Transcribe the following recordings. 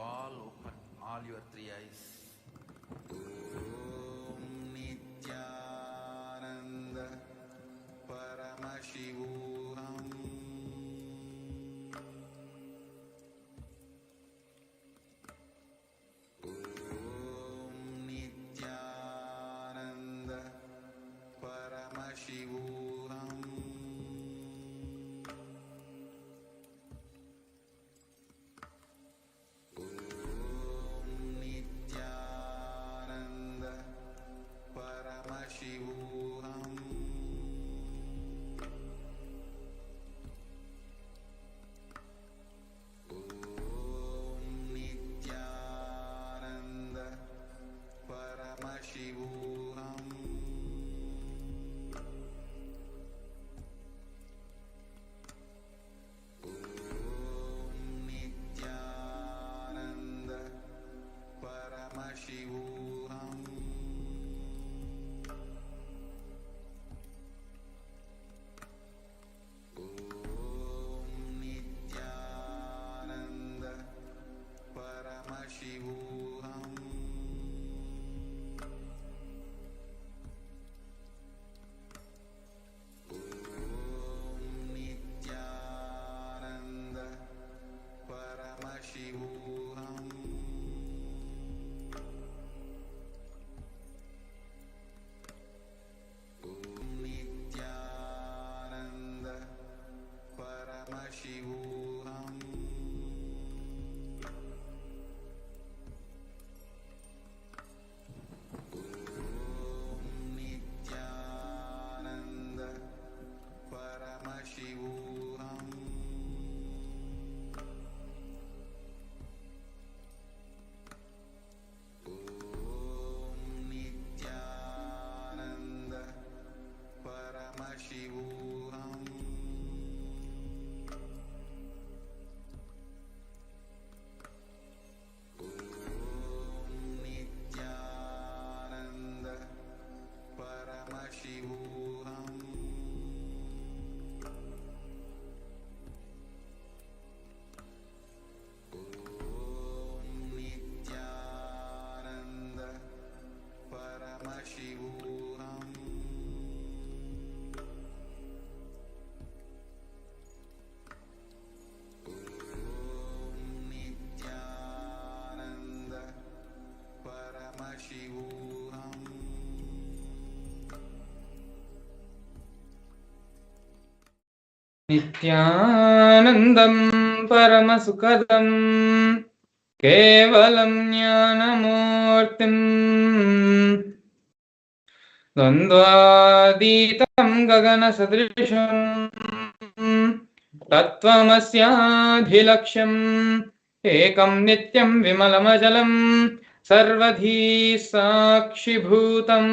all open all your three eyes. Om Nithyananda Paramashivam. Om Nithyananda Paramashivam. Nithyanandam Paramasukadam Kevalam Jnanamurtim Dvandvaditam Gagana Sadrisham Tattvamasyaadhilaksham Ekam Nityam Vimalamajalam Sarvadhi Sakshibhutam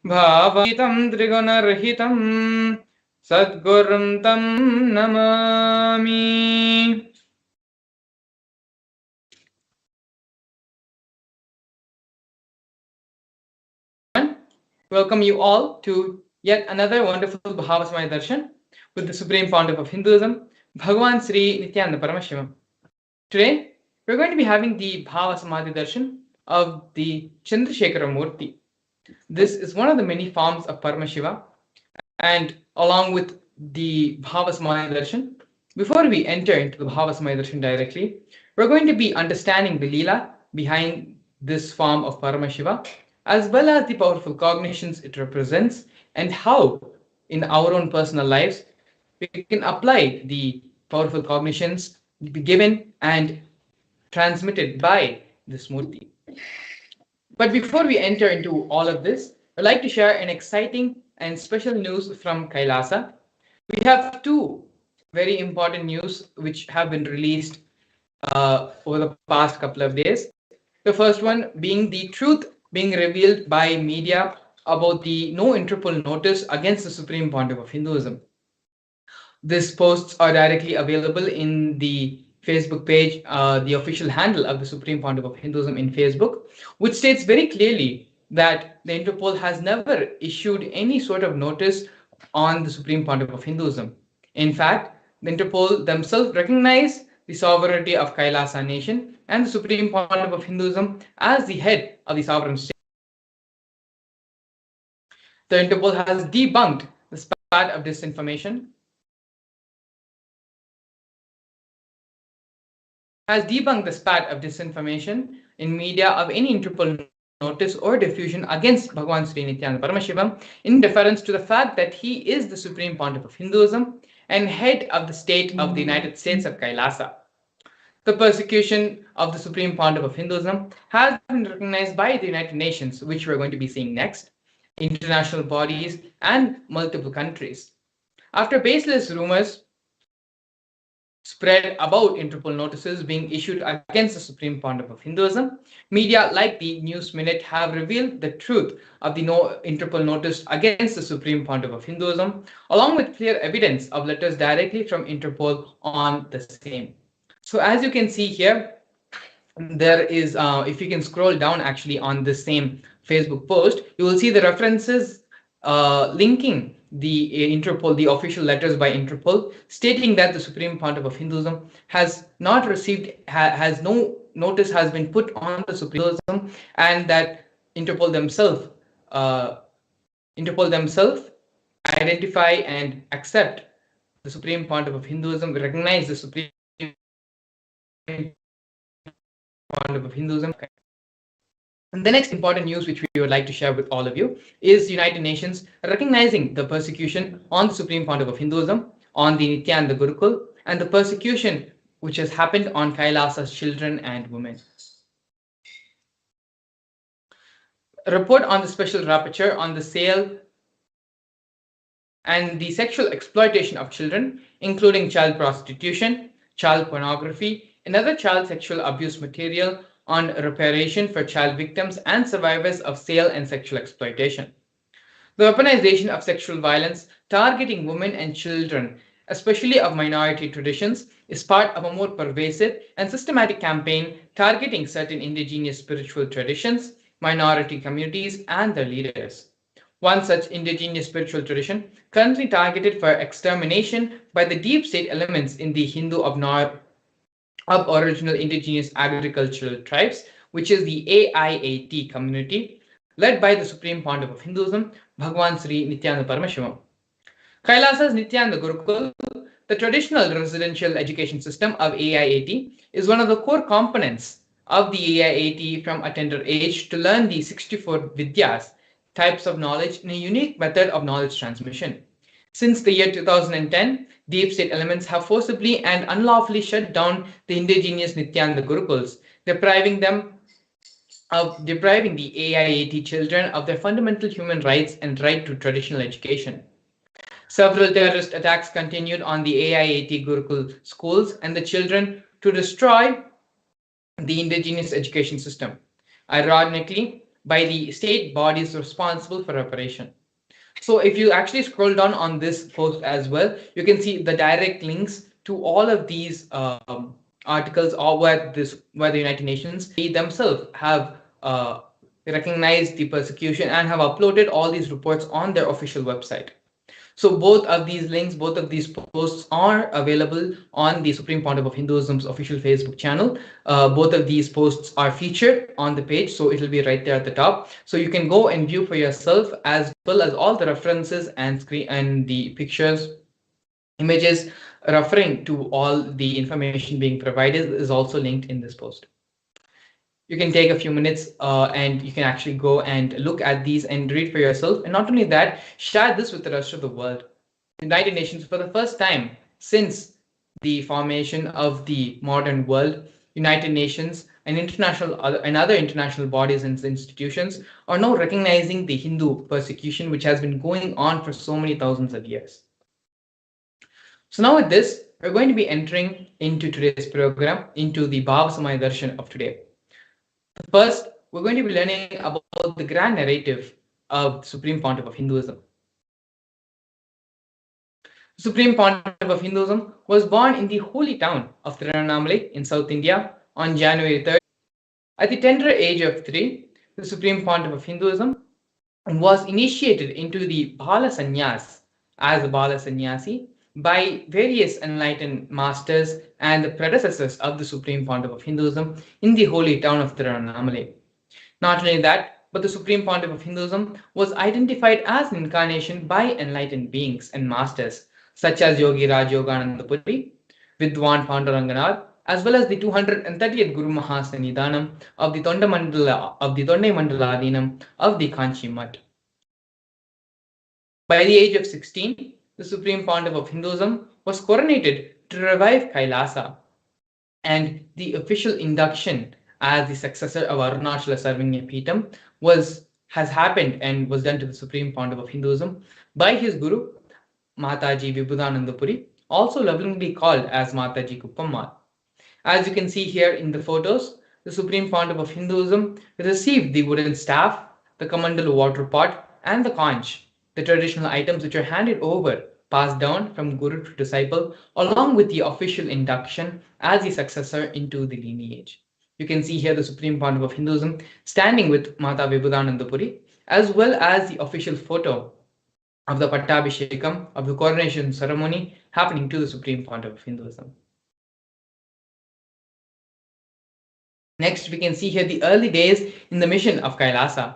Bhavatam Trigunarhitam Sadgurum Tam Namami. Welcome you all to yet another wonderful Bhava Samadhi Darshan with the Supreme Pontiff of Hinduism, Bhagavan Sri Nithyananda Paramashivam. Today, we're going to be having the Bhava Samadhi Darshan of the Chandrasekhara Murti. This is one of the many forms of Paramashiva, and along with the Bhava Samadhi Darshan, before we enter into the Bhava Samadhi Darshan directly, we're going to be understanding the Leela behind this form of Paramashiva, as well as the powerful cognitions it represents, and how, in our own personal lives, we can apply the powerful cognitions given and transmitted by this Murti. But before we enter into all of this, I'd like to share an exciting and special news from Kailasa. We have two very important news which have been released over the past couple of days. The first one being the truth being revealed by media about the no interpol notice against the Supreme Pontiff of Hinduism. These posts are directly available in the Facebook page, the official handle of the Supreme Pontiff of Hinduism in Facebook, which states very clearly that the Interpol has never issued any sort of notice on the Supreme Pontiff of Hinduism. In fact, the Interpol themselves recognize the the sovereignty of Kailasa nation and the supreme pontiff of Hinduism as the head of the sovereign state. The Interpol has debunked the spat of disinformation, in media of any Interpol notice or diffusion against Bhagwan Sri Nithyananda Paramashivam in deference to the fact that he is the supreme pontiff of Hinduism and head of the state of the United States of Kailasa. The persecution of the supreme pontiff of Hinduism has been recognized by the United Nations, which we're going to be seeing next, international bodies, and multiple countries. After baseless rumors spread about Interpol notices being issued against the Supreme Pontiff of Hinduism, media like the News Minute have revealed the truth of the Interpol notice against the Supreme Pontiff of Hinduism, along with clear evidence of letters directly from Interpol on the same. So as you can see here, there is, if you can scroll down actually on the same Facebook post, you will see the references linking the Interpol, the official letters by Interpol, stating that the Supreme Pontiff of Hinduism has not received, has no notice has been put on the Supreme Hinduism, and that Interpol themselves identify and accept the Supreme Pontiff of Hinduism, recognize the Supreme Pontiff of Hinduism. And the next important news which we would like to share with all of you is United Nations recognizing the persecution on the Supreme Pontiff of Hinduism, on the Nithyananda Gurukul, and the persecution which has happened on Kailasa's children and women. A report on the special rapporteur on the sale and the sexual exploitation of children, including child prostitution, child pornography, and other child sexual abuse material on reparation for child victims and survivors of sale and sexual exploitation. The weaponization of sexual violence targeting women and children, especially of minority traditions, is part of a more pervasive and systematic campaign targeting certain indigenous spiritual traditions, minority communities, and their leaders. One such indigenous spiritual tradition currently targeted for extermination by the deep state elements in the Hindu of original indigenous agricultural tribes, which is the AIAT community, led by the Supreme Pontiff of Hinduism, Bhagwan Sri Nithyananda Paramashivam. Kailasa's Nithyananda Gurukul, the traditional residential education system of AIAT, is one of the core components of the AIAT from a tender age to learn the 64 Vidyas, types of knowledge, in a unique method of knowledge transmission. Since the year 2010, deep state elements have forcibly and unlawfully shut down the indigenous Nithyananda Gurukuls, depriving the AIAT children of their fundamental human rights and right to traditional education. Several terrorist attacks continued on the AIAT Gurukul schools and the children to destroy the indigenous education system, ironically, by the state bodies responsible for reparation. So if you actually scroll down on this post as well, you can see the direct links to all of these articles, or where the United Nations themselves have recognized the persecution and have uploaded all these reports on their official website. So both of these links, both of these posts are available on the Supreme Pontiff of Hinduism's official Facebook channel. Both of these posts are featured on the page, so it will be right there at the top. So you can go and view for yourself, as well as all the references and screen and the pictures, images referring to all the information being provided is also linked in this post. You can take a few minutes and you can actually go and look at these and read for yourself. And not only that, share this with the rest of the world. The United Nations, for the first time since the formation of the modern world, United Nations and other international bodies and institutions are now recognizing the Hindu persecution, which has been going on for so many thousands of years. So now with this, we're going to be entering into today's program, into the Bhava Samadhi Darshan of today. First, we're going to be learning about the grand narrative of the Supreme Pontiff of Hinduism. The Supreme Pontiff of Hinduism was born in the holy town of Tirunelveli in South India on January 3rd. At the tender age of 3, the Supreme Pontiff of Hinduism was initiated into the Bala Sannyas as a Bala Sannyasi by various enlightened masters and the predecessors of the Supreme Pontiff of Hinduism in the holy town of Tiruvannamalai. Not only that, but the Supreme Pontiff of Hinduism was identified as an incarnation by enlightened beings and masters such as Yogi Raj Yogananda Puri, Vidwan Panduranganath, as well as the 230th Guru Mahasanidanam of the Tondai Mandaladinam of the Kanchi Mutt. By the age of 16, the Supreme Pontiff of Hinduism was coronated to revive Kailasa, and the official induction as the successor of Arunachala Sarvanya Peetam has happened and was done to the Supreme Pontiff of Hinduism by his Guru Mataji Vibhudanandapuri, also lovingly called as Mataji Kuppammal. As you can see here in the photos, the Supreme Pontiff of Hinduism received the wooden staff, the Kamandalu water pot, and the conch, the traditional items which are handed over, passed down from guru to disciple, along with the official induction as the successor into the lineage. You can see here the Supreme Pontiff of Hinduism standing with Mata Vibhudanandapuri, as well as the official photo of the Pattabhishekam, of the coronation ceremony happening to the Supreme Pontiff of Hinduism. Next, we can see here the early days in the mission of Kailasa.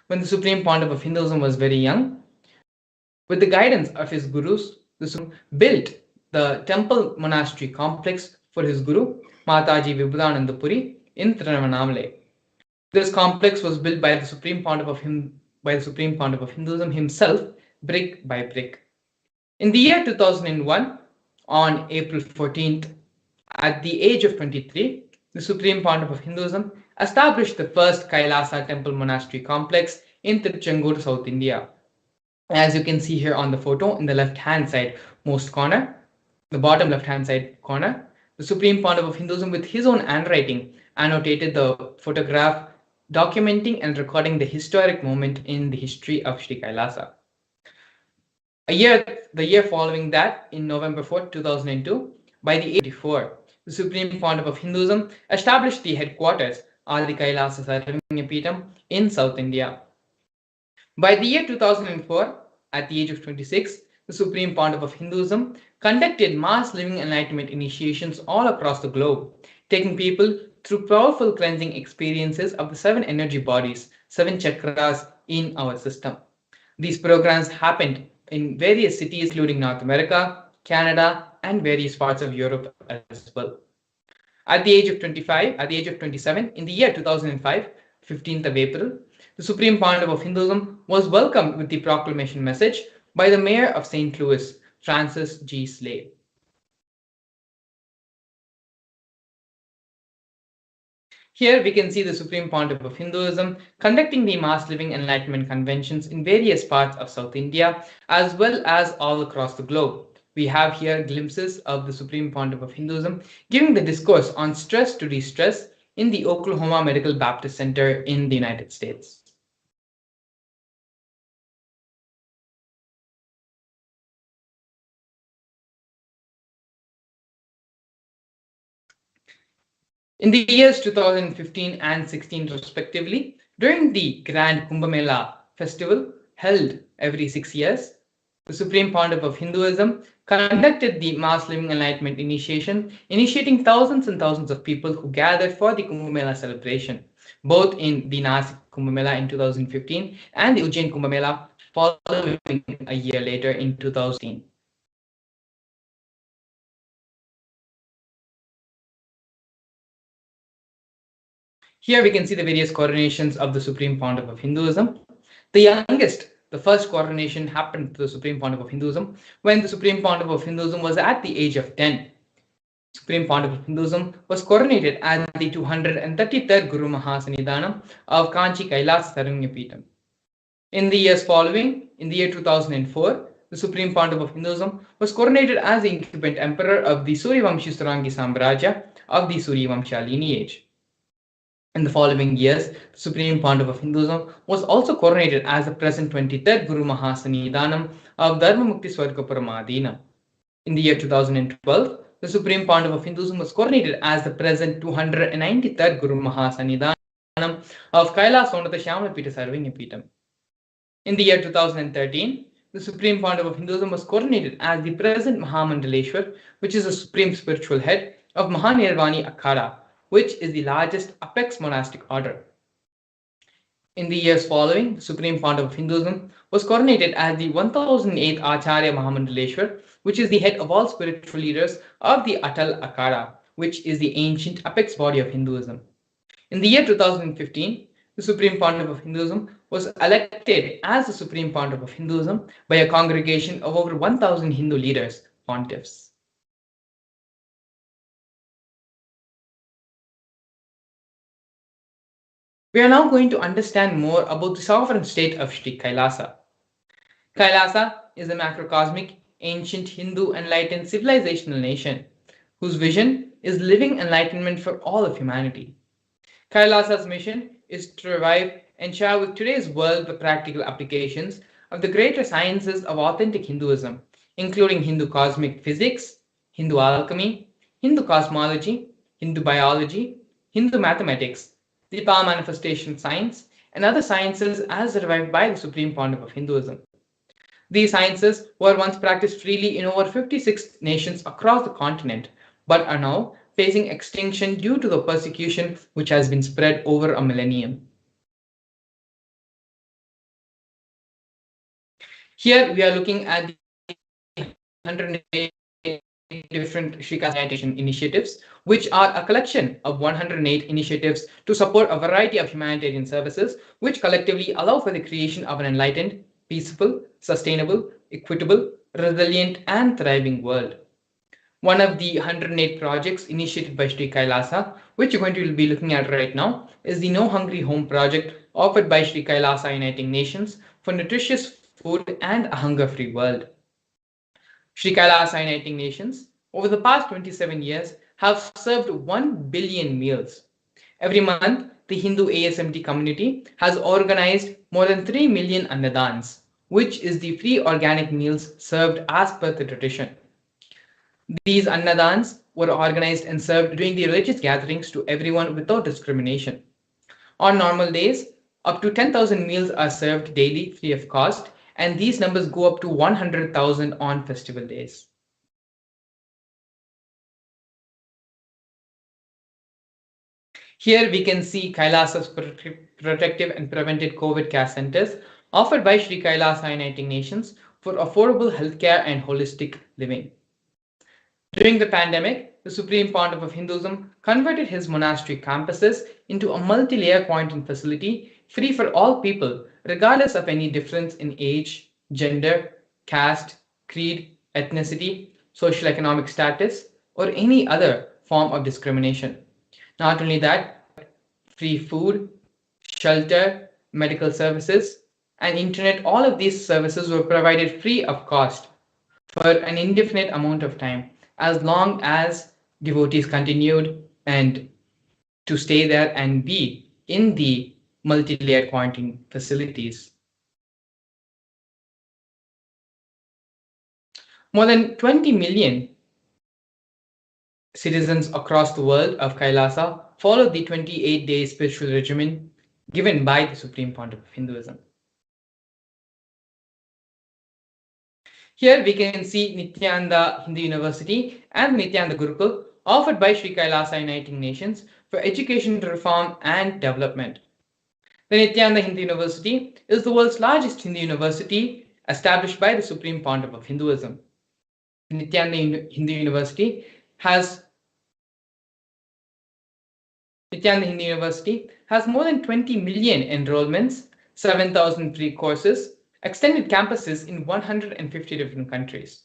When the Supreme Pontiff of Hinduism was very young, with the guidance of his gurus, the Supreme built the temple monastery complex for his guru, Mataji Vibhudanandapuri, in Tiruvannamalai. This complex was built by the Supreme Pontiff of Hinduism himself, brick by brick. In the year 2001, on April 14th, at the age of 23, the Supreme Pontiff of Hinduism established the first Kailasa temple monastery complex in Tiruchendur, South India. As you can see here on the photo in the left-hand side most corner, the bottom left-hand side corner, the Supreme Pontiff of Hinduism with his own handwriting annotated the photograph documenting and recording the historic moment in the history of Sri Kailasa. The year following that, in November 4, 2002, by the age of 84, the Supreme Pontiff of Hinduism established the headquarters of the Kailasa Sarvanya Peetam in South India. By the year 2004, at the age of 26, the Supreme Pontiff of Hinduism conducted mass living enlightenment initiations all across the globe, taking people through powerful cleansing experiences of the 7 energy bodies, 7 chakras in our system. These programs happened in various cities, including North America, Canada, and various parts of Europe as well. At the age of 27, in the year 2005, 15th of April, the Supreme Pontiff of Hinduism was welcomed with the proclamation message by the Mayor of St. Louis, Francis G. Slade. Here we can see the Supreme Pontiff of Hinduism conducting the mass living enlightenment conventions in various parts of South India as well as all across the globe. We have here glimpses of the Supreme Pontiff of Hinduism giving the discourse on stress to de-stress in the Oklahoma Medical Baptist Center in the United States. In the years 2015 and 16 respectively, during the Grand Kumbh Mela festival held every 6 years, the Supreme Pontiff of Hinduism conducted the mass living enlightenment initiation, initiating thousands and thousands of people who gathered for the Kumbh Mela celebration, both in the Nasik Kumbh Mela in 2015 and the Ujjain Kumbh Mela following a year later in 2018. Here we can see the various coronations of the Supreme Pontiff of Hinduism. The youngest, the first coronation happened to the Supreme Pontiff of Hinduism when the Supreme Pontiff of Hinduism was at the age of 10. Supreme Pontiff of Hinduism was coronated as the 233rd Guru Mahasanidanam of Kanchi Kailas Sarvanya Peetam. In the years following, in the year 2004, the Supreme Pontiff of Hinduism was coronated as the incumbent emperor of the Suryavamshi Surangi Samrajya of the Suryavamsha lineage. In the following years, the Supreme Pontiff of Hinduism was also coronated as the present 23rd Guru Mahasanidanam of Dharma Mukti Swargapuramadina. In the year 2012, the Supreme Pontiff of Hinduism was coronated as the present 293rd Guru Mahasanidanam of Kailas Sonata Shyamala Pita Sarvanya Peetam. In the year 2013, the Supreme Pontiff of Hinduism was coronated as the present Mahamandaleshwar, which is the supreme spiritual head of Mahanirvani Akhada, which is the largest apex monastic order. In the years following, the Supreme Pontiff of Hinduism was coronated as the 1008th Acharya Mahamandaleshwar, which is the head of all spiritual leaders of the Atal Akhada, which is the ancient apex body of Hinduism. In the year 2015, the Supreme Pontiff of Hinduism was elected as the Supreme Pontiff of Hinduism by a congregation of over 1000 Hindu leaders, pontiffs. We are now going to understand more about the sovereign state of Sri Kailasa. Kailasa is a macrocosmic, ancient Hindu enlightened civilizational nation whose vision is living enlightenment for all of humanity. Kailasa's mission is to revive and share with today's world the practical applications of the greater sciences of authentic Hinduism, including Hindu cosmic physics, Hindu alchemy, Hindu cosmology, Hindu biology, Hindu mathematics, the power manifestation science, and other sciences as revived by the Supreme Pontiff of Hinduism. These sciences were once practiced freely in over 56 nations across the continent, but are now facing extinction due to the persecution which has been spread over a millennium. Here we are looking at the 108 different Sri Kailasa initiatives, which are a collection of 108 initiatives to support a variety of humanitarian services, which collectively allow for the creation of an enlightened, peaceful, sustainable, equitable, resilient, and thriving world. One of the 108 projects initiated by Sri Kailasa, which you're going to be looking at right now, is the No Hungry Home project offered by Sri Kailasa Uniting Nations for nutritious food and a hunger-free world. Sri Kailasa Uniting Nations, over the past 27 years, have served 1 billion meals. Every month, the Hindu ASMT community has organized more than 3 million annadans, which is the free organic meals served as per the tradition. These annadans were organized and served during the religious gatherings to everyone without discrimination. On normal days, up to 10,000 meals are served daily free of cost, and these numbers go up to 100,000 on festival days. Here we can see Kailasa's protective and preventive COVID care centers offered by Sri Kailasa Uniting Nations for affordable healthcare and holistic living. During the pandemic, the Supreme Pontiff of Hinduism converted his monastery campuses into a multi-layer quarantine facility free for all people, regardless of any difference in age, gender, caste, creed, ethnicity, social economic status, or any other form of discrimination. Not only that, free food, shelter, medical services, and internet, all of these services were provided free of cost for an indefinite amount of time, as long as devotees continued and to stay there and be in the multi-layered quarantine facilities. More than 20 million citizens across the world of Kailasa followed the 28-day spiritual regimen given by the Supreme Pontiff of Hinduism. Here we can see Nithyananda Hindu University and Nithyananda Gurukul offered by Sri Kailasa Uniting Nations for education reform and development. The Nithyananda Hindu University is the world's largest Hindu university established by the Supreme Pontiff of Hinduism. The Nithyananda Hindu University has more than 20 million enrollments, 7,000 free courses, extended campuses in 150 different countries.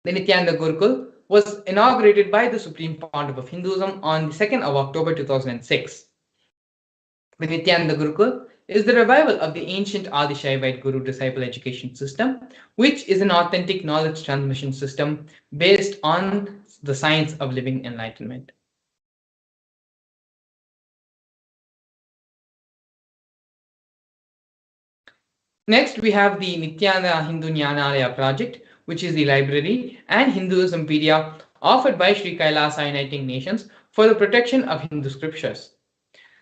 The Nithyananda Gurukul was inaugurated by the Supreme Pontiff of Hinduism on the 2nd of October 2006. The Nithyananda Gurukul is the revival of the ancient Adi Shaivite Guru disciple education system, which is an authentic knowledge transmission system based on the science of living enlightenment. Next, we have the Nithyananda Hindu Jnanalaya project, which is the library and Hinduismpedia offered by Sri Kailasa Uniting Nations for the protection of Hindu scriptures.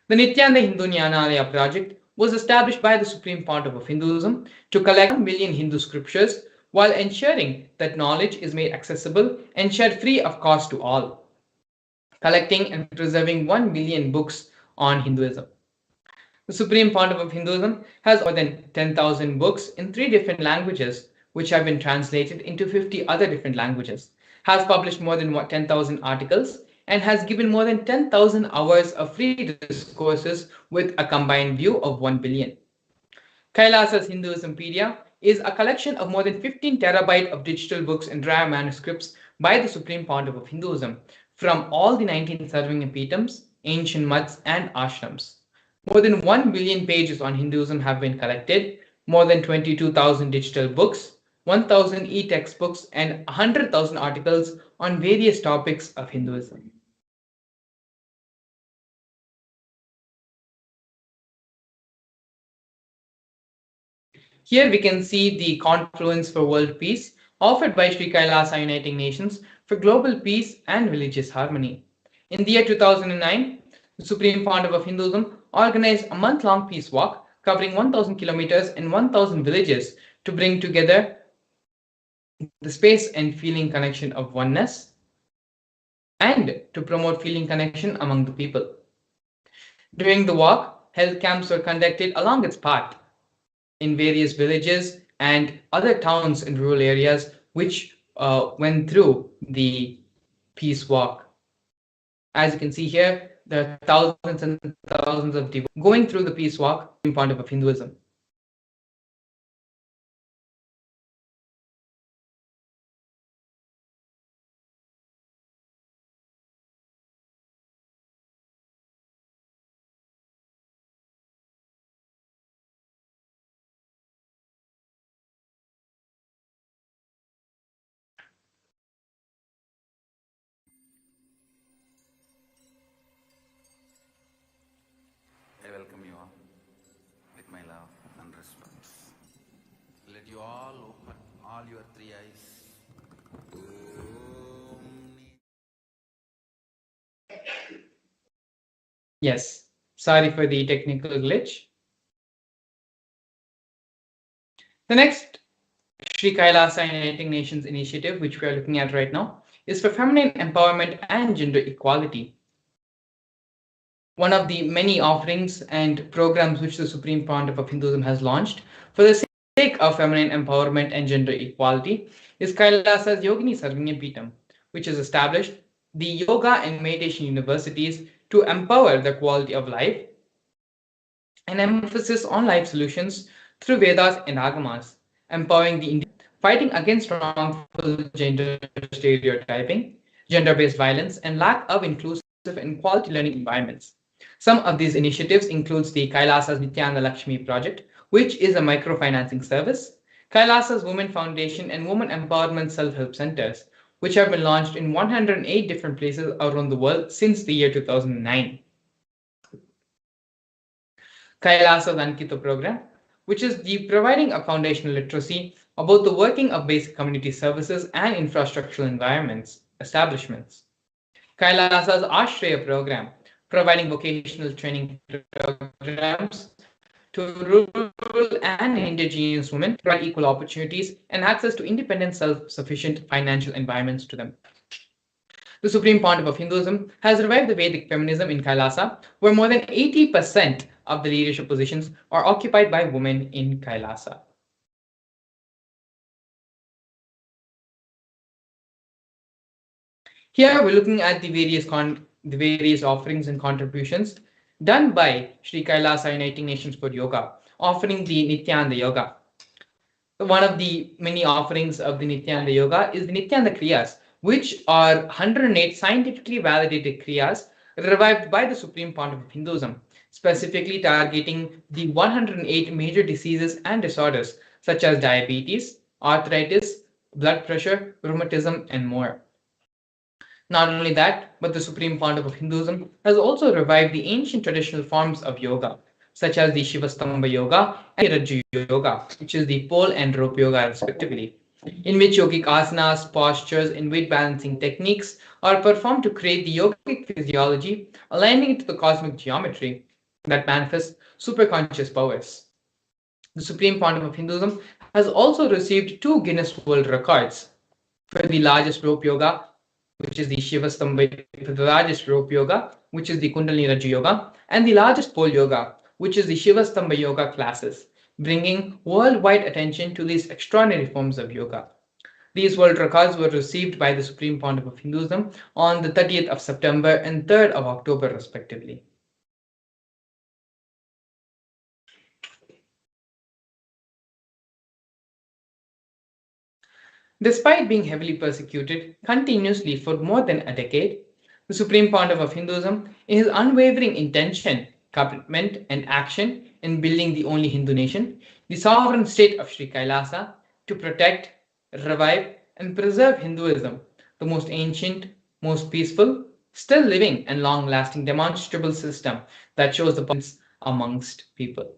The Nithyananda Hindu Jnanalaya project was established by the Supreme Pontiff of Hinduism to collect 1 million Hindu scriptures while ensuring that knowledge is made accessible and shared free of cost to all, collecting and preserving 1 million books on Hinduism. The Supreme Pontiff of Hinduism has more than 10,000 books in 3 different languages, which have been translated into 50 other different languages, has published more than 10,000 articles, and has given more than 10,000 hours of free discourses with a combined view of 1 billion. Kailasa's Hinduismpedia is a collection of more than 15 terabyte of digital books and rare manuscripts by the Supreme Pontiff of Hinduism from all the 19 Sarvingapitams, ancient mutts, and ashrams. More than 1 billion pages on Hinduism have been collected, more than 22,000 digital books, 1,000 e-textbooks, and 100,000 articles on various topics of Hinduism. Here we can see the confluence for world peace offered by Sri Kailasa Uniting Nations for global peace and religious harmony. In the year 2009, the Supreme Pontiff of Hinduism organized a month-long peace walk covering 1,000 kilometers and 1,000 villages to bring together the space and feeling connection of oneness and to promote feeling connection among the people. During the walk, health camps were conducted along its path in various villages and other towns and rural areas which went through the peace walk. As you can see here, there are thousands and thousands of devotees going through the peace walk in Pontiff of Hinduism. I welcome you all with my love and respect. Let you all open all your 3 eyes. Yes, sorry for the technical glitch. The next Sri Kailasa Uniting Nations initiative, which we are looking at right now, is for feminine empowerment and gender equality. One of the many offerings and programs which the Supreme Pontiff of Hinduism has launched for the sake of feminine empowerment and gender equality is Kailasa's Yogini Sarvingyapitam, which has established the yoga and meditation universities to empower the quality of life and emphasis on life solutions through Vedas and Agamas, empowering the Indian, fighting against wrongful gender stereotyping, gender-based violence, and lack of inclusive and quality learning environments. Some of these initiatives includes the Kailasa's Nithyananda Lakshmi project, which is a microfinancing service, Kailasa's Women Foundation and Women Empowerment Self-Help Centers, which have been launched in 108 different places around the world since the year 2009. Kailasa's Ankita program, which is the providing a foundational literacy about the working of basic community services and infrastructural establishments. Kailasa's Ashraya program, providing vocational training programs to rural and indigenous women, provide equal opportunities and access to independent, self-sufficient financial environments to them. The Supreme Pontiff of Hinduism has revived the Vedic feminism in Kailasa, where more than 80% of the leadership positions are occupied by women in Kailasa. Here we're looking at the various offerings and contributions done by Sri Kailasa Uniting Nations for Yoga, offering the Nithyananda Yoga. One of the many offerings of the Nithyananda Yoga is the Nithyananda Kriyas, which are 108 scientifically validated Kriyas revived by the Supreme Pontiff of Hinduism, specifically targeting the 108 major diseases and disorders such as diabetes, arthritis, blood pressure, rheumatism, and more. Not only that, but the Supreme Pontiff of Hinduism has also revived the ancient traditional forms of yoga, such as the Shivastamba Yoga and Rajju Yoga, which is the pole and rope yoga respectively, in which yogic asanas, postures, and weight balancing techniques are performed to create the yogic physiology, aligning it to the cosmic geometry. that manifest superconscious powers. The Supreme Pontiff of Hinduism has also received 2 Guinness World Records for the largest rope yoga, which is the Shiva Stamba, for the largest rope yoga, which is the Kundalini Raju Yoga, and the largest pole yoga, which is the Shiva Stamba Yoga classes, bringing worldwide attention to these extraordinary forms of yoga. These world records were received by the Supreme Pontiff of Hinduism on the 30th of September and 3rd of October, respectively. Despite being heavily persecuted continuously for more than a decade, the Supreme Pontiff of Hinduism, in his unwavering intention, commitment, and action in building the only Hindu nation, the sovereign state of Sri Kailasa, to protect, revive, and preserve Hinduism, the most ancient, most peaceful, still living, and long lasting demonstrable system that shows the balance amongst people.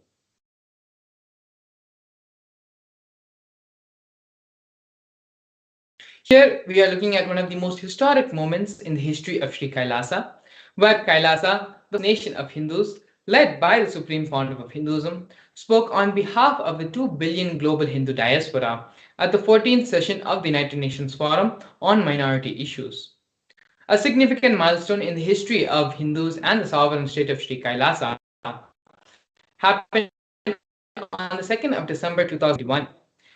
Here we are looking at one of the most historic moments in the history of Sri Kailasa, where Kailasa, the nation of Hindus, led by the Supreme Pontiff of Hinduism, spoke on behalf of the 2 billion global Hindu diaspora at the 14th session of the United Nations Forum on Minority Issues. A significant milestone in the history of Hindus and the sovereign state of Sri Kailasa happened on the 2nd of December 2001.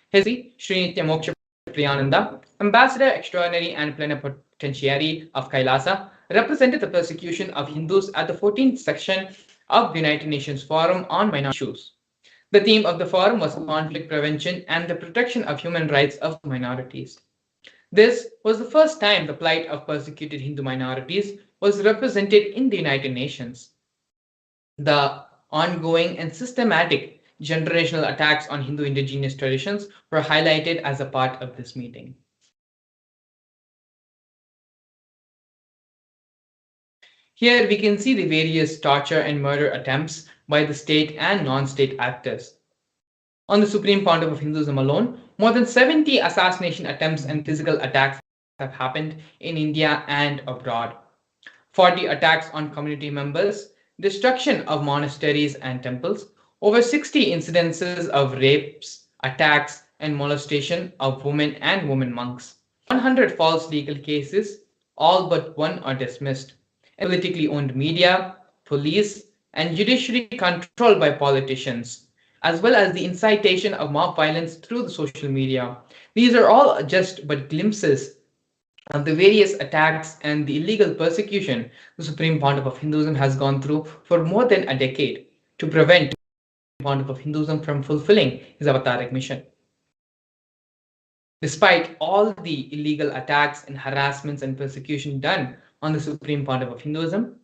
His Sri Nithyananda Priyananda, Ambassador Extraordinary and Plenipotentiary of Kailasa, represented the persecution of Hindus at the 14th section of the United Nations Forum on Minority Issues. The theme of the forum was conflict prevention and the protection of human rights of minorities. This was the first time the plight of persecuted Hindu minorities was represented in the United Nations. The ongoing and systematic generational attacks on Hindu indigenous traditions were highlighted as a part of this meeting. Here we can see the various torture and murder attempts by the state and non-state actors. On the Supreme Pontiff of Hinduism alone, more than 70 assassination attempts and physical attacks have happened in India and abroad. 40 attacks on community members, destruction of monasteries and temples, over 60 incidences of rapes, attacks, and molestation of women and women monks, 100 false legal cases, all but one are dismissed, and politically owned media, police, and judiciary controlled by politicians, as well as the incitation of mob violence through the social media. These are all just but glimpses of the various attacks and the illegal persecution the Supreme Pontiff of Hinduism has gone through for more than a decade to prevent Pontiff of Hinduism from fulfilling his avataric mission. Despite all the illegal attacks and harassments and persecution done on the Supreme Pontiff of Hinduism,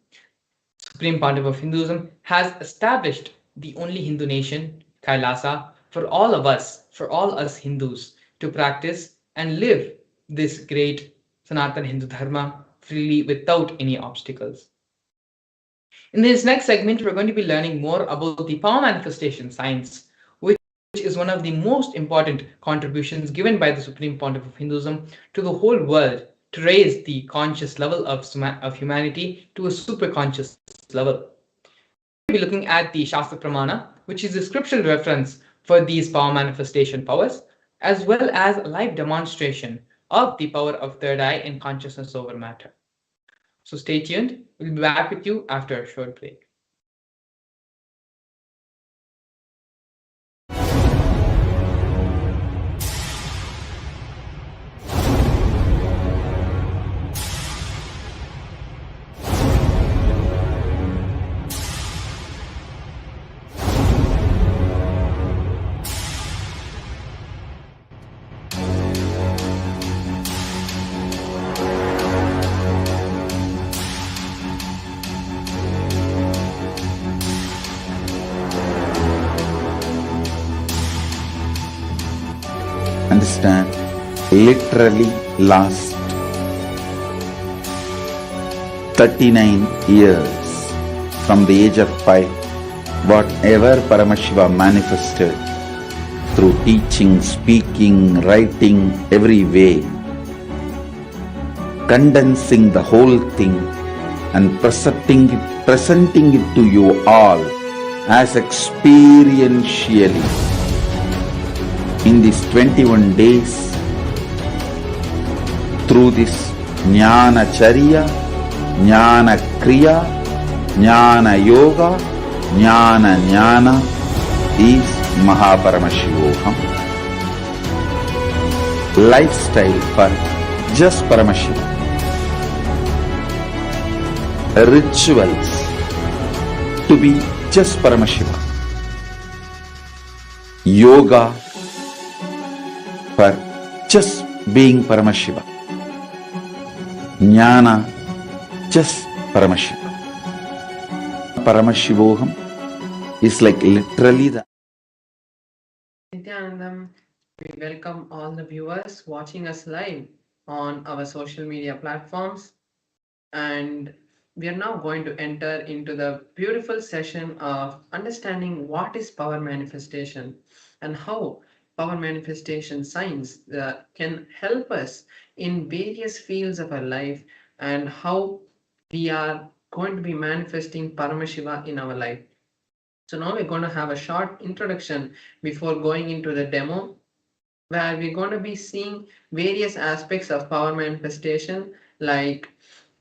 Supreme Pontiff of Hinduism has established the only Hindu nation, Kailasa, for all of us, for all us Hindus, to practice and live this great Sanatana Hindu Dharma freely without any obstacles. In this next segment, we're going to be learning more about the power manifestation science, which is one of the most important contributions given by the Supreme Pontiff of Hinduism to the whole world to raise the conscious level of humanity to a super conscious level. We'll be looking at the Shastra Pramana, which is the scriptural reference for these power manifestation powers, as well as a live demonstration of the power of third eye and consciousness over matter. So stay tuned. We'll be back with you after a short break. Understand, literally last 39 years from the age of 5, whatever Paramashivam manifested through teaching, speaking, writing, every way, condensing the whole thing and presenting it presenting it to you all as experientially in these 21 days through this Jnana Charya, Jnana Kriya, Jnana Yoga, Jnana Jnana is Paramashivam. Lifestyle for just Paramashivam. Rituals to be just Paramashiva. Yoga for just being Paramashiva. Jnana just Paramashiva. Paramashivoham is like literally the Nithyanandam, we welcome all the viewers watching us live on our social media platforms, and we are now going to enter into the beautiful session of understanding what is power manifestation and how power manifestation science can help us in various fields of our life, and how we are going to be manifesting Paramashiva in our life. So now we're going to have a short introduction before going into the demo, where we're going to be seeing various aspects of power manifestation, like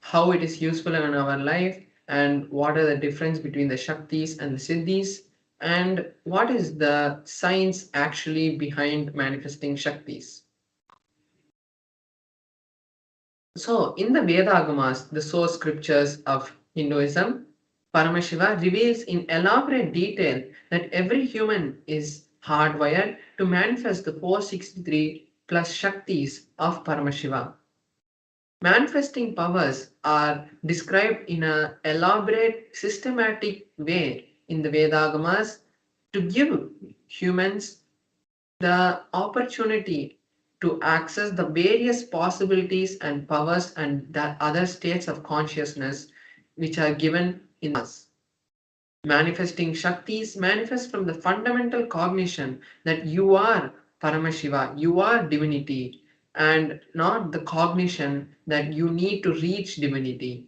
how it is useful in our life, and what are the difference between the Shaktis and the Siddhis, and what is the science actually behind manifesting Shaktis. So, in the Vedagamas, the source scriptures of Hinduism, Paramashiva reveals in elaborate detail that every human is hardwired to manifest the 463 plus Shaktis of Paramashiva. Manifesting powers are described in an elaborate, systematic way in the Vedagamas to give humans the opportunity to access the various possibilities and powers and the other states of consciousness which are given in us. Manifesting Shaktis manifest from the fundamental cognition that you are Paramashiva, you are divinity, and not the cognition that you need to reach divinity.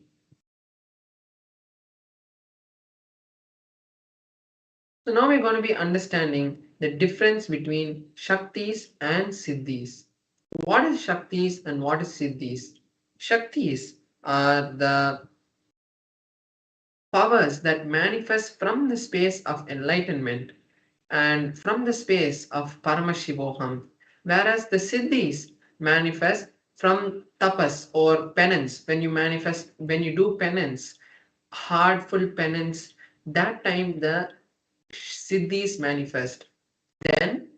So now we're going to be understanding the difference between Shaktis and Siddhis. What is Shaktis and what is Siddhis? Shaktis are the powers that manifest from the space of enlightenment and from the space of Paramashivoham, whereas the Siddhis manifest from tapas or penance. When you do penance, heartful penance, that time the Siddhis manifest. Then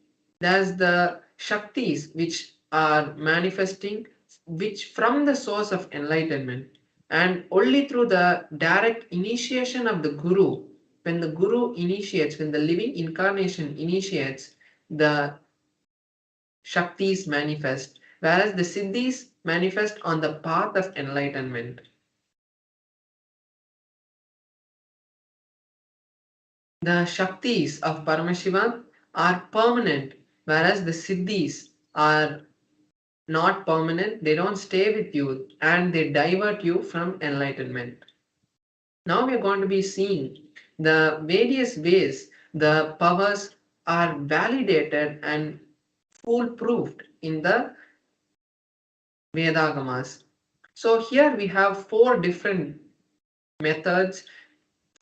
there's the Shaktis which are manifesting, which from the source of enlightenment, and only through the direct initiation of the Guru. When the Guru initiates, when the living incarnation initiates, the Shaktis manifest, whereas the Siddhis manifest on the path of enlightenment. The Shaktis of Paramashiva are permanent, whereas the Siddhis are not permanent, they don't stay with you and they divert you from enlightenment. Now we are going to be seeing the various ways the powers are validated and foolproofed in the Vedagamas. So here we have four different methods,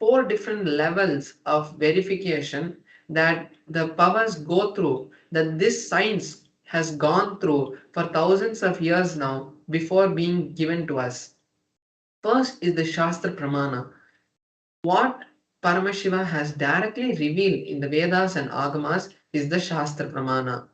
four different levels of verification that the powers go through, that this science has gone through for thousands of years now before being given to us. First is the Shastra Pramana. What Paramashiva has directly revealed in the Vedas and Agamas is the Shastra Pramana.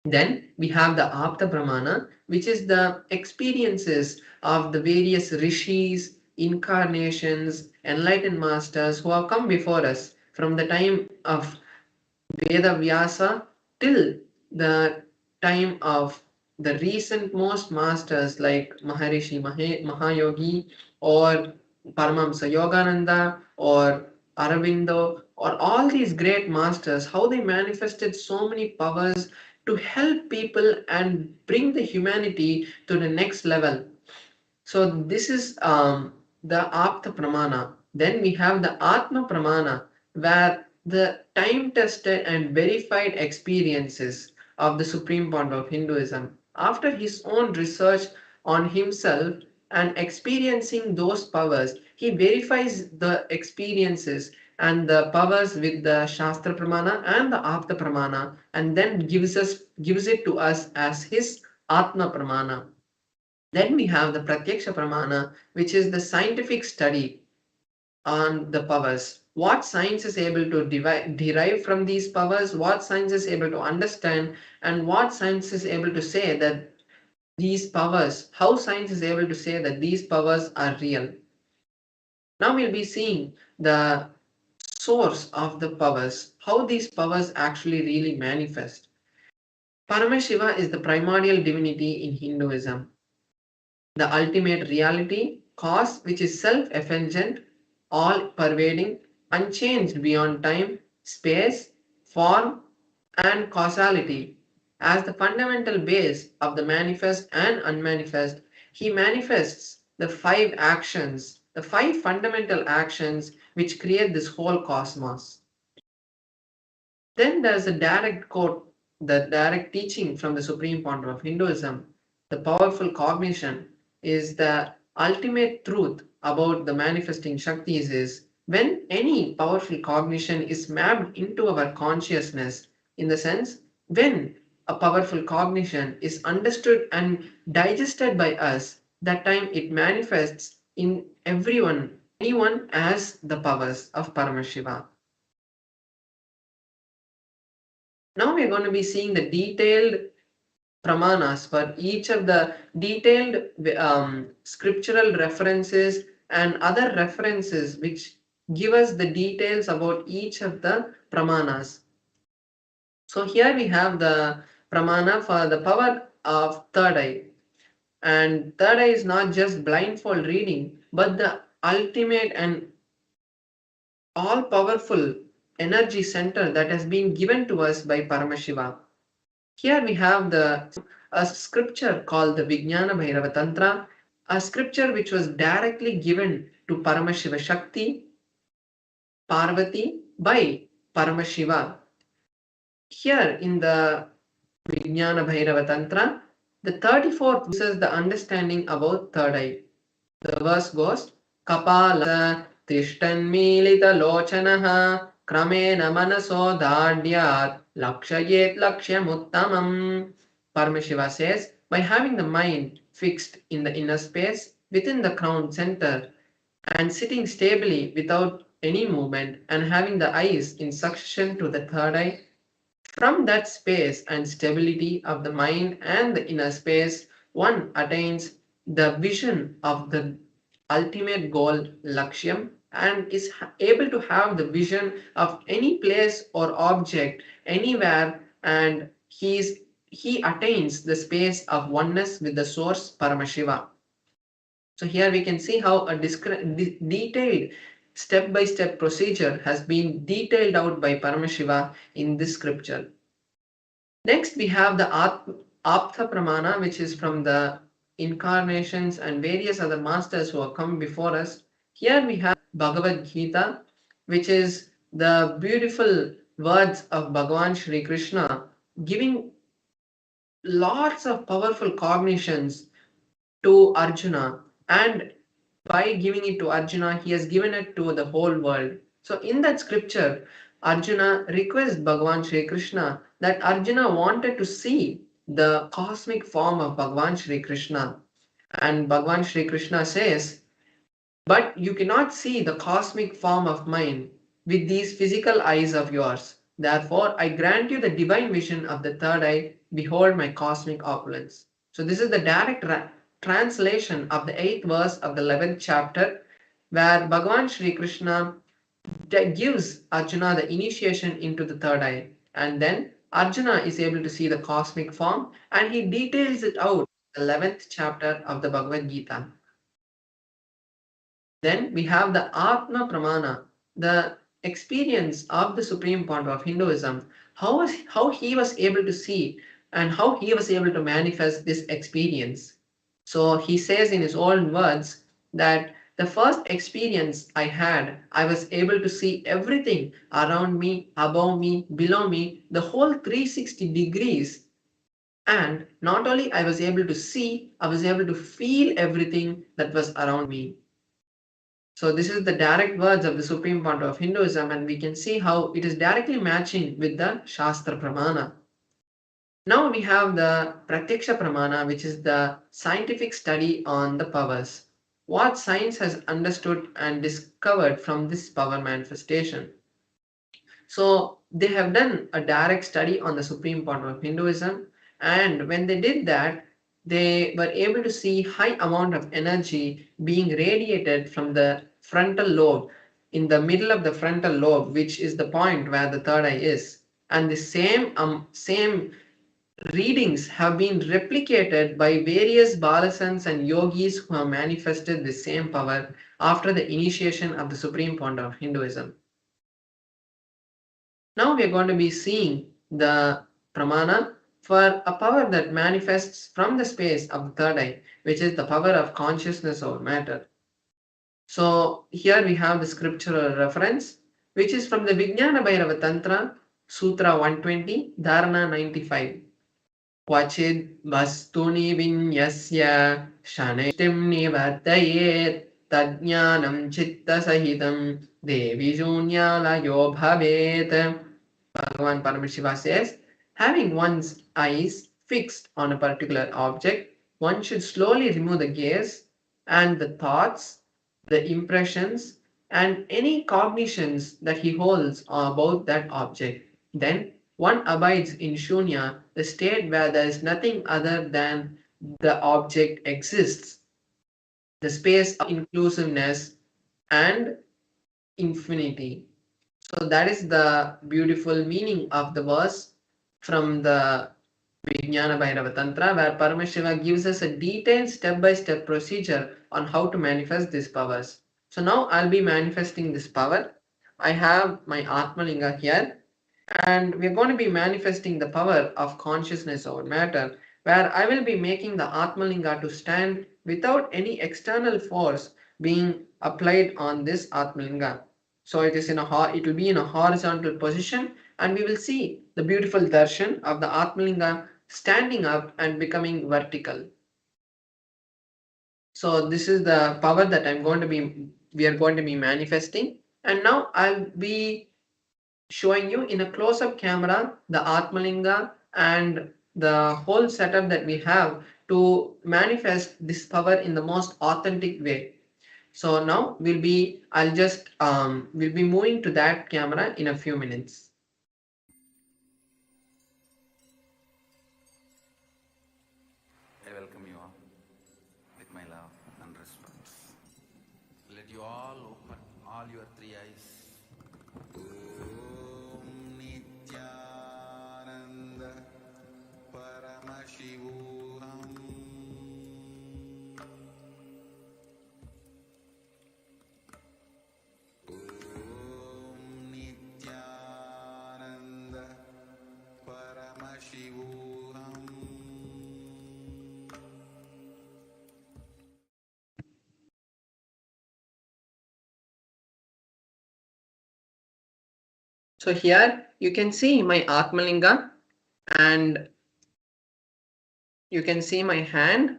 Then we have the Apta Pramana, which is the experiences of the various rishis, incarnations, enlightened masters who have come before us from the time of Veda Vyasa till the time of the recent most masters like Maharishi Mahayogi or Paramahamsa Yogananda or Aravindo or all these great masters, how they manifested so many powers to help people and bring the humanity to the next level. So this is the Apta Pramana. Then we have the Atma Pramana, where the time tested and verified experiences of the Supreme Point of Hinduism. After his own research on himself and experiencing those powers, he verifies the experiences and the powers with the Shastra Pramana and the Apta Pramana, and then gives it to us as his Atma Pramana. Then we have the Pratyaksha Pramana, which is the scientific study on the powers. What science is able to derive from these powers, what science is able to understand, and what science is able to say that these powers, how science is able to say that these powers are real. Now we'll be seeing the source of the powers, how these powers actually really manifest. Paramashiva is the primordial divinity in Hinduism, the ultimate reality, cause which is self effulgent, all pervading, unchanged beyond time, space, form, and causality. As the fundamental base of the manifest and unmanifest, he manifests the five fundamental actions which create this whole cosmos. Then there's a direct quote, the direct teaching from the Supreme Point of Hinduism. The powerful cognition is the ultimate truth about the manifesting Shaktis is when any powerful cognition is mapped into our consciousness, in the sense, when a powerful cognition is understood and digested by us, that time it manifests in anyone as the powers of Paramashiva. Now we're going to be seeing the detailed pramanas for each of the detailed scriptural references and other references which give us the details about each of the pramanas. So here we have the pramana for the power of third eye. And third eye is not just blindfold reading, but the ultimate and all powerful energy center that has been given to us by Paramashiva. Here we have a scripture called the Vijnana Bhairava Tantra, a scripture which was directly given to Paramashiva Shakti, Parvati by Paramashiva. Here in the Vijnana Bhairava Tantra, the 34th uses the understanding about third eye. The verse goes, Kapala Tishtanmilita Lochanaha Kramena Manaso Dhadyat Lakshayet Lakshyamuttamam. Paramashiva says, by having the mind fixed in the inner space within the crown center and sitting stably without any movement and having the eyes in succession to the third eye, from that space and stability of the mind and the inner space, one attains the vision of the ultimate goal, Lakshyam, and is able to have the vision of any place or object anywhere, and he attains the space of oneness with the source Paramashiva. So here we can see how a detailed step-by-step procedure has been detailed out by Paramashiva in this scripture. Next we have the Apta Pramana, which is from the incarnations and various other masters who have come before us. Here we have Bhagavad Gita, which is the beautiful words of Bhagavan Shri Krishna, giving lots of powerful cognitions to Arjuna, and by giving it to Arjuna, he has given it to the whole world. So in that scripture, Arjuna requests Bhagavan Shri Krishna that Arjuna wanted to see the cosmic form of Bhagavan Shri Krishna. And Bhagavan Shri Krishna says, but you cannot see the cosmic form of mine with these physical eyes of yours. Therefore, I grant you the divine vision of the third eye. Behold my cosmic opulence. So this is the direct translation of the 8th verse of the 11th chapter, where Bhagavan Shri Krishna gives Arjuna the initiation into the third eye, and then Arjuna is able to see the cosmic form, and he details it out in the 11th chapter of the Bhagavad Gita. Then we have the Atma Pramana, the experience of the Supreme Point of Hinduism, how he was able to see and how he was able to manifest this experience. So he says in his own words that The first experience I had, I was able to see everything around me, above me, below me, the whole 360 degrees. And not only I was able to see, I was able to feel everything that was around me. So this is the direct words of the Supreme Point of Hinduism, and we can see how it is directly matching with the Shastra Pramana. Now we have the Pratyaksha Pramana, which is the scientific study on the powers. What science has understood and discovered from this power manifestation. So they have done a direct study on the Supreme Point of Hinduism, and when they did that, they were able to see high amount of energy being radiated from the frontal lobe, in the middle of the frontal lobe, which is the point where the third eye is. And the same readings have been replicated by various balasans and yogis who have manifested the same power after the initiation of the Supreme Point of Hinduism. Now we are going to be seeing the pramana for a power that manifests from the space of the third eye, which is the power of consciousness over matter. So here we have the scriptural reference, which is from the Vijnana Bhairava Tantra, Sutra 120, Dharana 95. क्वचिद् वस्तुनि विन्यस्य शनैष्टिं निवर्तयेत् तज्ज्ञानं चित्तसहितं देवि शून्यालयो भवेत्. Bhagavan Paramashiva says, having one's eyes fixed on a particular object, one should slowly remove the gaze and the thoughts, the impressions, and any cognitions that he holds about that object. Then one abides in shunya, the state where there is nothing other than the object exists, the space of inclusiveness and infinity. So that is the beautiful meaning of the verse from the Vijnana Bhairava Tantra, where Paramashiva gives us a detailed step-by-step procedure on how to manifest these powers. So now I'll be manifesting this power. I have my Atmalinga here, and we're going to be manifesting the power of consciousness over matter, where I will be making the Atmalinga to stand without any external force being applied on this Atmalinga. So it will be in a horizontal position, and we will see the beautiful darshan of the Atmalinga standing up and becoming vertical. So this is the power that we are going to be manifesting. And now I'll be showing you in a close-up camera the Atmalinga and the whole setup that we have to manifest this power in the most authentic way. So now we'll be moving to that camera in a few minutes. I welcome you all with my love and respect. Let you all open all your three eyes. Om Nithyananda Paramashivam. Om Nithyananda Paramashivam. So here you can see my Atmalinga, and you can see my hand.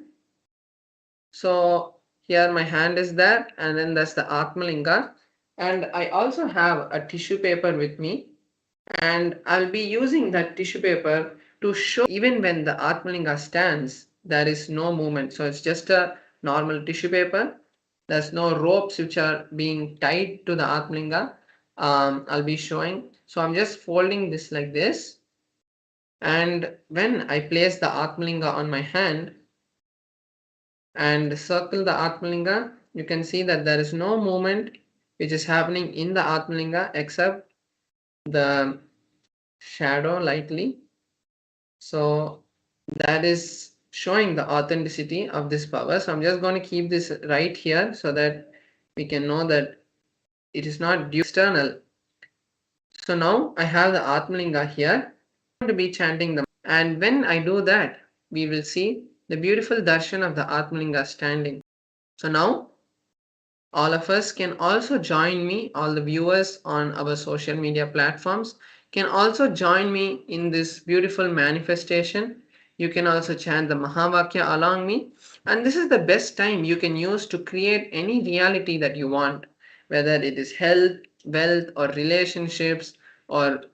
So here my hand is there, and then that's the Atmalinga. And I also have a tissue paper with me, and I'll be using that tissue paper to show even when the Atmalinga stands, there is no movement. So it's just a normal tissue paper. There's no ropes which are being tied to the Atmalinga. I'll be showing. So I'm just folding this like this. And when I place the Atmalinga on my hand and circle the Atmalinga, you can see that there is no movement which is happening in the Atmalinga except the shadow lightly. So that is showing the authenticity of this power. So I'm just going to keep this right here so that we can know that it is not external. So now I have the Atmalinga here. I'm going to be chanting them, and when I do that, we will see the beautiful darshan of the Atmalinga standing. So now all of us can also join me, all the viewers on our social media platforms can also join me in this beautiful manifestation. You can also chant the Mahavakya along me, and this is the best time you can use to create any reality that you want, whether it is health, wealth, or relationships, or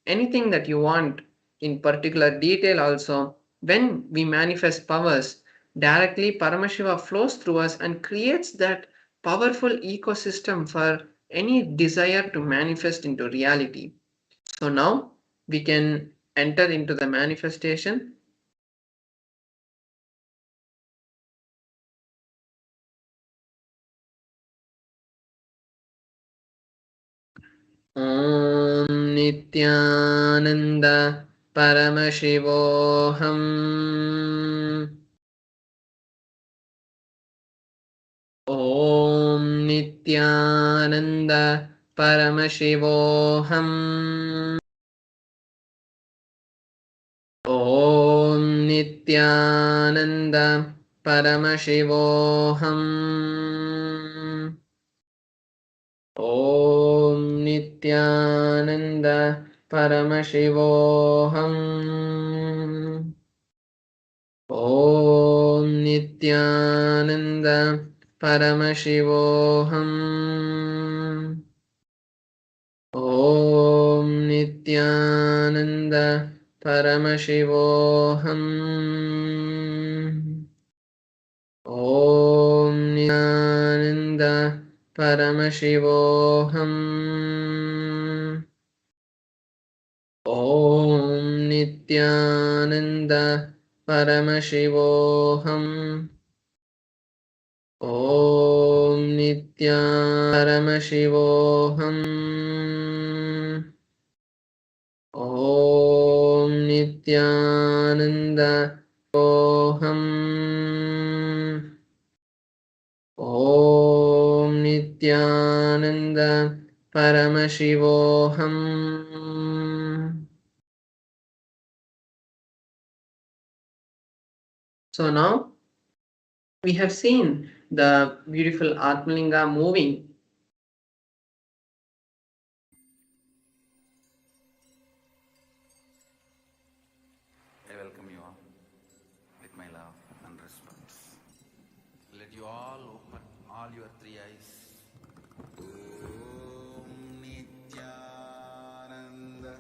anything that you want in particular detail. Also, when we manifest powers directly, Paramashiva flows through us and creates that powerful ecosystem for any desire to manifest into reality. So now we can enter into the manifestation. Om Nithyananda Paramashivoham. Om Nithyananda Paramashivoham. Om Nithyananda Paramashivoham. Om Nithyananda Paramashivoham. Om Nithyananda Paramashivoham. Om Nithyananda Paramashivoham. Om Nithyananda Paramashivoham. Om Nithyananda Paramashivoham. Om Nithyananda Paramashivoham. Om Nithyananda Soham. Om Nithyananda Paramashivoham. So now we have seen the beautiful Atmalinga moving. I welcome you all with my love and respect. Let you all open all your three eyes. Om Nithyananda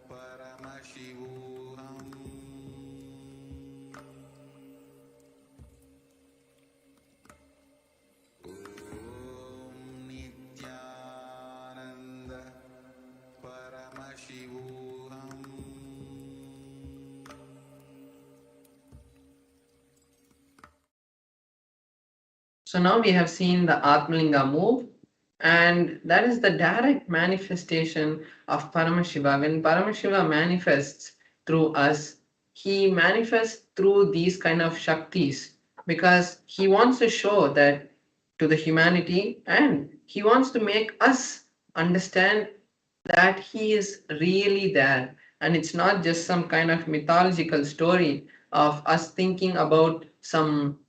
Paramashivam. Om Nithyananda Paramashivam. So now we have seen the Atmalinga move, and that is the direct manifestation of Paramashiva. When Paramashiva manifests through us, he manifests through these kind of Shaktis because he wants to show that to the humanity, and he wants to make us understand that he is really there, and it's not just some kind of mythological story of us thinking about some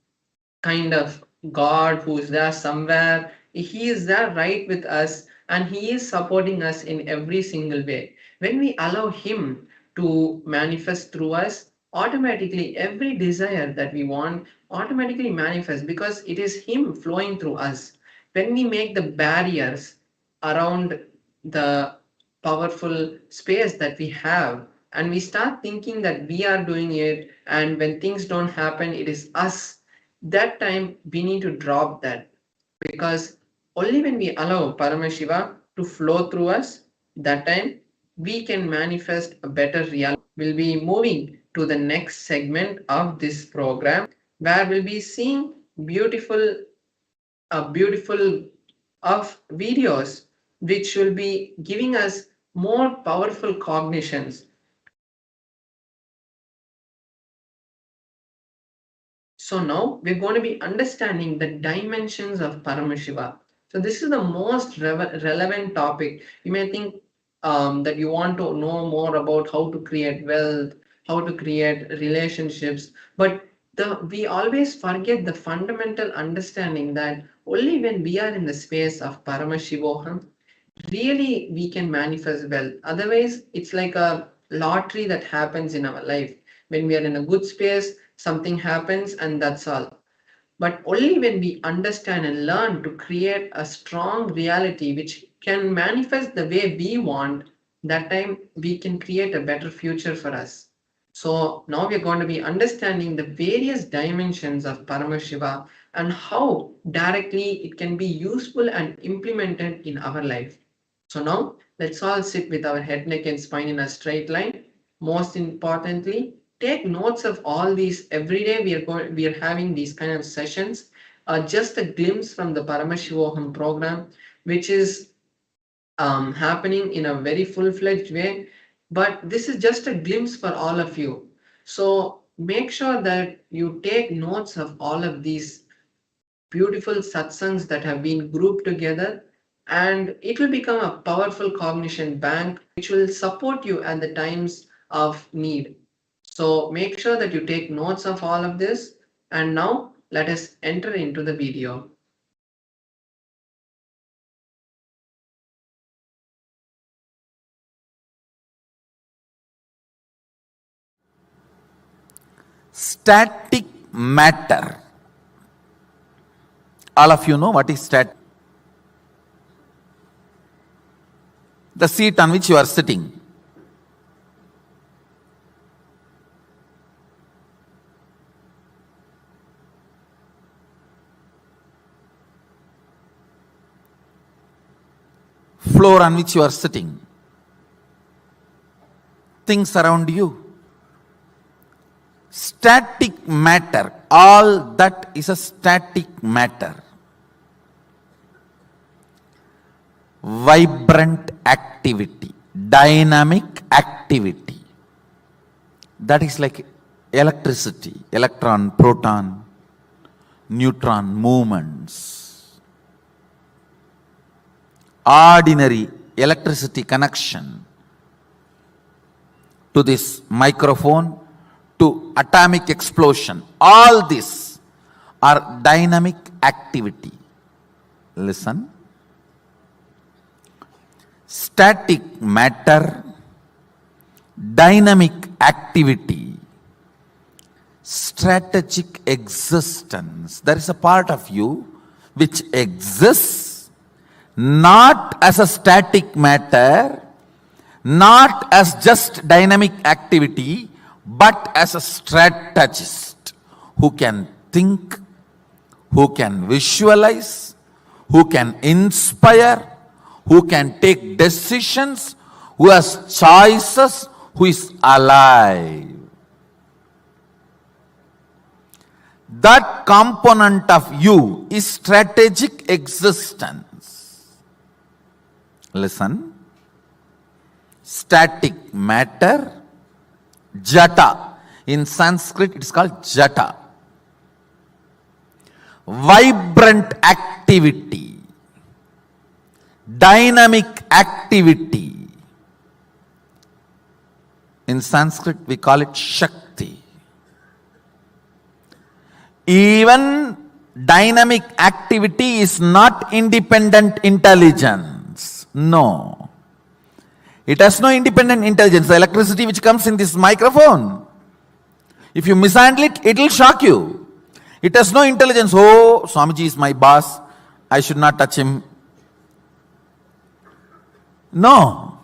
kind of God who is there somewhere. He is there right with us, and He is supporting us in every single way. When we allow Him to manifest through us, automatically every desire that we want automatically manifests because it is Him flowing through us. When we make the barriers around the powerful space that we have, and we start thinking that we are doing it, and when things don't happen, it is us, that time we need to drop that, because only when we allow Paramashiva to flow through us, that time we can manifest a better reality. We'll be moving to the next segment of this program where we'll be seeing beautiful of videos which will be giving us more powerful cognitions. So now we're going to be understanding the dimensions of Paramashiva. So this is the most relevant topic. You may think that you want to know more about how to create wealth, how to create relationships, but we always forget the fundamental understanding that only when we are in the space of Paramashivoham, really we can manifest well. Otherwise, it's like a lottery that happens in our life. When we are in a good space, something happens and that's all. But only when we understand and learn to create a strong reality which can manifest the way we want, that time we can create a better future for us. So now we're going to be understanding the various dimensions of Paramashiva and how directly it can be useful and implemented in our life. So now let's all sit with our head, neck, and spine in a straight line. Most importantly, take notes of all these. Every day we are having these kind of sessions. Just a glimpse from the Paramashivoham program, which is happening in a very full-fledged way. But this is just a glimpse for all of you. So make sure that you take notes of all of these beautiful satsangs that have been grouped together, and it will become a powerful cognition bank which will support you at the times of need. So make sure that you take notes of all of this, and now let us enter into the video. Static matter. All of you know what is static? The seat on which you are sitting. Floor on which you are sitting. Things around you. Static matter. All that is a static matter. Vibrant activity, dynamic activity. That is like electricity, electron, proton, neutron movements. Ordinary electricity connection to this microphone, to atomic explosion. All this are dynamic activity. Listen. Static matter, dynamic activity, strategic existence. There is a part of you which exists not as a static matter, not as just dynamic activity, but as a strategist who can think, who can visualize, who can inspire, who can take decisions, who has choices, who is alive. That component of you is strategic existence. Listen. Static matter, jata. In Sanskrit it is called jata. Vibrant activity, dynamic activity. In Sanskrit we call it Shakti. Even dynamic activity is not independent intelligence. No. It has no independent intelligence. The electricity which comes in this microphone, if you mishandle it, it will shock you. It has no intelligence. Oh, Swamiji is my boss, I should not touch him. No.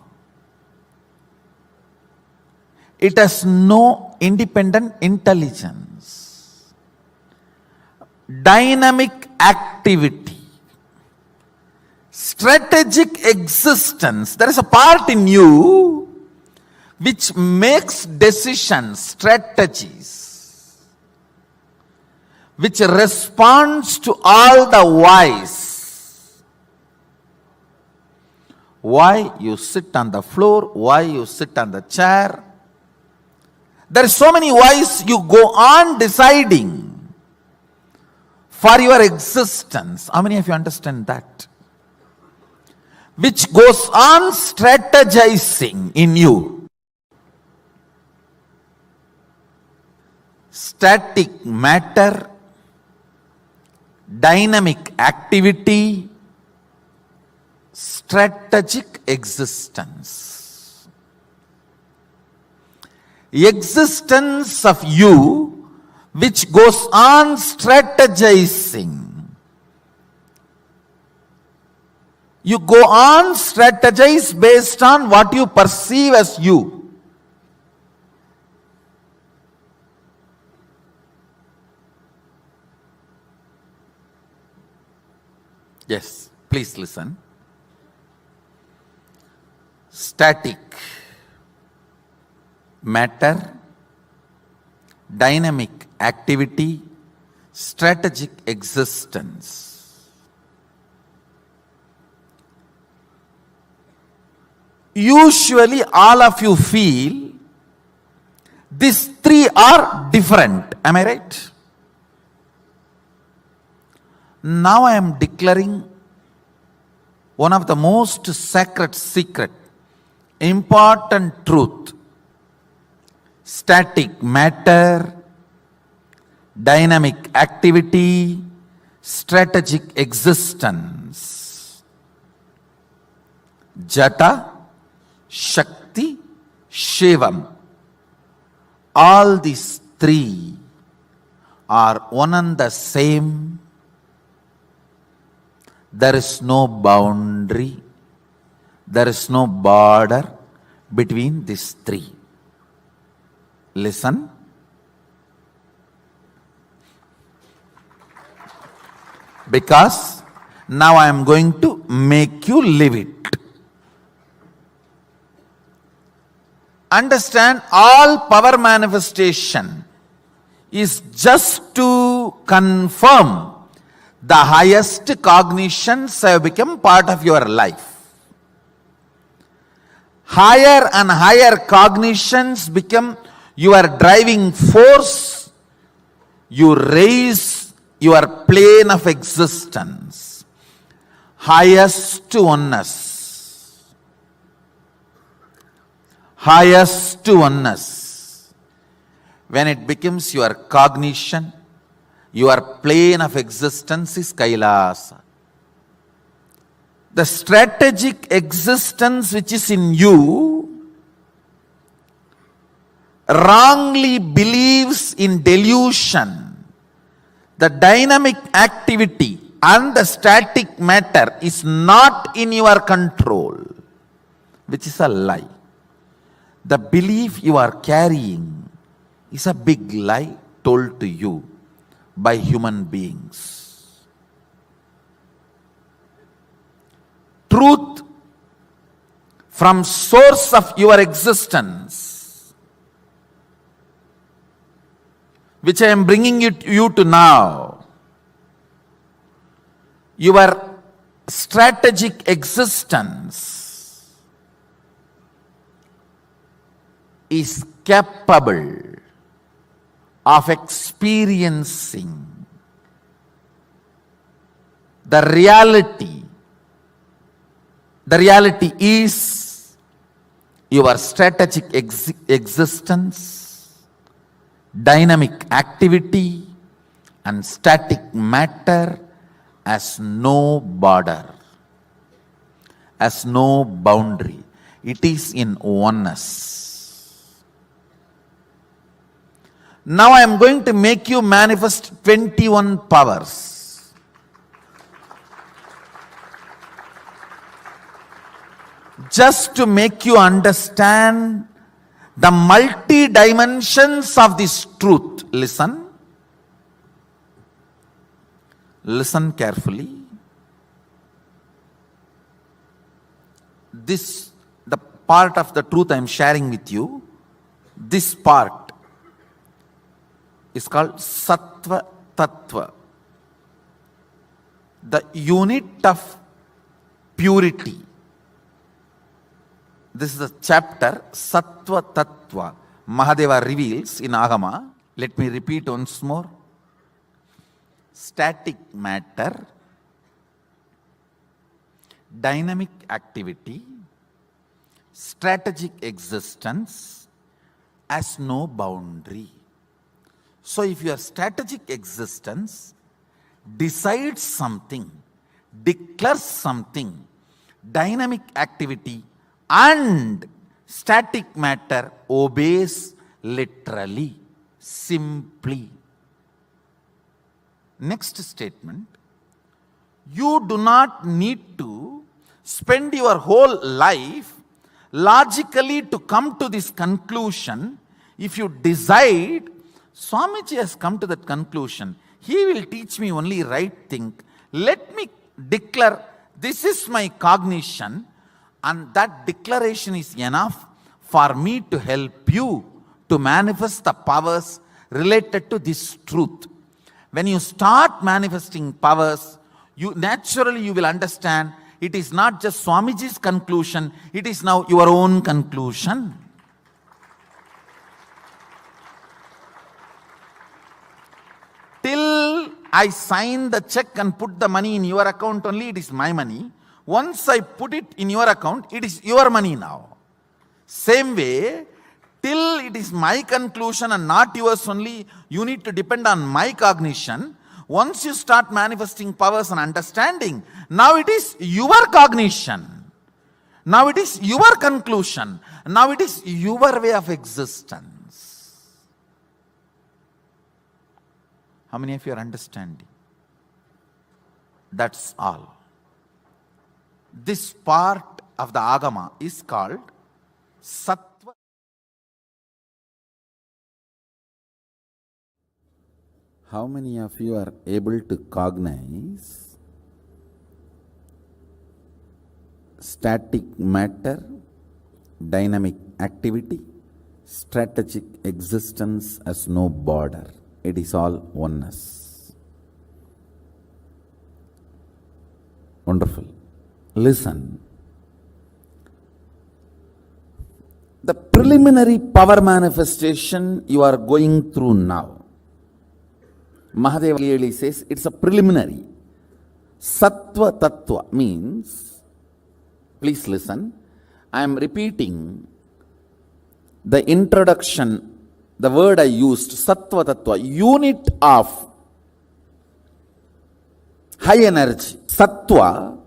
It has no independent intelligence. Dynamic activity, strategic existence. There is a part in you which makes decisions, strategies, which responds to all the whys. Why you sit on the floor, why you sit on the chair. There are so many whys you go on deciding for your existence. How many of you understand that? Which goes on strategizing in you. Static matter, dynamic activity, strategic existence. Existence of you which goes on strategizing. You go on strategize based on what you perceive as you. Yes, please listen. Static matter, dynamic activity, strategic existence. Usually all of you feel these three are different. Am I right? Now I am declaring one of the most sacred secret, important truth. Static matter, dynamic activity, strategic existence. Jata, Shakti, Shivam. All these three are one and the same. There is no boundary, there is no border between these three. Listen. Because now I am going to make you live it. Understand, all power manifestation is just to confirm the highest cognitions have become part of your life. Higher and higher cognitions become your driving force. You raise your plane of existence. Highest oneness. Highest oneness. When it becomes your cognition, your plane of existence is Kailasa. The strategic existence which is in you wrongly believes in delusion. The dynamic activity and the static matter is not in your control, which is a lie. The belief you are carrying is a big lie told to you by human beings. Truth from source of your existence, which I am bringing you to now, your strategic existence is capable of experiencing the reality. The reality is your strategic existence, dynamic activity, and static matter has no border, has no boundary. It is in oneness. Now I am going to make you manifest 21 powers. Just to make you understand the multi-dimensions of this truth. Listen. Listen carefully. This, the part of the truth I am sharing with you, this part is called Sattva Tattva. The unit of purity. This is a chapter, Sattva Tattva. Mahadeva reveals in Agama. Let me repeat once more. Static matter, dynamic activity, strategic existence has no boundary. So if your strategic existence, decides something, declares something, dynamic activity and static matter obeys literally, simply. Next statement. You do not need to spend your whole life logically to come to this conclusion. If you decide, Swamiji has come to that conclusion. He will teach me only right thing. Let me declare, this is my cognition, and that declaration is enough for me to help you to manifest the powers related to this truth. When you start manifesting powers, you will understand it is not just Swamiji's conclusion, it is now your own conclusion. Till I sign the check and put the money in your account only, it is my money. Once I put it in your account, it is your money now. Same way, till it is my conclusion and not yours only, you need to depend on my cognition. Once you start manifesting powers and understanding, now it is your cognition. Now it is your conclusion. Now it is your way of existence. How many of you are understanding? That's all. This part of the Agama is called Sattva. How many of you are able to cognize static matter, dynamic activity, strategic existence as no border? It is all oneness. Wonderful. Listen. The preliminary power manifestation you are going through now, Mahadeva clearly says it's a preliminary. Sattva Tattva means, please listen, I am repeating the introduction, the word I used, Sattva Tattva, unit of high energy. Sattva,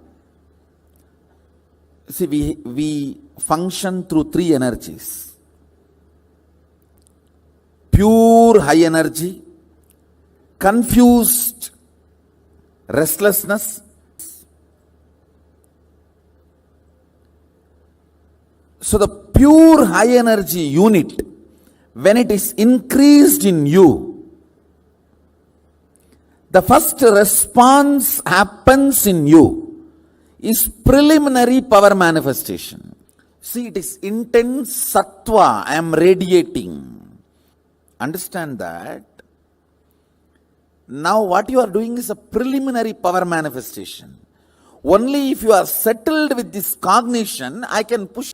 see, we function through three energies. Pure high energy, confused restlessness. So the pure high energy unit, when it is increased in you, the first response happens in you is preliminary power manifestation. See, it is intense sattva I am radiating. Understand that. Now what you are doing is a preliminary power manifestation. Only if you are settled with this cognition, I can push.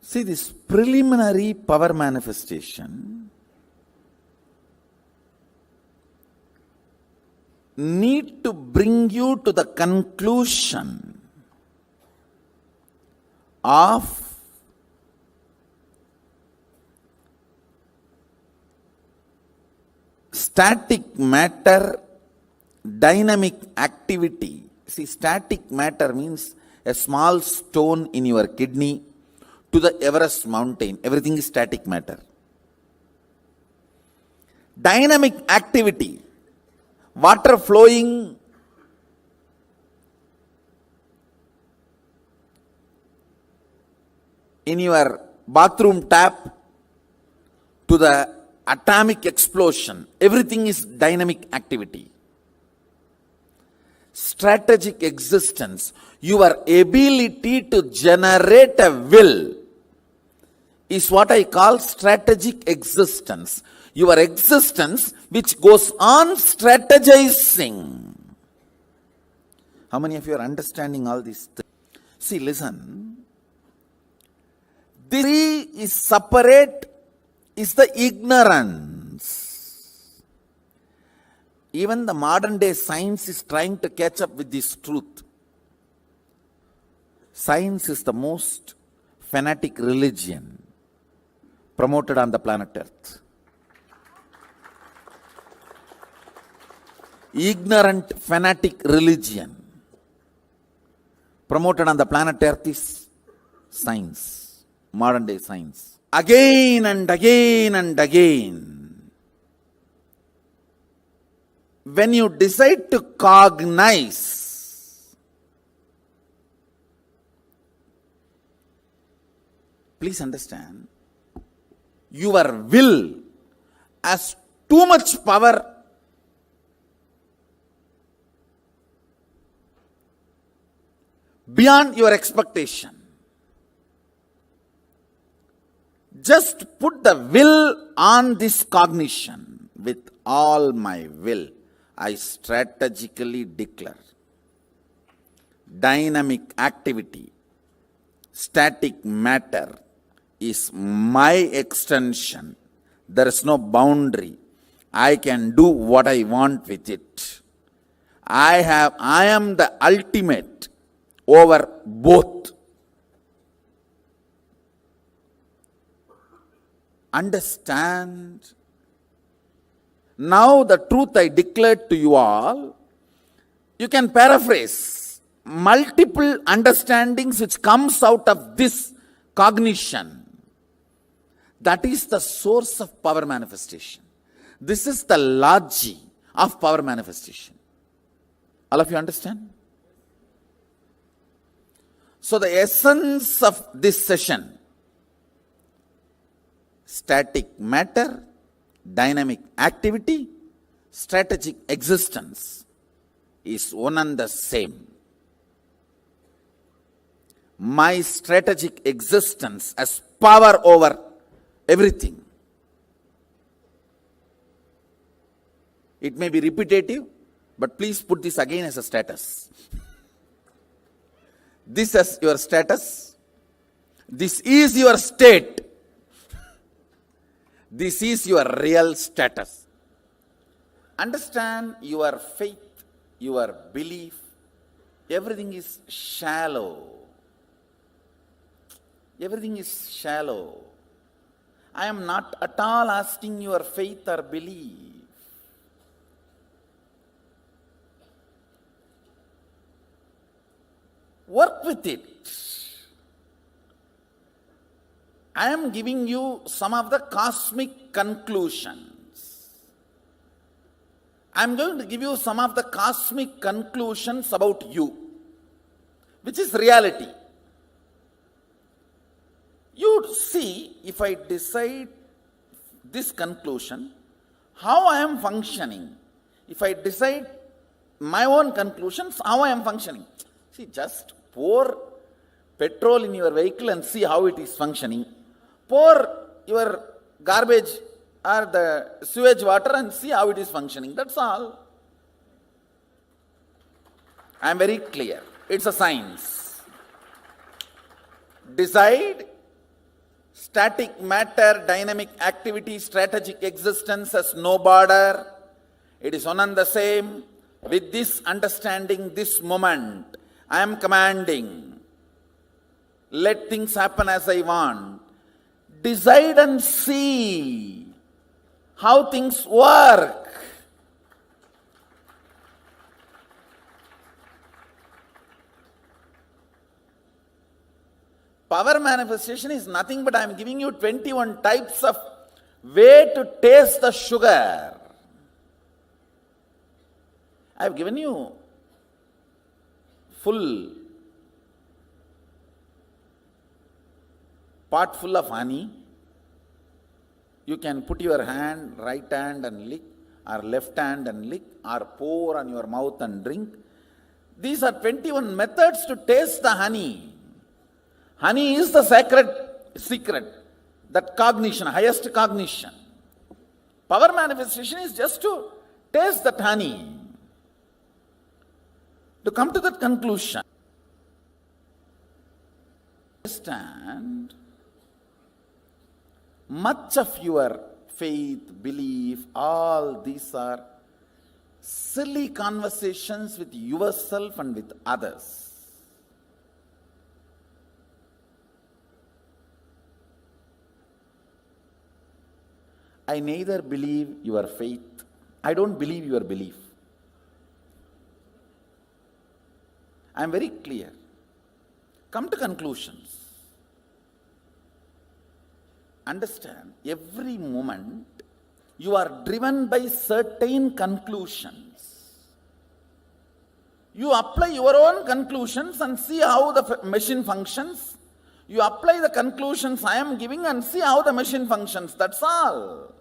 See, this preliminary power manifestation need to bring you to the conclusion of static matter, dynamic activity. See, static matter means a small stone in your kidney to the Everest mountain. Everything is static matter. Dynamic activity, water flowing in your bathroom tap to the atomic explosion. Everything is dynamic activity. Strategic existence, your ability to generate a will is what I call strategic existence. Your existence which goes on strategizing. How many of you are understanding all these things? See, listen. This is separate, is the ignorance. Even the modern day science is trying to catch up with this truth. Science is the most fanatic religion promoted on the planet Earth. ignorant, fanatic religion promoted on the planet Earth is science, modern day science. Again and again and again, when you decide to cognize, please understand, your will has too much power beyond your expectation. Just put the will on this cognition. With all my will, I strategically declare dynamic activity, static matter is my extension. There is no boundary. I can do what I want with it. I am the ultimate over both. Understand? Now the truth I declared to you all, you can paraphrase multiple understandings which comes out of this cognition. That is the source of power manifestation. This is the logic of power manifestation. All of you understand? So the essence of this session, static matter, dynamic activity, strategic existence, is one and the same. My strategic existence has power over everything. It may be repetitive, but please put this again as a status. This as your status. This is your state. This is your real status. Understand, your faith, your belief, everything is shallow. Everything is shallow. I am not at all asking your faith or belief. Work with it. I am giving you some of the cosmic conclusions. I am going to give you some of the cosmic conclusions about you, which is reality. You see, if I decide this conclusion, how I am functioning. If I decide my own conclusions, how I am functioning. See, just pour petrol in your vehicle and see how it is functioning. Pour your garbage or the sewage water and see how it is functioning. That's all. I am very clear. It's a science. Decide. Static matter, dynamic activity, strategic existence has no border. It is one and the same. With this understanding, this moment, I am commanding. Let things happen as I want. Decide and see how things work. Power manifestation is nothing but I am giving you 21 types of way to taste the sugar. I have given you full pot full of honey. You can put your hand, right hand and lick, or left hand and lick, or pour on your mouth and drink. These are 21 methods to taste the honey. Honey is the sacred secret, that cognition, highest cognition. Power manifestation is just to taste that honey, to come to that conclusion. Understand, much of your faith, belief, all these are silly conversations with yourself and with others. I neither believe your faith, I don't believe your belief. I am very clear. Come to conclusions. Understand, every moment you are driven by certain conclusions. You apply your own conclusions and see how the machine functions. You apply the conclusions I am giving and see how the machine functions. That's all.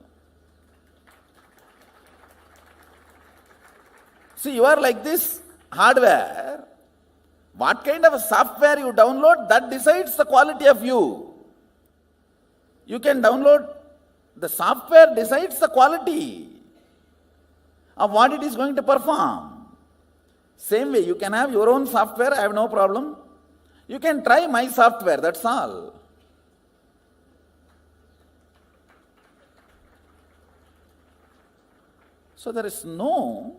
See, you are like this hardware. What kind of a software you download, that decides the quality of you. You can download, the software decides the quality of what it is going to perform. Same way, you can have your own software, I have no problem. You can try my software, that's all. So there is no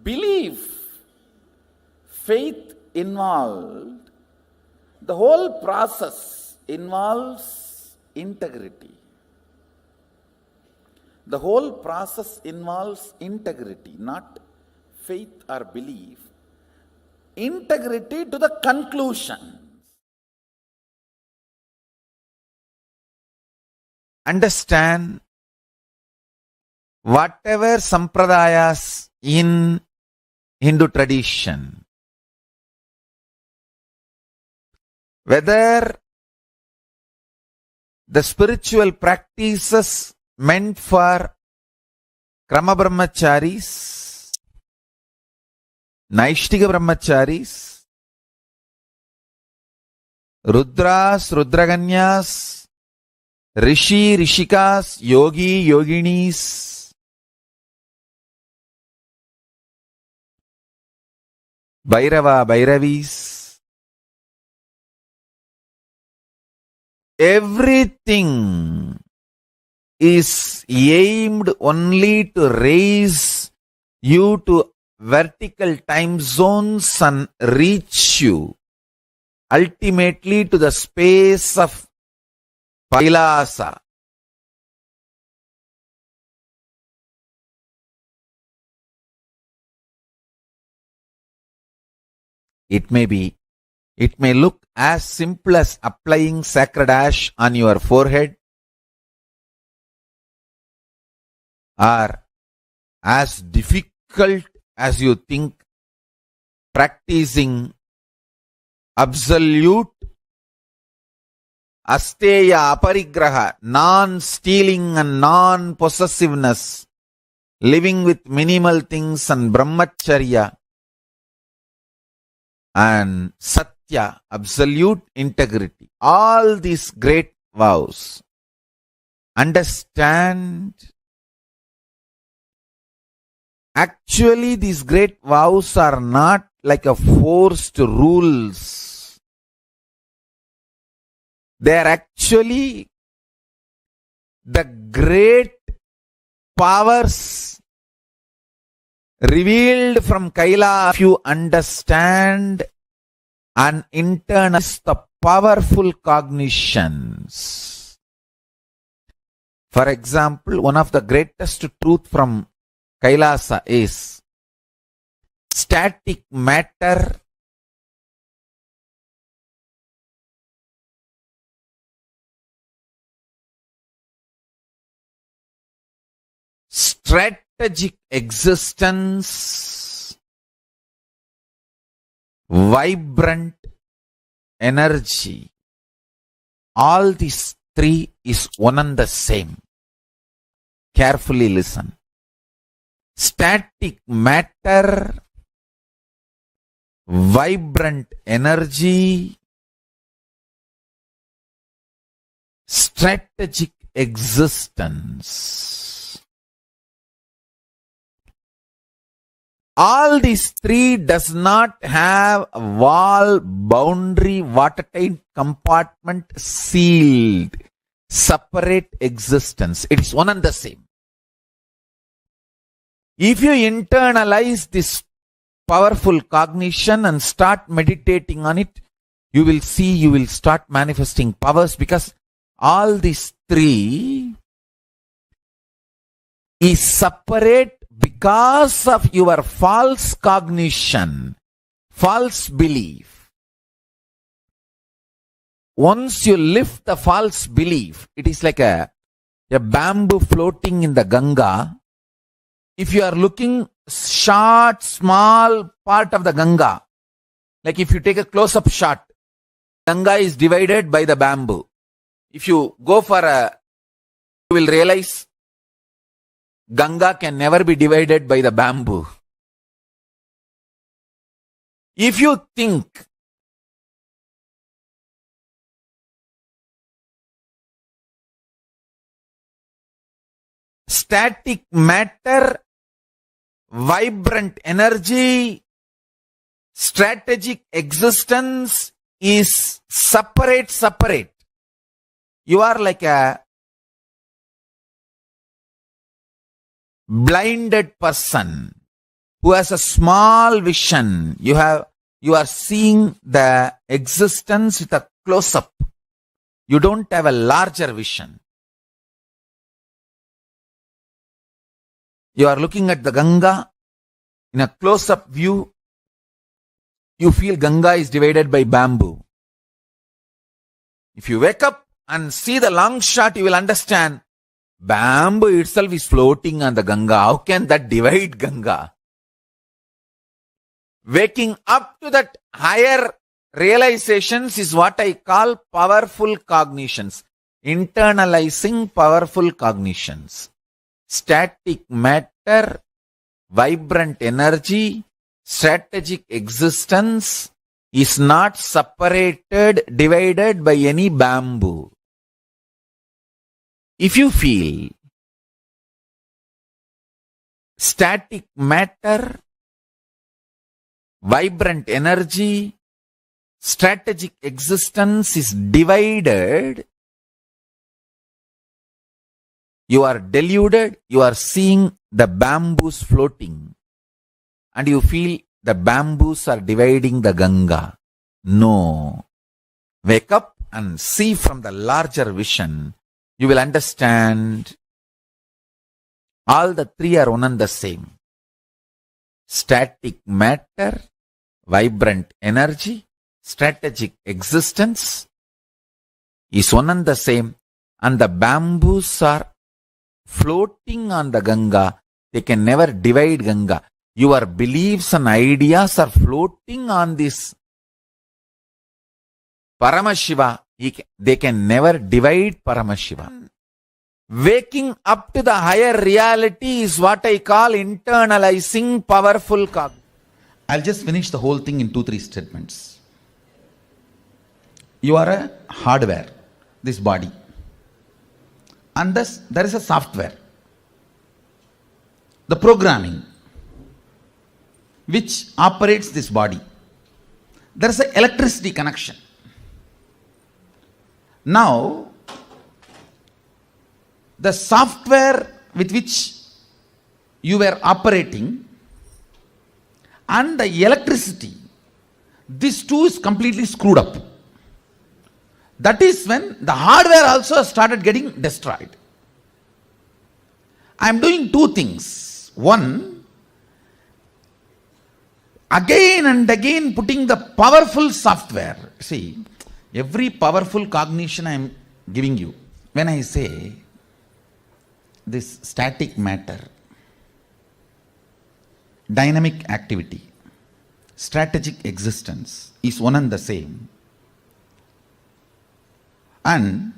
belief, faith involved. The whole process involves integrity. The whole process involves integrity, not faith or belief. Integrity to the conclusion. Understand, whatever sampradayas in Hindu tradition, whether the spiritual practices meant for Krama Brahmacharis, Naishtika Brahmacharis, Rudras, Rudraganyas, Rishi, Rishikas, Yogi, Yoginis, Bhairava, Bhairavis, everything is aimed only to raise you to vertical time zones and reach you ultimately to the space of Kailasa. It may look as simple as applying sacred ash on your forehead, or as difficult as you think practicing absolute asteya aparigraha, non-stealing and non-possessiveness, living with minimal things and brahmacharya and satya, absolute integrity. All these great vows. Understand, actually these great vows are not like a forced rules. They are actually the great powers revealed from Kaila. If you understand and internalize the powerful cognitions. For example, one of the greatest truth from Kailasa is static matter strategic existence, vibrant energy. All these three is one and the same. Carefully listen. Static matter, vibrant energy, strategic existence. All these three does not have a wall, boundary, watertight compartment, sealed, separate existence. It is one and the same. If you internalize this powerful cognition and start meditating on it, you will see, you will start manifesting powers, because all these three is separate because of your false cognition, false belief, once you lift the false belief, it is like a bamboo floating in the Ganga. If you are looking short, small part of the Ganga, like if you take a close-up shot, Ganga is divided by the bamboo. If you go for you will realize Ganga can never be divided by the bamboo. If you think static matter, vibrant energy, strategic existence is separate. You are like a blinded person who has a small vision. You are seeing the existence with a close-up. You don't have a larger vision. You are looking at the Ganga in a close-up view. You feel Ganga is divided by bamboo. If you wake up and see the long shot, you will understand bamboo itself is floating on the Ganga. How can that divide Ganga? Waking up to that higher realizations is what I call powerful cognitions. Internalizing powerful cognitions. Static matter, vibrant energy, strategic existence is not separated, divided by any bamboo. If you feel static matter, vibrant energy, strategic existence is divided, you are deluded, you are seeing the bamboos floating, and you feel the bamboos are dividing the Ganga. No. Wake up and see from the larger vision. You will understand all the three are one and the same. Static matter, vibrant energy, strategic existence is one and the same, and the bamboos are floating on the Ganga. They can never divide Ganga. Your beliefs and ideas are floating on this Paramashiva. They can never divide Paramashiva. Waking up to the higher reality is what I call internalizing powerful cognition. I'll just finish the whole thing in 2-3 statements. You are a hardware, this body. And thus there is a software, the programming, which operates this body. There is an electricity connection. Now, the software with which you were operating and the electricity, these two is completely screwed up. That is when the hardware also started getting destroyed. I am doing two things. One, again and again putting the powerful software. See, every powerful cognition I am giving you. When I say this static matter, dynamic activity, strategic existence is one and the same. And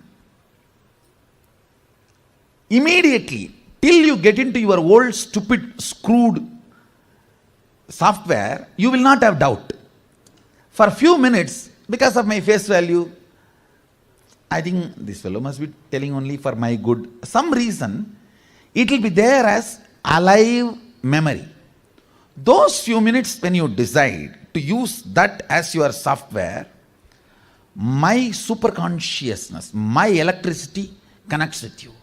immediately, till you get into your old stupid screwed software, you will not have doubt. For a few minutes, because of my face value, I think this fellow must be telling only for my good. Some reason, it will be there as alive memory. Those few minutes when you decide to use that as your software, my superconsciousness, my electricity connects with you.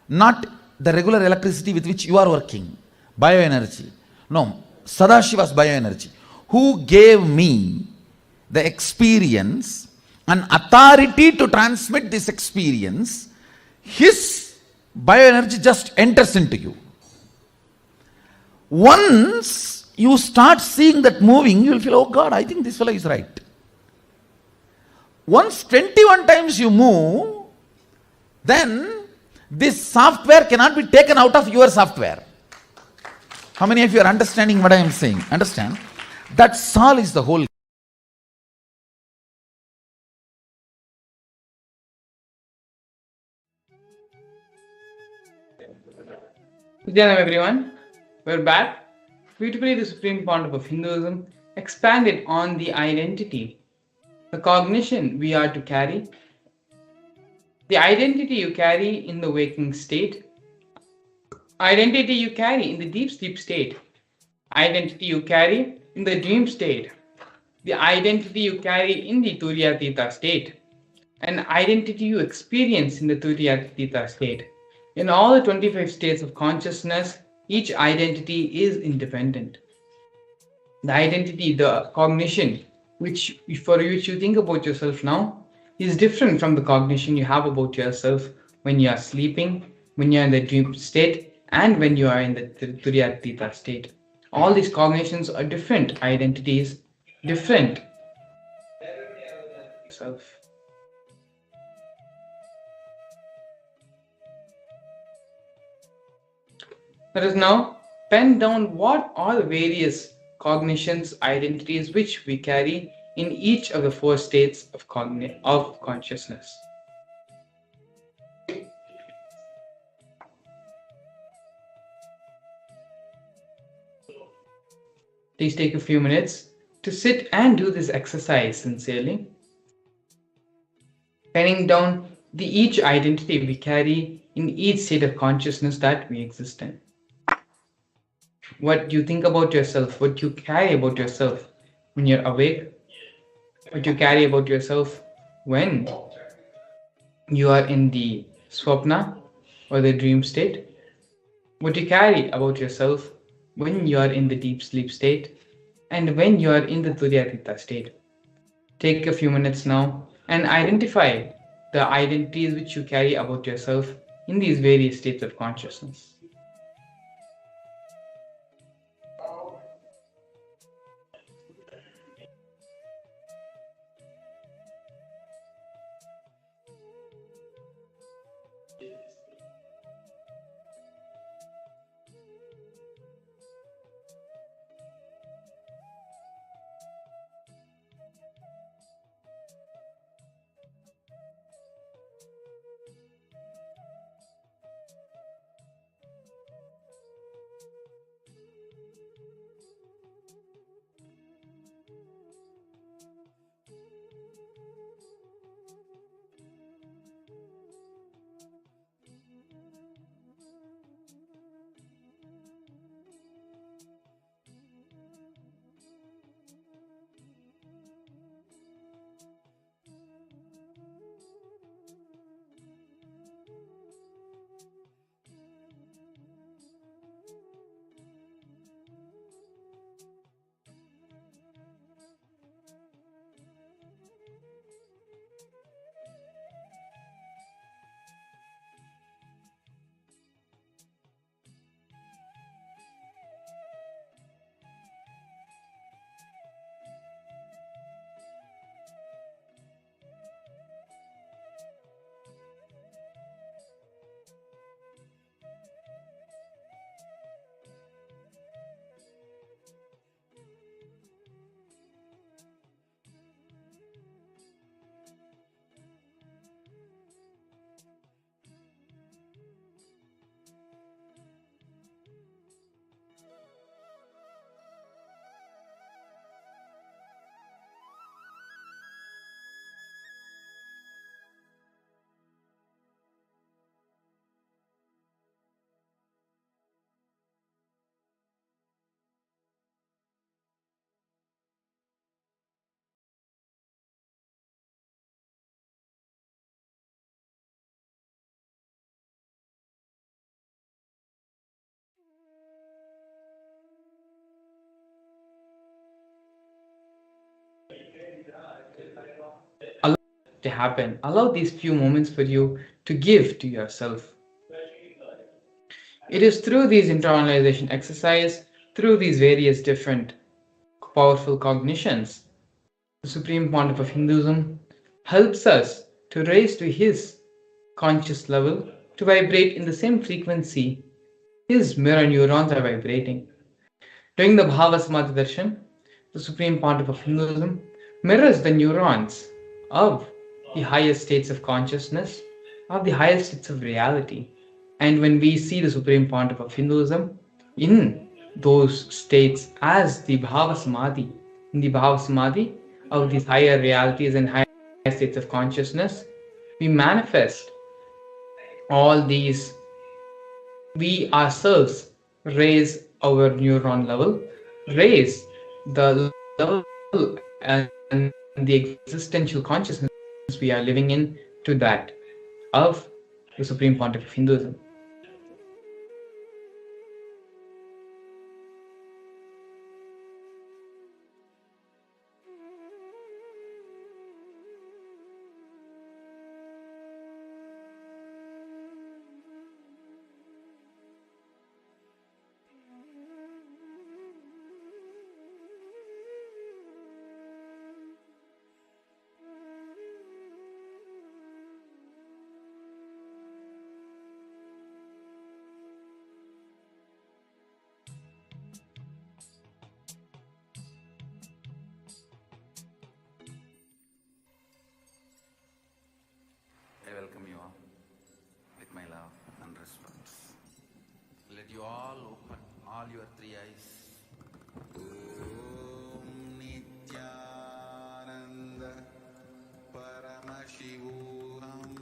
Not the regular electricity with which you are working, bioenergy. No, Sadashiva's bioenergy, who gave me the experience and authority to transmit this experience. His bioenergy just enters into you. Once you start seeing that moving, you will feel, oh God, I think this fellow is right. Once 21 times you move, then this software cannot be taken out of your software. How many of you are understanding what I am saying? Understand? That's all is the whole. Nithyananda, everyone. We're back. Beautifully, the Supreme Pontiff of Hinduism expanded on the identity, the cognition we are to carry, the identity you carry in the waking state, identity you carry in the deep sleep state, identity you carry in the dream state, the identity you carry in the Turyatita state, and identity you experience in the Turyatita state. In all the 25 states of consciousness, each identity is independent. The identity, the cognition, which for which you think about yourself now, is different from the cognition you have about yourself when you are sleeping, when you are in the dream state, and when you are in the Turyatita state. All these cognitions are different identities, different self. Let us now pen down what are the various cognitions, identities which we carry in each of the four states of consciousness. Please take a few minutes to sit and do this exercise sincerely, penning down each identity we carry in each state of consciousness that we exist in. What you think about yourself, what you carry about yourself when you're awake, what you carry about yourself when you are in the swapna or the dream state, what you carry about yourself when you are in the deep sleep state, and when you are in the Turyatita state. Take a few minutes now and identify the identities which you carry about yourself in these various states of consciousness. Allow it to happen. Allow these few moments for you to give to yourself. It is through these internalization exercise Through these various different powerful cognitions, the Supreme Pontiff of Hinduism helps us to raise to his conscious level, to vibrate in the same frequency his mirror neurons are vibrating. During the Bhava Samadhi Darshan, the Supreme Pontiff of Hinduism mirrors the neurons of the highest states of consciousness, of the highest states of reality. And when we see the Supreme Pontiff of Hinduism in those states as the Bhava Samadhi, in the Bhava Samadhi of these higher realities and higher states of consciousness, we manifest all these, we ourselves raise our neuron level, raise the level and the existential consciousness we are living in to that of the Supreme Pontiff of Hinduism. I welcome you all with my love and response. Let you all open all your three eyes. Om Nithyananda Paramashivam.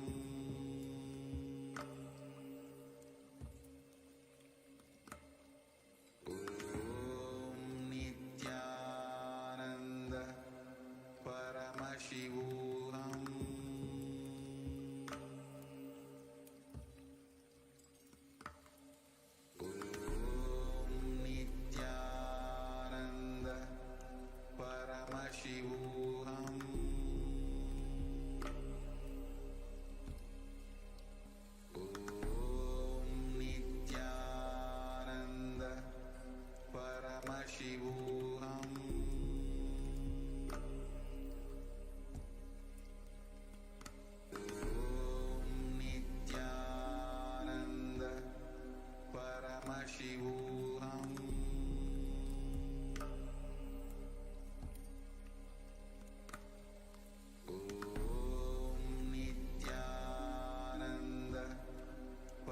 Om Nithyananda Paramashivam. Nithyananda Paramashivam. Om Nithyananda Paramashivam. Om Nithyananda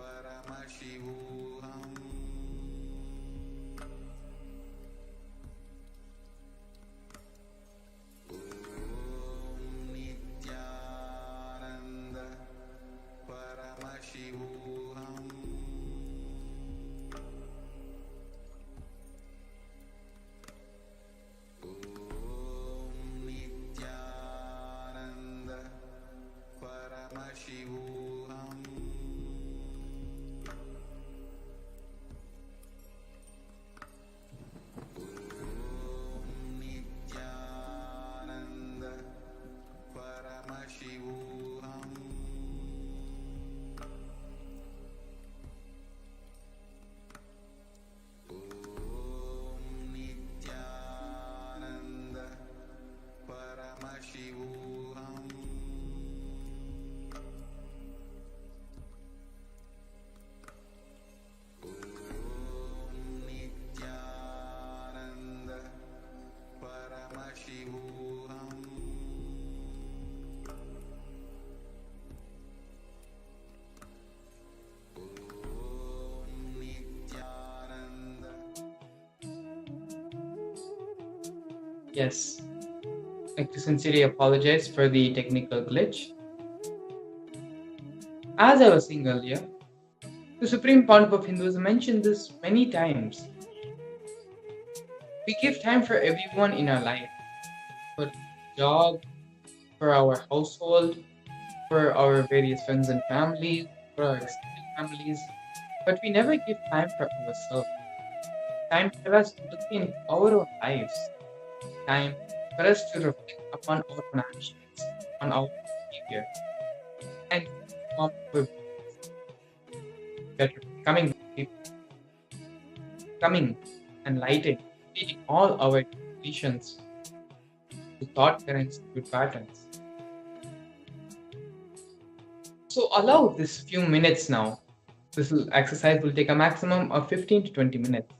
Paramashivam. Nithyananda Paramashivam. Nithyananda Paramashivam. Nithyananda Paramashivam. Nithyananda Paramashivam. Nithyananda Paramashivam. Nithyananda Paramashivam. Nithyananda. Yes, I'd like to sincerely apologize for the technical glitch. As I was saying earlier, the Supreme Pontiff of Hinduism mentioned this many times. We give time for everyone in our life, for job, for our household, for our various friends and families, for our extended families, but we never give time for ourselves. Time for us to look in our own lives. Time for us to reflect upon our own actions, on our behavior, and form our better becoming and lighted, leading all our visions to thought currents, to patterns. So allow this few minutes now. This exercise will take a maximum of 15 to 20 minutes.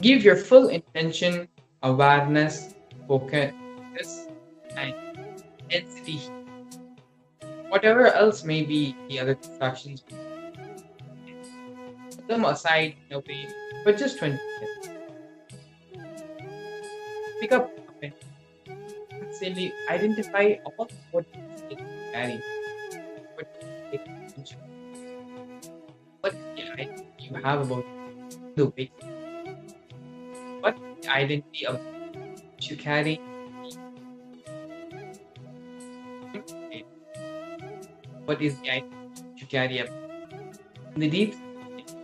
Give your full intention, awareness, focus, and intensity. Whatever else may be the other distractions, put them aside in a way for just 20 minutes. Pick up a pen and simply identify all what you carry. What you take attention. What is the identity you have about the way? What is the identity of which you carry? What is the identity you carry up in the deep state?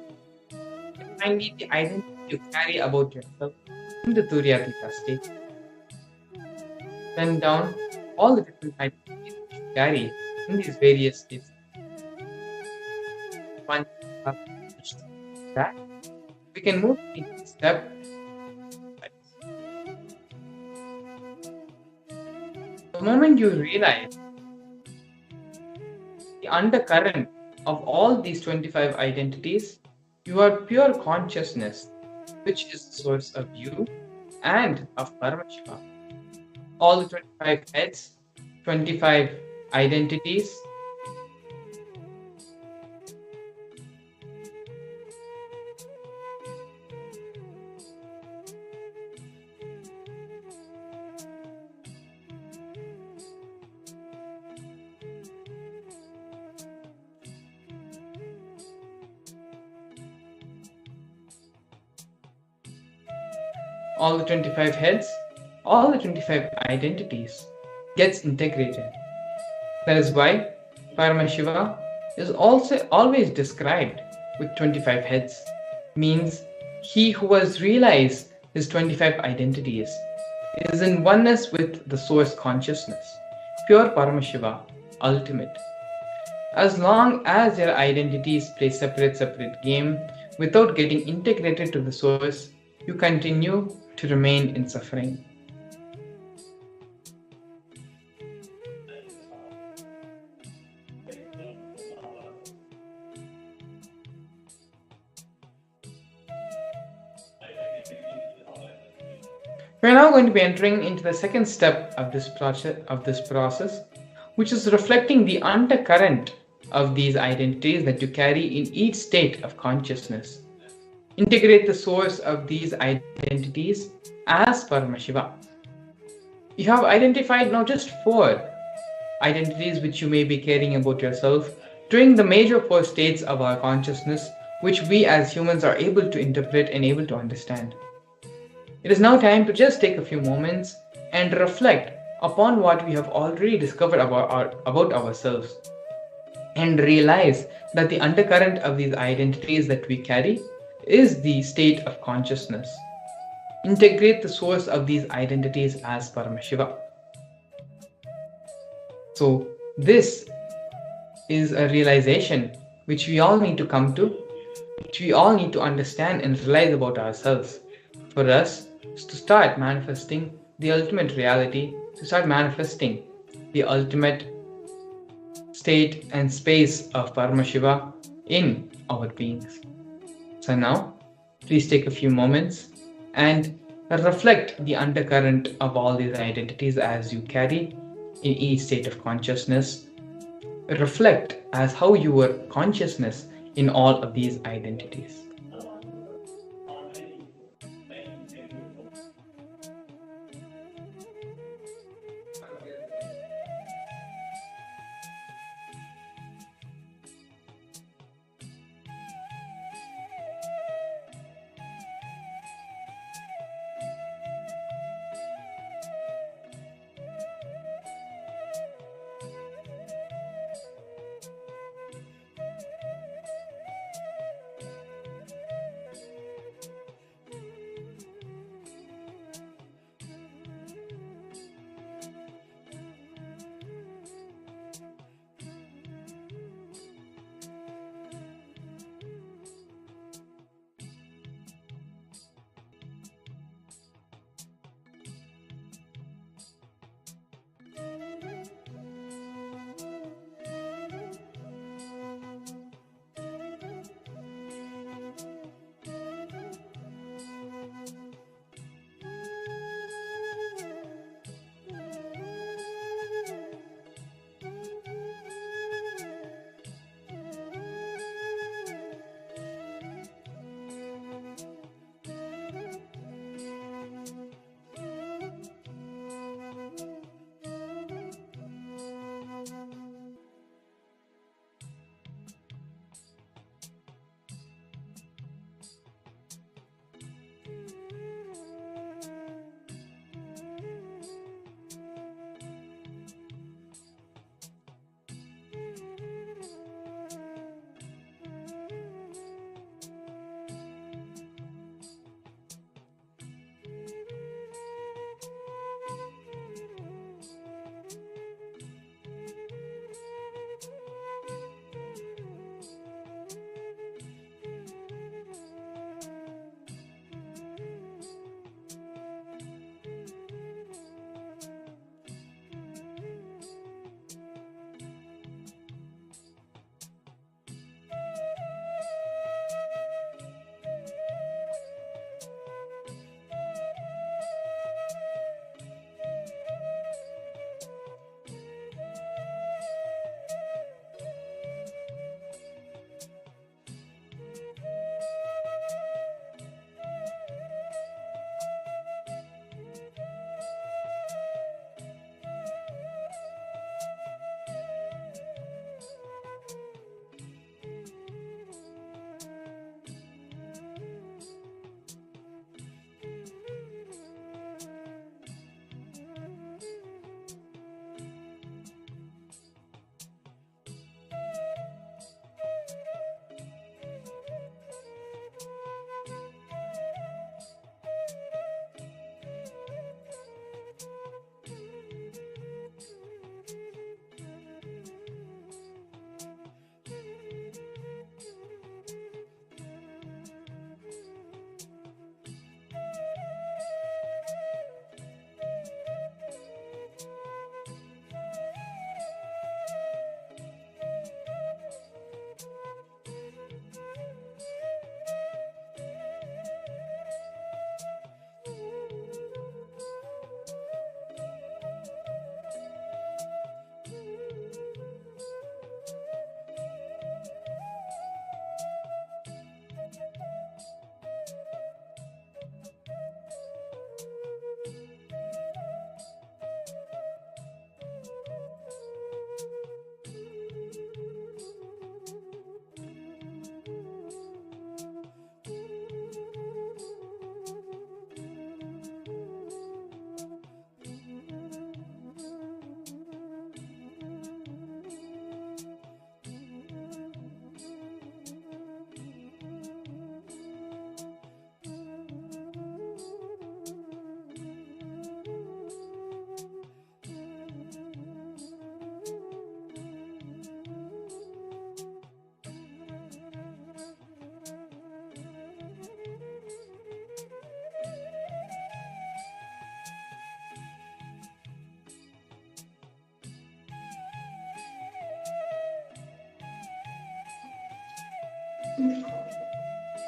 And finally, the identity you carry about yourself in the Turyatita state. Pen down all the different identities you carry in these various states. Once you have finished that, we can move into step. The moment you realize the undercurrent of all these 25 identities, you are pure consciousness, which is the source of you and of Paramashivam. All the 25 heads, 25 identities, all the 25 heads, all the 25 identities gets integrated. That is why Paramashiva is also always described with 25 heads. Means he who has realized his 25 identities is in oneness with the source consciousness, pure Paramashiva, ultimate. As long as your identities play separate game without getting integrated to the source, you continue to remain in suffering. We are now going to be entering into the second step of this process, which is reflecting the undercurrent of these identities that you carry in each state of consciousness. Integrate the source of these identities as Paramashiva. You have identified now just 4 identities which you may be carrying about yourself during the major 4 states of our consciousness, which we as humans are able to interpret and able to understand. It is now time to just take a few moments and reflect upon what we have already discovered about ourselves and realize that the undercurrent of these identities that we carry is the state of consciousness. Integrate the source of these identities as Paramashiva. So this is a realization which we all need to come to, which we all need to understand and realize about ourselves. For us to start manifesting the ultimate reality, to start manifesting the ultimate state and space of Paramashiva in our beings. So now, please take a few moments and reflect the undercurrent of all these identities as you carry in each state of consciousness. Reflect as how you were consciousness in all of these identities.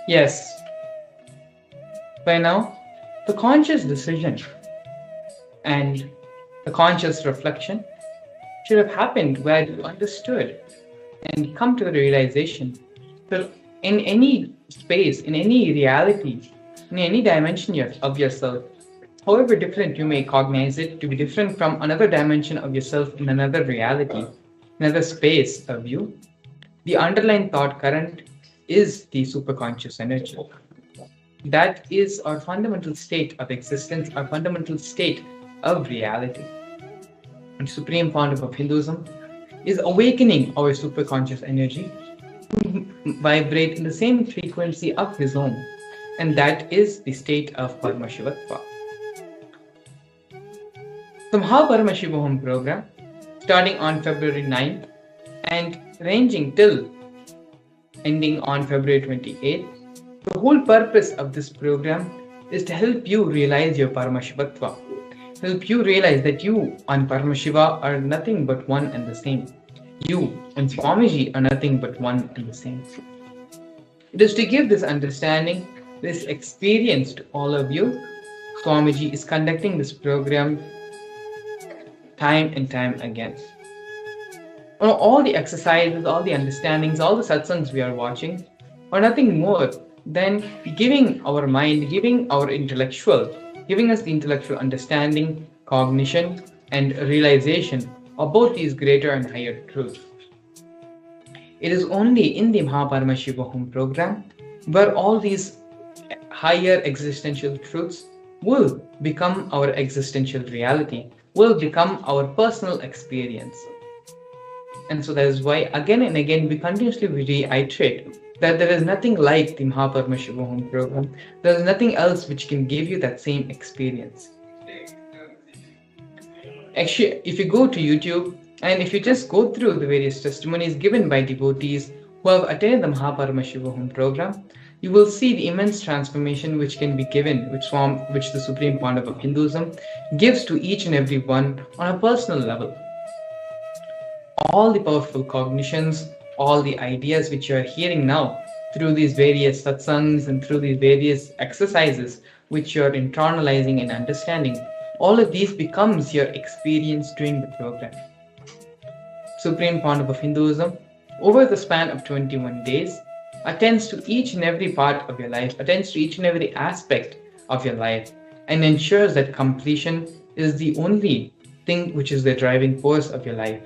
Yes. By now, the conscious decision and the conscious reflection should have happened where you understood and come to the realization that in any space, in any reality, in any dimension of yourself, however different you may cognize it to be different from another dimension of yourself in another reality, another space of you, the underlying thought current is the superconscious energy. That is our fundamental state of existence, our fundamental state of reality. And Supreme Founder of Hinduism is awakening our superconscious energy to vibrate in the same frequency of his own, and that is the state of Paramashivatva. The Paramashivam program, starting on February 9th and ranging till ending on February 28th, the whole purpose of this program is to help you realize your Paramashivatva, help you realize that you and Paramashiva are nothing but one and the same. You and Swamiji are nothing but one and the same. It is to give this understanding, this experience to all of you. Swamiji is conducting this program time and time again. All the exercises, all the understandings, all the satsangs we are watching are nothing more than giving our mind, giving us the intellectual understanding, cognition, and realization of both these greater and higher truths. It is only in the Paramashivam program where all these higher existential truths will become our existential reality, will become our personal experience. And so that is why again and again we continuously reiterate that there is nothing like the Paramashivam program. There is nothing else which can give you that same experience. Actually, if you go to YouTube and if you just go through the various testimonies given by devotees who have attended the Paramashivam program, you will see the immense transformation which can be given, which the Supreme Founder of Hinduism gives to each and every one on a personal level. All the powerful cognitions, all the ideas which you are hearing now through these various satsangs and through these various exercises which you are internalizing and understanding, all of these becomes your experience during the program. Supreme Founder of Hinduism, over the span of 21 days, attends to each and every part of your life, attends to each and every aspect of your life, and ensures that completion is the only thing which is the driving force of your life.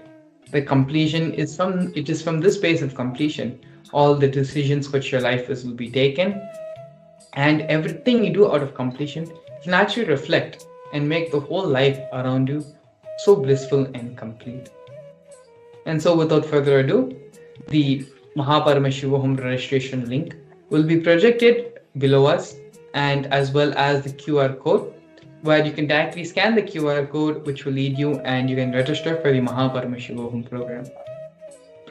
The completion is from this space of completion, all the decisions which your life will be taken, and everything you do out of completion can actually reflect and make the whole life around you so blissful and complete. And so without further ado, the Paramashivam registration link will be projected below us, and as well as the QR code, where you can directly scan the QR code which will lead you and you can register for the Paramashivam program.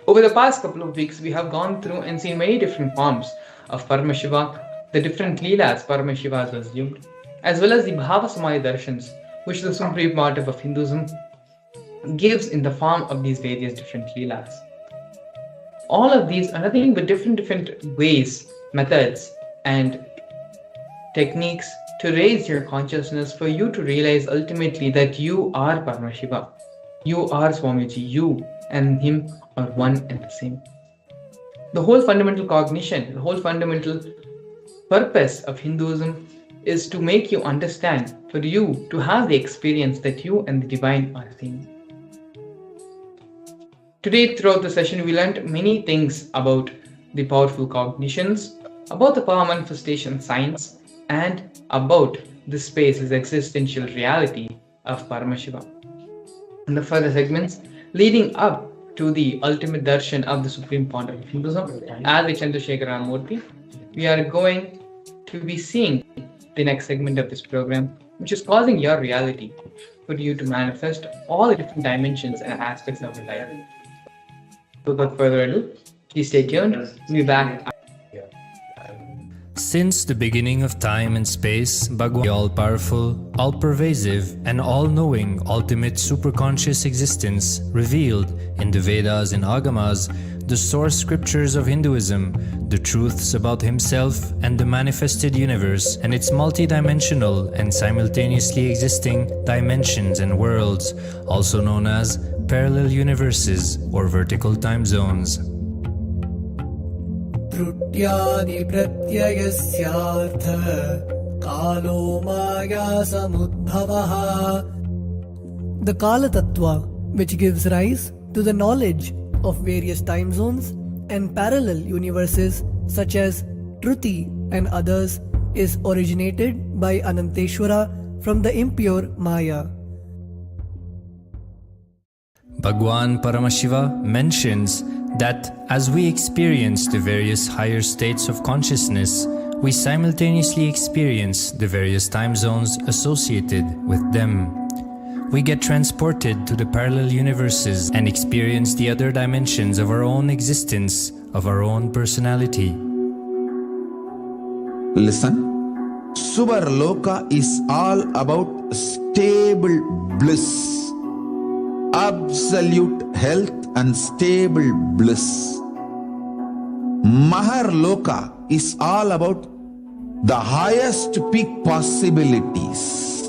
Over the past couple of weeks, we have gone through and seen many different forms of Paramashiva, the different Leelas Paramashiva has assumed, as well as the Bhava Samadhi Darshans, which the Supreme Founder of Hinduism gives in the form of these various different Leelas. All of these are nothing but different ways, methods, and techniques to raise your consciousness for you to realize ultimately that you are Paramashiva, you are Swamiji, you and him are one and the same. The whole fundamental cognition, the whole fundamental purpose of Hinduism is to make you understand, for you to have the experience that you and the divine are same. Today, throughout the session, we learned many things about the powerful cognitions, about the power manifestation science, and about this space's existential reality of Paramashiva. In the further segments, leading up to the ultimate darshan of the Supreme Founder of Hinduism, as the Chandrasekhara Murthy, we are going to be seeing the next segment of this program, which is causing your reality for you to manifest all the different dimensions and aspects of your life. So without further ado, please stay tuned. We'll be back. Since the beginning of time and space, Bhagavan, the all-powerful, all-pervasive, and all-knowing ultimate superconscious existence revealed in the Vedas and Agamas, the source scriptures of Hinduism, the truths about himself and the manifested universe and its multidimensional and simultaneously existing dimensions and worlds, also known as parallel universes or vertical time zones. त्रुट्यादिप्रत्ययस्यार्थ कालो माया समुद्भवः. The Kala Tattva, which gives rise to the knowledge of various time zones and parallel universes such as Truti and others, is originated by Ananteshwara from the impure Maya. Bhagwan Paramashiva mentions that as we experience the various higher states of consciousness, we simultaneously experience the various time zones associated with them. We get transported to the parallel universes and experience the other dimensions of our own existence, of our own personality. Listen. Subarloka is all about stable bliss, absolute health and stable bliss. Maharloka is all about the highest peak possibilities.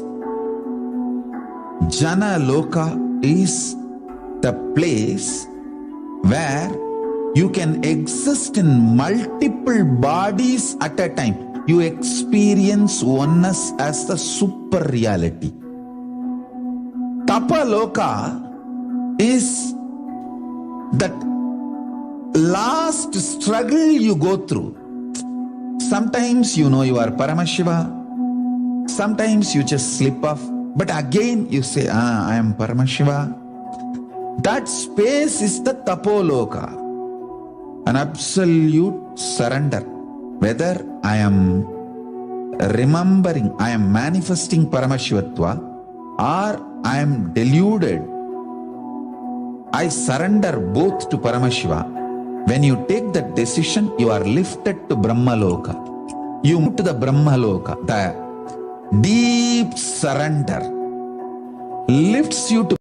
Jana Loka is the place where you can exist in multiple bodies at a time. You experience oneness as the super reality. Tapa Loka is that last struggle you go through. Sometimes you know you are Paramashiva, sometimes you just slip off, but again you say, I am Paramashiva. That space is the Tapoloka, an absolute surrender. Whether I am remembering, I am manifesting Paramashivatva, or I am deluded, I surrender both to Paramashiva. When you take that decision, you are lifted to Brahmaloka. You move to the Brahmaloka. The deep surrender lifts you to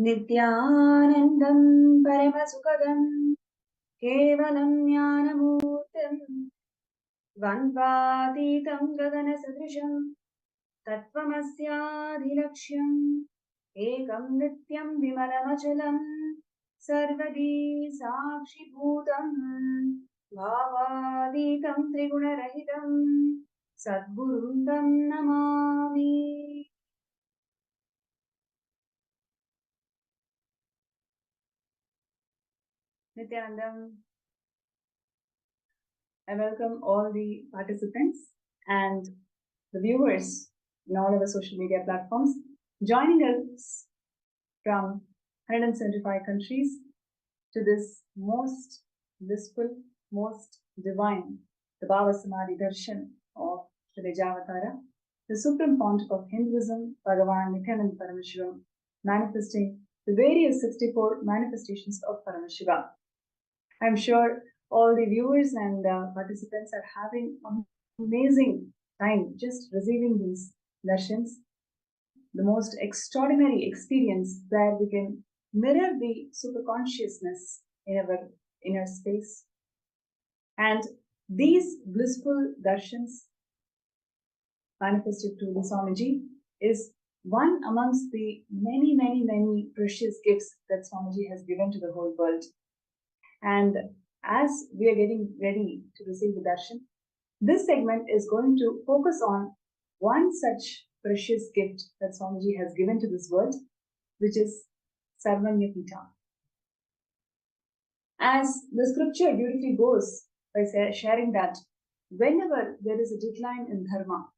नित्यानन्दं परमसुखदं केवलं ज्ञानमूर्तिं द्वन्द्वातीतं गगनसदृशं तत्त्वमस्याधिलक्ष्यम् एकं नित्यं विमलमचलं सर्वदी साक्षिभूतम् भावातीतं त्रिगुणरहितं सद्गुरुं तं Namami. Nithyanandam. I welcome all the participants and the viewers in all our social media platforms joining us from 175 countries to this most blissful, most divine, the Bhava Samadhi Darshan of the Vaidyeshwara, the supreme pontiff of Hinduism, Bhagavan Nithyananda Paramashivam, manifesting the various 64 manifestations of Paramashiva. I'm sure all the viewers and participants are having an amazing time just receiving these darshans, the most extraordinary experience where we can mirror the superconsciousness in our inner space. And these blissful darshans manifested to the Swamiji is one amongst the many precious gifts that Swamiji has given to the whole world. And as we are getting ready to receive the darshan, this segment is going to focus on one such precious gift that Swamiji has given to this world, which is Sarvanyapita. As the scripture beautifully goes by sharing that whenever there is a decline in dharma,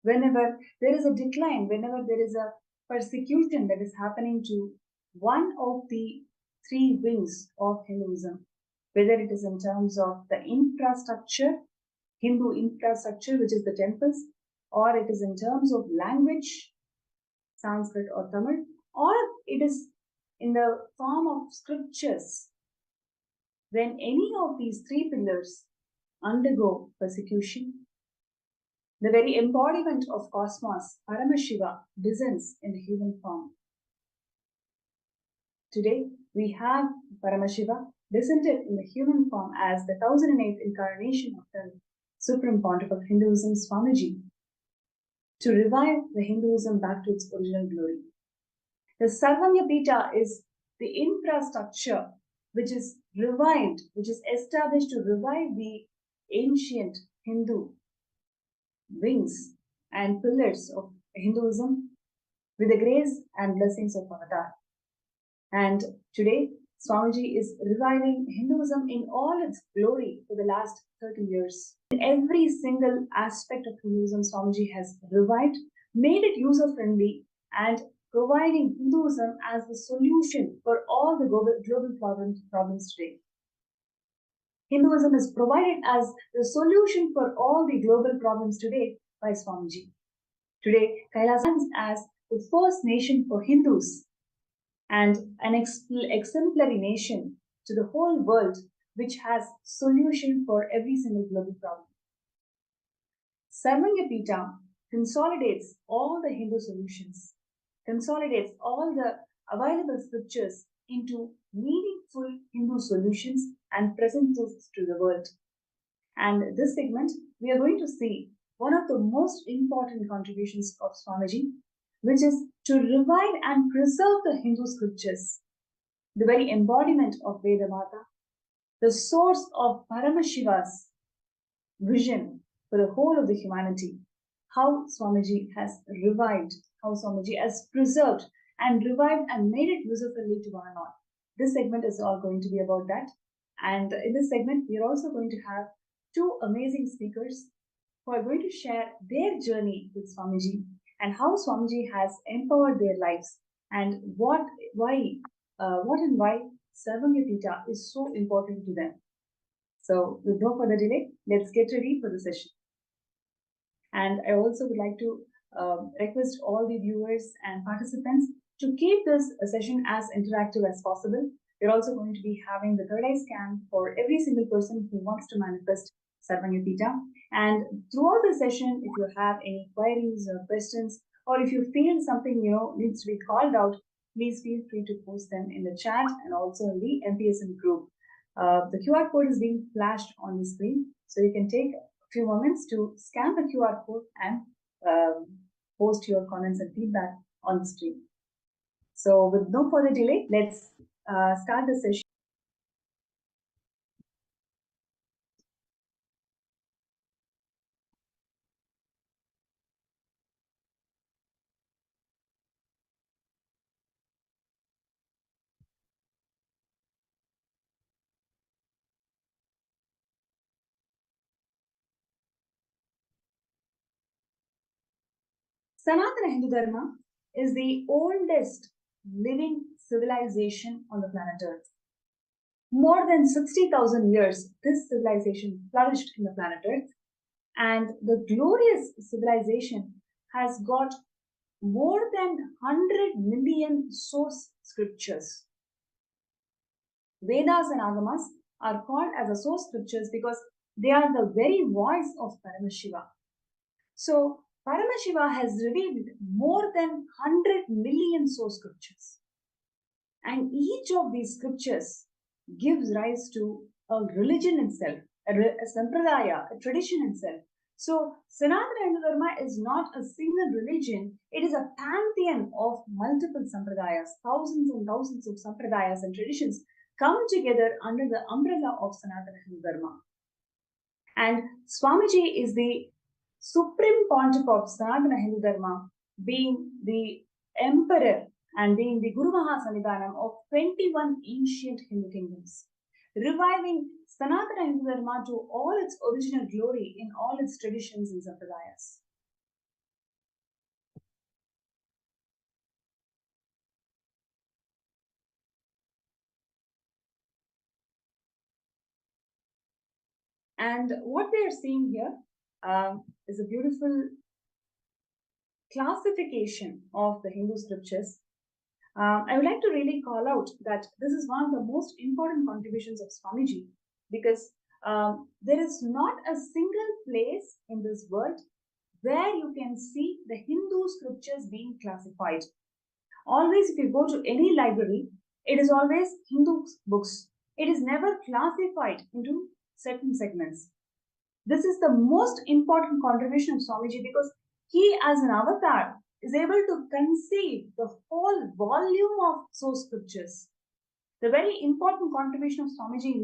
whenever there is a decline, whenever there is a persecution that is happening to one of the three wings of Hinduism, whether it is in terms of the infrastructure, Hindu infrastructure, which is the temples, or it is in terms of language, Sanskrit or Tamil, or it is in the form of scriptures. When any of these three pillars undergo persecution, the very embodiment of cosmos, Paramashiva, descends in the human form. Today, we have Paramashiva descended in the human form as the 1008th incarnation of the Supreme Pontiff of Hinduism, Swamiji, to revive the Hinduism back to its original glory. The Sarvanyapita is the infrastructure which is revived, which is established to revive the ancient Hindu wings and pillars of Hinduism with the grace and blessings of Avatar. And today, Swamiji is reviving Hinduism in all its glory for the last 30 years. In every single aspect of Hinduism, Swamiji has revived, made it user-friendly, and providing Hinduism as the solution for all the global problems today. Hinduism is provided as the solution for all the global problems today by Swamiji. Today, Kailash stands as the first nation for Hindus and an exemplary nation to the whole world, which has solution for every single global problem. Sarvanyapita consolidates all the Hindu solutions, consolidates all the available scriptures into meaningful Hindu solutions and presents to the world. And this segment, we are going to see one of the most important contributions of Swamiji, which is to revive and preserve the Hindu scriptures, the very embodiment of Vedamata, the source of Paramashiva's vision for the whole of the humanity, how Swamiji has revived, how Swamiji has preserved and revived and made it user-friendly to one and all. This segment is all going to be about that. And in this segment, we are also going to have two amazing speakers who are going to share their journey with Swamiji and how Swamiji has empowered their lives and what and why Sarvanyapita is so important to them. So with no further delay, let's get ready for the session. And I also would like to request all the viewers and participants to keep this session as interactive as possible. We're also going to be having the third eye scan for every single person who wants to manifest Sarvanyapita. And throughout the session, if you have any queries or questions, or if you feel something needs to be called out, please feel free to post them in the chat and also in the MPSM group. The QR code is being flashed on the screen, so you can take a few moments to scan the QR code and post your comments and feedback on the screen. So with no further delay, let's start the session. Sanatana Hindu Dharma is the oldest living civilization on the planet Earth. More than 60,000 years, this civilization flourished in the planet Earth, and the glorious civilization has got more than 100 million source scriptures. Vedas and Agamas are called as the source scriptures because they are the very voice of Paramashiva. So, Paramashiva has revealed more than 100 million source scriptures. And each of these scriptures gives rise to a religion itself, a sampradaya, a tradition itself. So, Sanatana Hindu Dharma is not a single religion, it is a pantheon of multiple sampradayas. Thousands and thousands of sampradayas and traditions come together under the umbrella of Sanatana Hindu Dharma. And Swamiji is the supreme pontiff of Sanatana Hindu Dharma, being the emperor and being the Guru Mahasanidhanam of 21 ancient Hindu kingdoms, reviving Sanatana Hindu Dharma to all its original glory in all its traditions and sampradayas. And what we are seeing here is a beautiful classification of the Hindu scriptures. I would like to really call out that this is one of the most important contributions of Swamiji, because there is not a single place in this world where you can see the Hindu scriptures being classified. Always, if you go to any library, it is always Hindu books. It is never classified into certain segments. This is the most important contribution of Swamiji, because he, as an avatar, is able to conceive the whole volume of source scriptures. The very important contribution of Swamiji in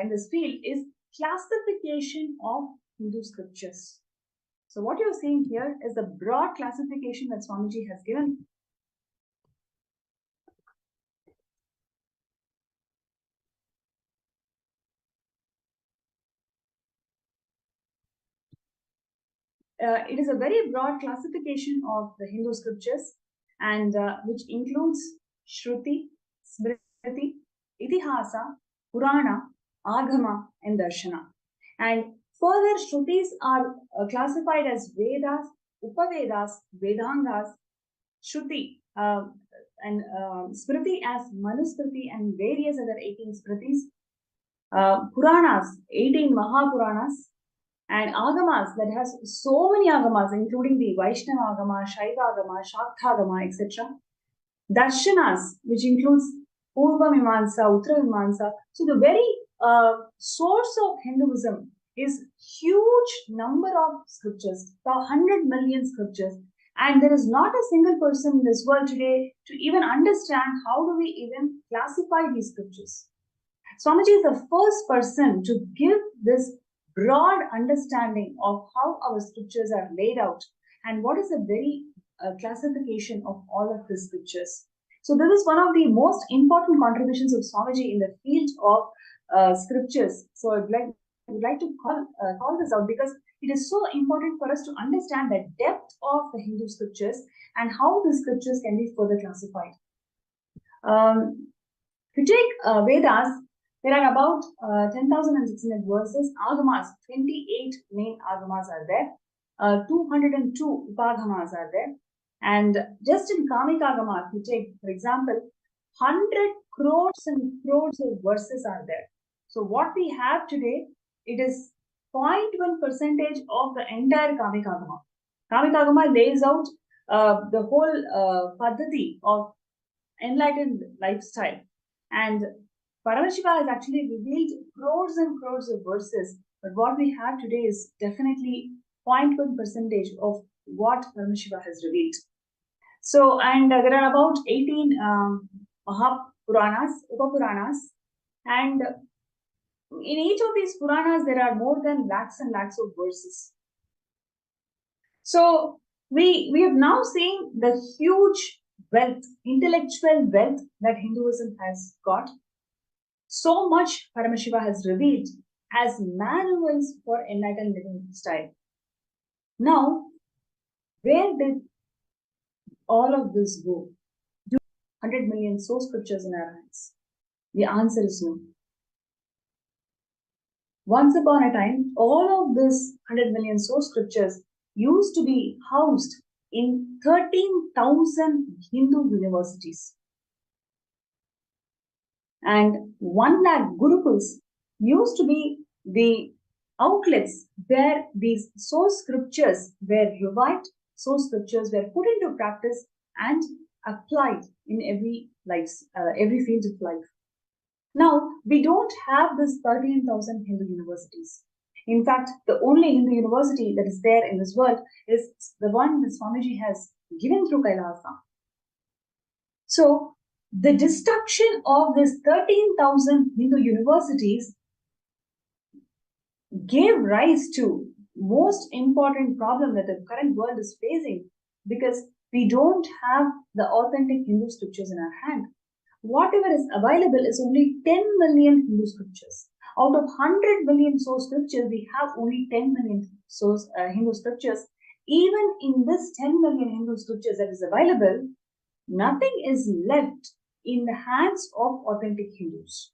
this field is classification of Hindu scriptures. So what you're seeing here is the broad classification that Swamiji has given. It is a very broad classification of the Hindu scriptures, and which includes Shruti, Smriti, Itihasa, Purana, Agama, and Darshana. And further, Shrutis are classified as Vedas, Upavedas, Vedangas, Shruti, and Smriti as Manusmriti and various other 18 Smritis, Puranas, 18 Mahapuranas, and Agamas, that has so many Agamas, including the Vaishnava Agama, Shaiva Agama, Shakta Agama, etc. Darshanas, which includes Purva Mimamsa, Uttara Mimamsa. So the very source of Hinduism is huge number of scriptures, 100 million scriptures. And there is not a single person in this world today to even understand how do we even classify these scriptures. Swamiji is the first person to give this broad understanding of how our scriptures are laid out and what is the very classification of all of the scriptures. So this is one of the most important contributions of Swamiji in the field of scriptures. So I'd like to call this out because it is so important for us to understand the depth of the Hindu scriptures and how the scriptures can be further classified. If you take Vedas, there are about 10,600 verses. Agamas, 28 main Agamas are there. 202 Upagamas are there. And just in Kamika Agama, if you take, for example, 100 crores and crores of verses are there. So what we have today, it is 0.1% of the entire Kamika Agama. Kamika Agama lays out the whole Paddhati of enlightened lifestyle. And Paramashiva has actually revealed crores and crores of verses, but what we have today is definitely 0.1% of what Paramashiva has revealed. So, and there are about 18 Mahapuranas, Upapuranas, and in each of these Puranas, there are more than lakhs and lakhs of verses. So, we have now seen the huge wealth, intellectual wealth that Hinduism has got. So much Paramashiva has revealed as manuals for enlightened living style. Now, where did all of this go? Do 100 million source scriptures in our hands? The answer is no. Once upon a time, all of this 100 million source scriptures used to be housed in 13,000 Hindu universities. And 1 lakh gurukuls used to be the outlets where these source scriptures were revived, source scriptures were put into practice and applied in every field of life. Now, we don't have this 13,000 Hindu universities. In fact, the only Hindu university that is there in this world is the one that Swamiji has given through Kailasa. So, the destruction of this 13,000 Hindu universities gave rise to most important problem that the current world is facing, because we don't have the authentic Hindu scriptures in our hand. Whatever is available is only 10 million Hindu scriptures. Out of 100 million source scriptures, we have only 10 million source Hindu scriptures. Even in this 10 million Hindu scriptures that is available, nothing is left in the hands of authentic Hindus.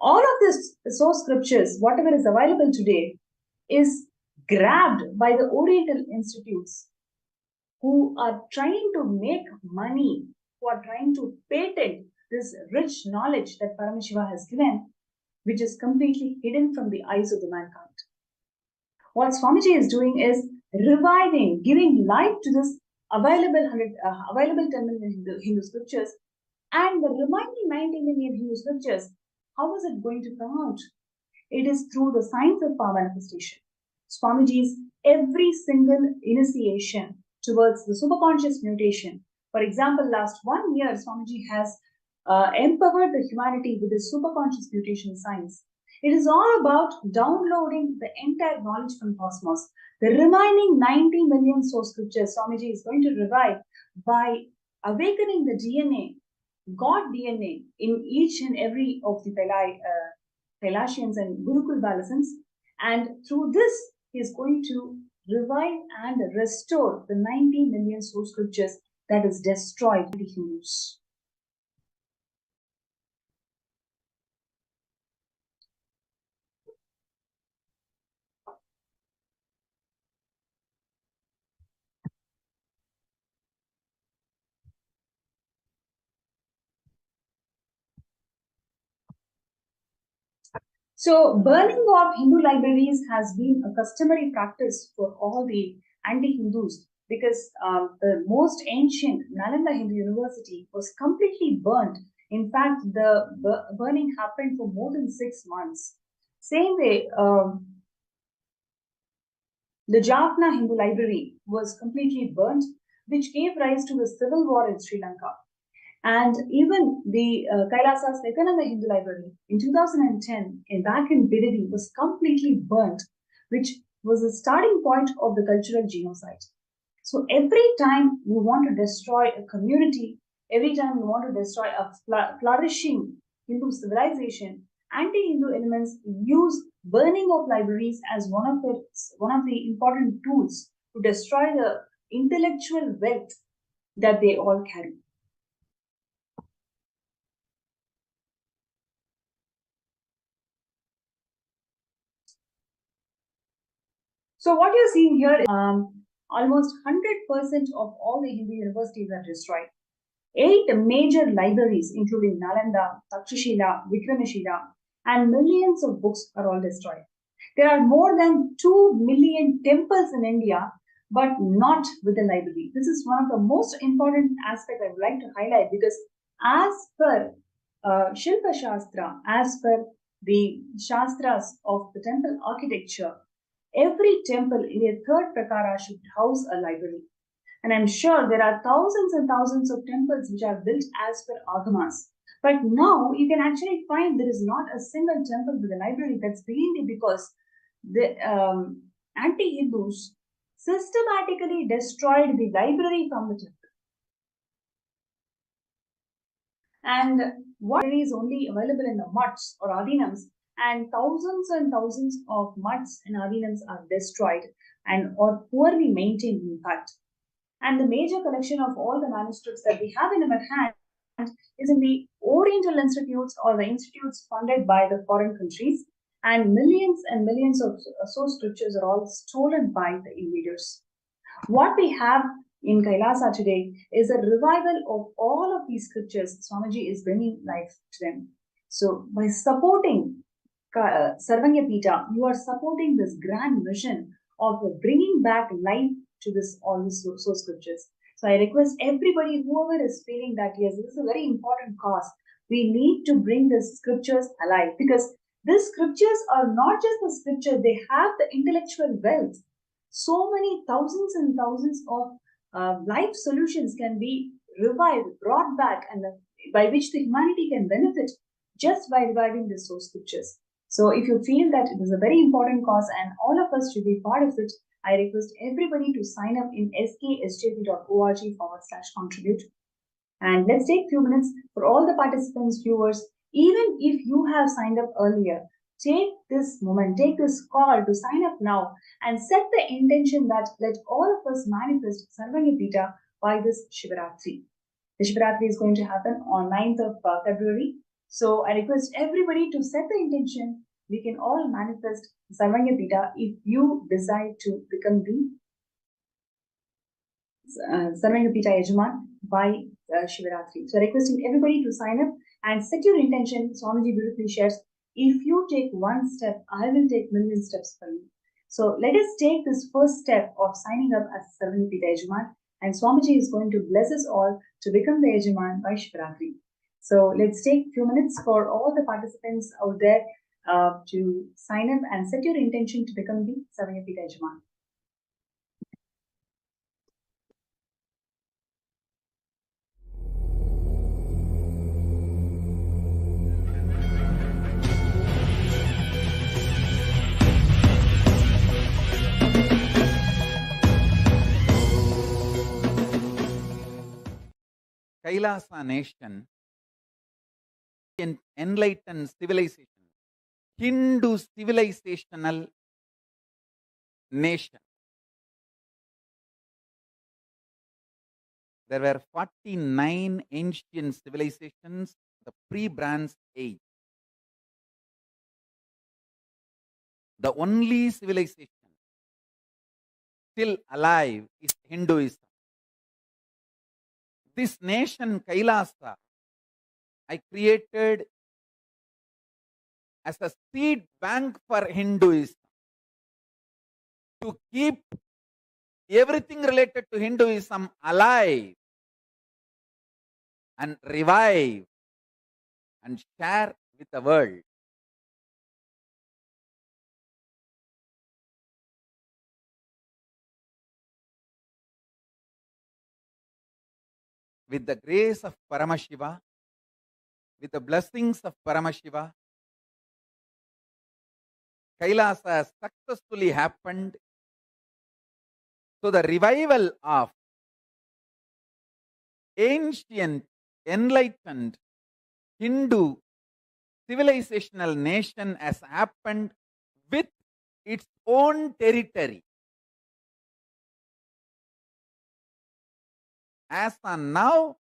All of this source scriptures, whatever is available today, is grabbed by the Oriental institutes who are trying to make money, who are trying to patent this rich knowledge that Paramashiva has given, which is completely hidden from the eyes of the mankind. What Swamiji is doing is reviving, giving life to this available 10 million Hindu scriptures, and the remaining 90 million Hindu scriptures. How is it going to come out? It is through the science of power manifestation. Swamiji's every single initiation towards the superconscious mutation. For example, last 1 year, Swamiji has empowered the humanity with his superconscious mutation science. It is all about downloading the entire knowledge from cosmos. The remaining 90 million source scriptures, Swamiji is going to revive by awakening the DNA, God DNA, in each and every of the Kailasians and Gurukul Balasans. And through this, he is going to revive and restore the 90 million source scriptures that is destroyed by the Hindus. So, burning of Hindu libraries has been a customary practice for all the anti-Hindus, because the most ancient Nalanda Hindu University was completely burnt. In fact, the burning happened for more than 6 months. Same way, the Jaffna Hindu Library was completely burnt, which gave rise to the civil war in Sri Lanka. And even the Kailasa's Nithyananda Hindu Library in 2010, back in Bidadi, was completely burnt, which was the starting point of the cultural genocide. So every time we want to destroy a community, every time we want to destroy a flourishing Hindu civilization, anti-Hindu elements use burning of libraries as one of the important tools to destroy the intellectual wealth that they all carry. So what you're seeing here is almost 100% of all the Hindu universities are destroyed. 8 major libraries, including Nalanda, Takshashila, Vikramashila, and millions of books are all destroyed. There are more than 2 million temples in India, but not with the library. This is one of the most important aspects I would like to highlight, because as per Shilpa Shastra, as per the Shastras of the temple architecture, every temple in a third prakara should house a library. And I'm sure there are thousands and thousands of temples which are built as per agamas. But now you can actually find there is not a single temple with a library. That's mainly because the anti-Hindus systematically destroyed the library from the temple. And what is only available in the mutts or adinams, and thousands of mutts and adinams are destroyed and or poorly maintained, in fact. And the major collection of all the manuscripts that we have in our hand is in the Oriental institutes or the institutes funded by the foreign countries, and millions of source scriptures are all stolen by the invaders. What we have in Kailasa today is a revival of all of these scriptures. Swamiji is bringing life to them. So by supporting Sarvanya Pita, you are supporting this grand mission of bringing back life to all these source scriptures. So I request everybody, whoever is feeling that yes, this is a very important cause, we need to bring the scriptures alive, because these scriptures are not just the scripture, they have the intellectual wealth. So many thousands and thousands of life solutions can be revived, brought back, and by which the humanity can benefit just by reviving the source scriptures. So if you feel that it is a very important cause and all of us should be part of it, I request everybody to sign up in sksjp.org/contribute. And let's take a few minutes for all the participants, viewers. Even if you have signed up earlier, take this moment, take this call to sign up now and set the intention that let all of us manifest Sarvanya Pita by this Shivaratri. The Shivaratri is going to happen on 9th of February. So I request everybody to set the intention. We can all manifest Sarvanya Pita if you decide to become the Sarvanya Pita Yajaman by Shivaratri. So requesting everybody to sign up and set your intention. Swamiji beautifully shares, if you take one step, I will take million steps for you. So let us take this first step of signing up as Sarvanya Pita Yajaman, and Swamiji is going to bless us all to become the Yajaman by Shivaratri. So let's take a few minutes for all the participants out there to sign up and set your intention to become the Sarvanya Pita Yajaman. Kailasa nation, an enlightened civilization, Hindu civilizational nation. There were 49 ancient civilizations, the pre-Bronze Age. The only civilization still alive is Hinduism. This nation, Kailasa, I created as a seed bank for Hinduism to keep everything related to Hinduism alive and revive and share with the world. With the grace of Paramashiva, with the blessings of Paramashiva, Kailasa has successfully happened. So the revival of ancient, enlightened Hindu civilizational nation has happened with its own territory. As on now,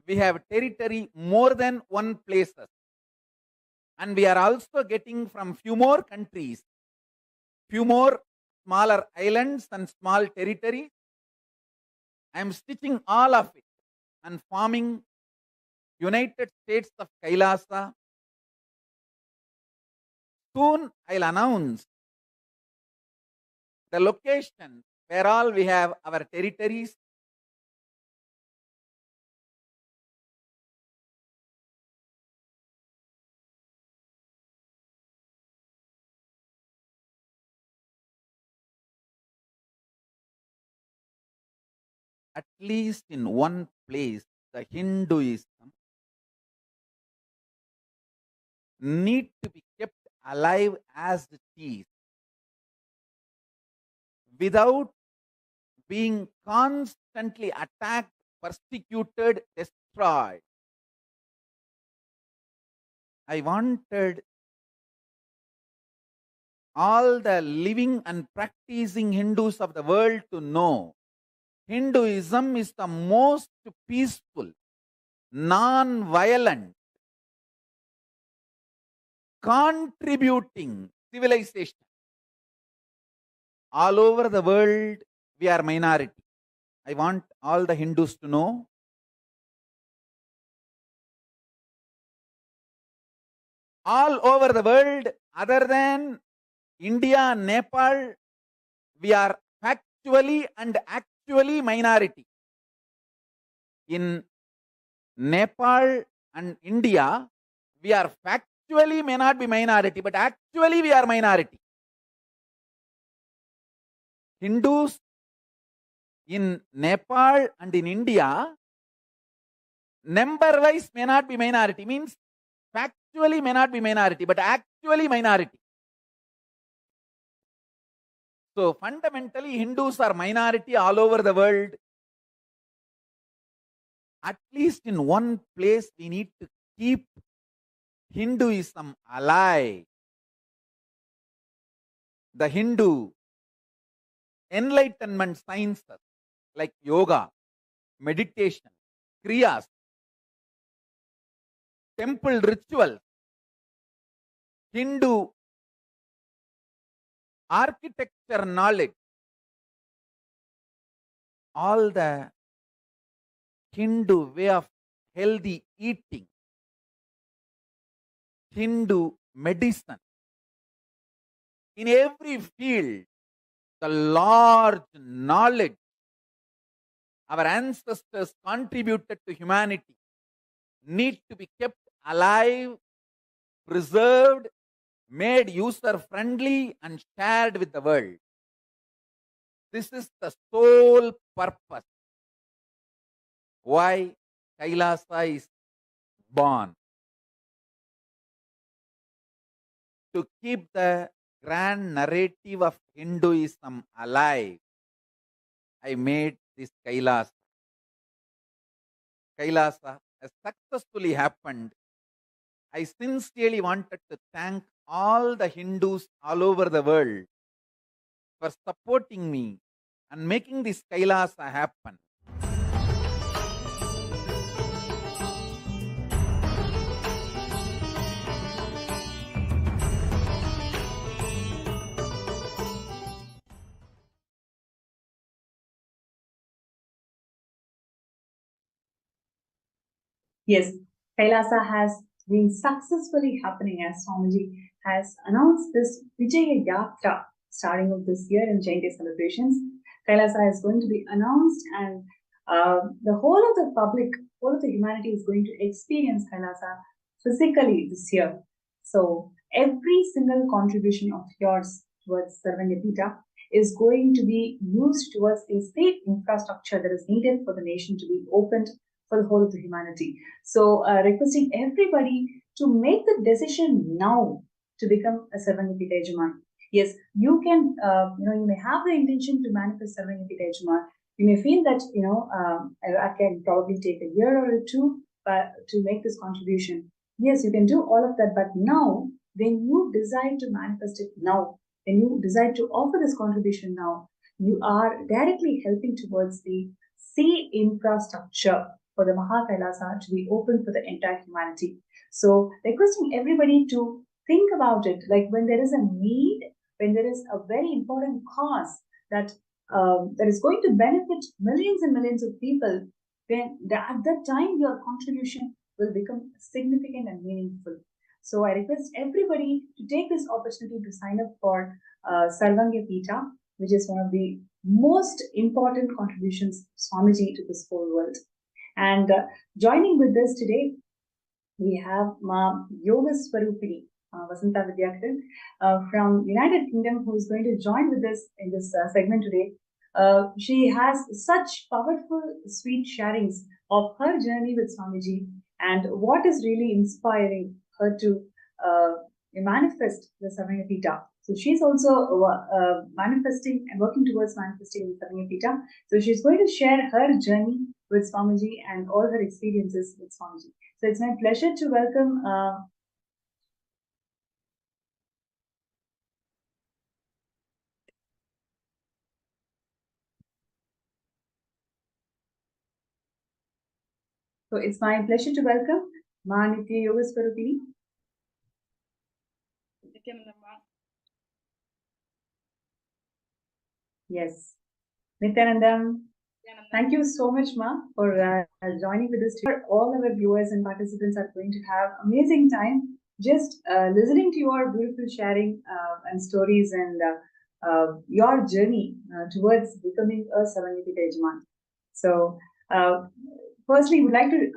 we have territory more than one places. And we are also getting from few more countries, few more smaller islands and small territories. I am stitching all of it and forming United States of Kailasa. Soon I'll announce the location where all we have our territories. At least in one place, the Hinduism need to be kept alive as it is, without being constantly attacked, persecuted, destroyed. I wanted all the living and practicing Hindus of the world to know Hinduism is the most peaceful, non-violent, contributing civilization. All over the world, we are minority. I want all the Hindus to know all over the world, other than India, Nepal, we are factually and actually minority. In Nepal and India, we are factually may not be minority, but actually we are minority. Hindus in Nepal and in India, number-wise may not be minority, means factually may not be minority, but actually minority. So fundamentally, Hindus are minority all over the world. At least in one place, we need to keep Hinduism alive. The Hindu enlightenment sciences like yoga, meditation, kriyas, temple rituals, Hindu architecture knowledge, all the Hindu way of healthy eating, Hindu medicine. In every field, the large knowledge our ancestors contributed to humanity need to be kept alive, preserved, made user-friendly and shared with the world. This is the sole purpose why Kailasa is born. To keep the grand narrative of Hinduism alive, I made this Kailasa. Kailasa has successfully happened. I sincerely wanted to thank all the Hindus all over the world for supporting me and making this Kailasa happen. Yes, Kailasa has been successfully happening as Swamiji has announced this Vijaya Yatra starting of this year in Jayanti celebrations. Kailasa is going to be announced, and the whole of the public, whole of the humanity is going to experience Kailasa physically this year. So every single contribution of yours towards Sarvanyapita is going to be used towards the safe infrastructure that is needed for the nation to be opened for the whole of the humanity. So requesting everybody to make the decision now to become a Sarvanyapita Yajaman. Yes, you can, you may have the intention to manifest Sarvanyapita Yajaman. You may feel that, I can probably take a year or two to make this contribution. Yes, you can do all of that, but now, when you decide to manifest it now, when you decide to offer this contribution now, you are directly helping towards the sea infrastructure for the Mahakailasa to be open for the entire humanity. So requesting everybody to think about it, like when there is a need, when there is a very important cause that is going to benefit millions and millions of people, then at that time your contribution will become significant and meaningful. So I request everybody to take this opportunity to sign up for Sarvanyapita, which is one of the most important contributions Swamiji to this whole world. And joining with us today, we have Ma Yoga Swarupini, Vasanta Vidyakar, from United Kingdom, who is going to join with us in this segment today. She has such powerful, sweet sharings of her journey with Swamiji and what is really inspiring her to manifest the Samayapita. So she's also manifesting and working towards manifesting the Samayapita. So she's going to share her journey with Swamiji and all her experiences with Swamiji. So it's my pleasure to welcome Ma Nithya Yoga Swarupini. Yes, Nithyananda. Thank you so much, Ma, for joining with us today. All our viewers and participants are going to have amazing time just listening to your beautiful sharing and stories and your journey towards becoming a Saranipita Yajman. So, firstly, we'd like to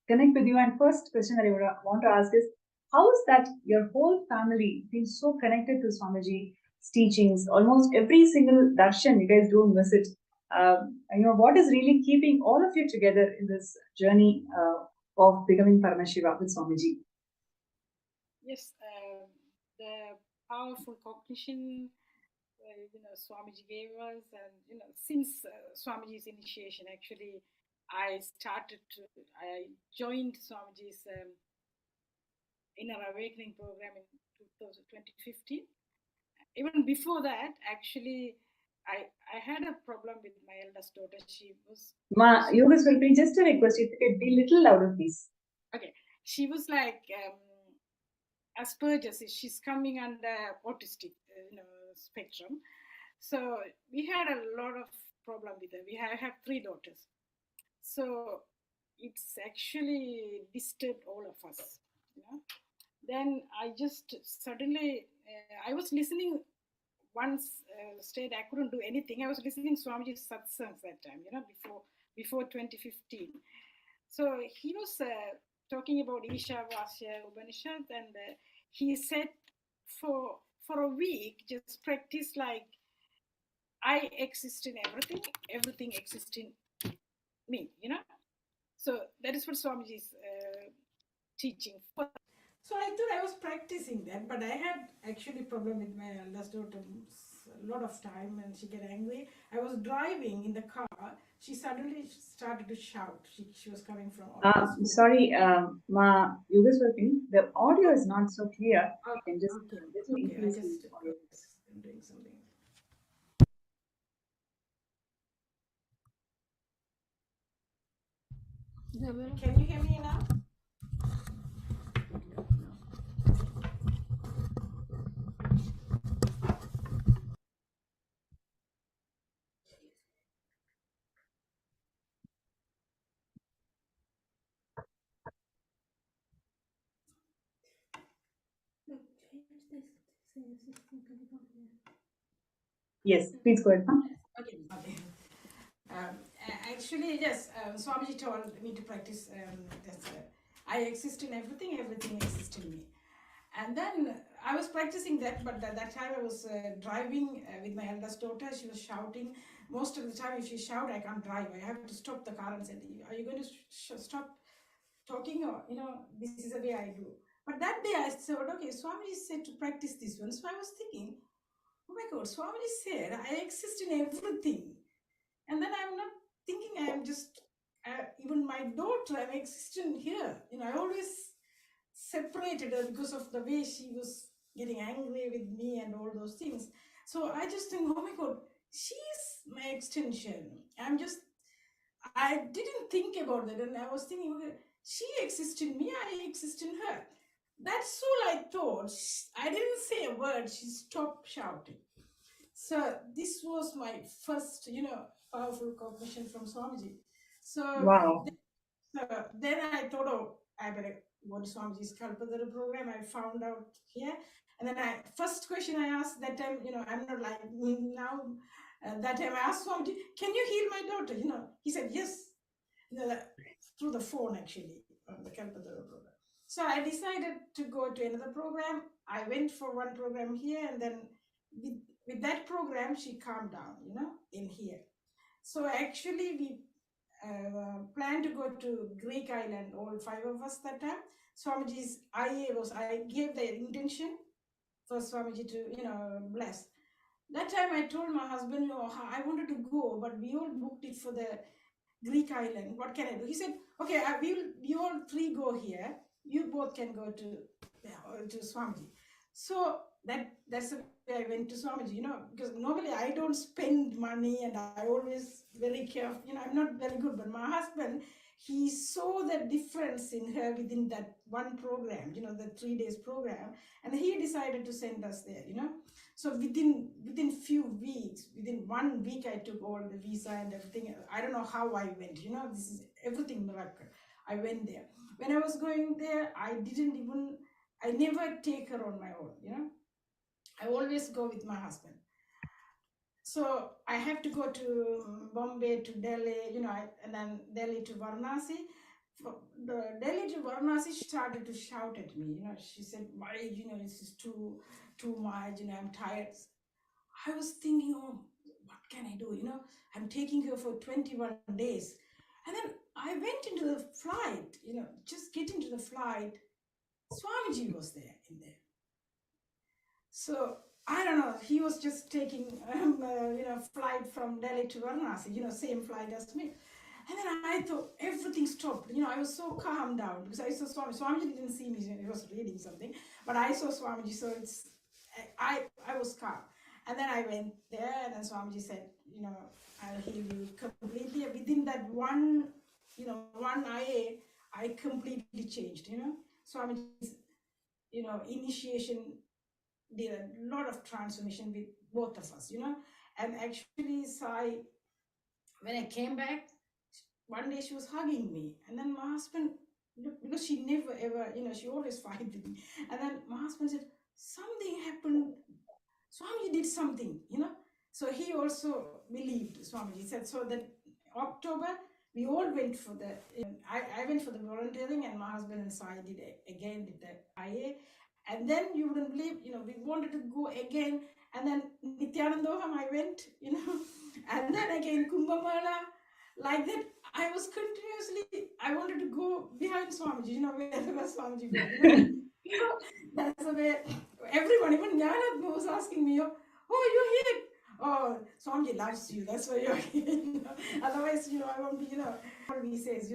connect with you. And first question that I would want to ask is, how is that your whole family feels so connected to Swamiji's teachings? Almost every single darshan you guys do miss it. What is really keeping all of you together in this journey of becoming Paramashiva with Swamiji? Yes, the powerful cognition, Swamiji gave us, and since Swamiji's initiation, actually, I joined Swamiji's Inner Awakening program in 2015. Even before that, actually, I had a problem with my eldest daughter. She was. Ma, Yoga Swarupini, just a request, if you could be a little louder, please. Okay, she was like Asperger's. She's coming under autistic, spectrum. So we had a lot of problem with her. I have 3 daughters, so it's actually disturbed all of us. Then I just suddenly I was listening. Once stayed, I couldn't do anything. I was listening Swamiji's satsangs that time, before 2015. So he was talking about Ishavasya Upanishad, and he said for a week, just practice like I exist in everything, everything exists in me, So that is what Swamiji's teaching. So I thought I was practicing that, but I had actually problem with my eldest daughter a lot of time, and she get angry. I was driving in the car. She suddenly started to shout. She was coming from. Sorry, Ma Yoga Swarupini, the audio is not so clear. You can just increase the audio. I'm doing something. Can you hear me now? Yes, please go ahead. Okay. Actually, yes, Swamiji told me to practice this. I exist in everything, everything exists in me. And then I was practicing that, but at that time I was driving with my eldest daughter. She was shouting. Most of the time, if she shout, I can't drive. I have to stop the car and say, "Are you going to stop talking?" Or this is the way I do. But that day I thought, okay, Swamiji said to practice this one. So I was thinking, oh my God, Swamiji said I exist in everything. And then I'm not thinking I'm just, even my daughter, I'm existing here. I always separated her because of the way she was getting angry with me and all those things. So I just think, oh my God, she's my extension. I didn't think about that. And I was thinking, okay, she exists in me, I exist in her. That's all I thought. I didn't say a word. She stopped shouting. So this was my first, powerful cognition from Swamiji. So wow. Then I thought, oh, I better go to Swamiji's Kalpadara program. I found out here. And then first question I asked that time, I'm not like now, That time I asked Swamiji, can you heal my daughter? He said yes. Through the phone actually, on the Kalpataru program. So I decided to go to another program. I went for one program here, and then with that program, she calmed down, in here. So actually, we planned to go to Greek island, all 5 of us that time. Swamiji's I gave the intention for Swamiji to, bless. That time I told my husband, I wanted to go, but we all booked it for the Greek island. What can I do? He said, okay, you all 3 go here. You both can go to Swamiji. So that's the way I went to Swamiji, because normally I don't spend money and I always very careful, I'm not very good, but my husband, he saw the difference in her within that one program, the 3 days program, and he decided to send us there, So within few weeks, within 1 week, I took all the visa and everything. I don't know how I went, this is everything miracle. I went there. When I was going there, I never take her on my own, I always go with my husband. So I have to go to Bombay, to Delhi, and then Delhi to Varanasi. The Delhi to Varanasi started to shout at me, she said, why, this is too much, I'm tired. I was thinking, oh, what can I do? I'm taking her for 21 days. And then I went into the flight, just get into the flight. Swamiji was there in there. So I don't know, he was just taking, flight from Delhi to Varanasi, same flight as me. And then I thought everything stopped. I was so calm down because I saw Swamiji. Swamiji didn't see me, he was reading something, but I saw Swamiji, so I was calm. And then I went there, and then Swamiji said, I'll heal you completely. Within that one IA, I completely changed, Swamiji's, initiation did a lot of transformation with both of us, And actually, Sai, when I came back, one day she was hugging me, and then my husband, because she never ever, she always fight with me, and then my husband said, something happened, Swamiji did something, so he also believed Swamiji said. So that October, we all went for I went for the volunteering, and my husband and Sai did the IA. And then you wouldn't believe, we wanted to go again. And then Nithyananda I went, and then again Kumbh Mela, like that. I was continuously, I wanted to go behind Swamiji, wherever Swamiji goes. That's the way everyone, even Jnana was asking me, oh, you're here. Oh, Swamiji loves you. That's why you're here. Otherwise, I won't be, what he says,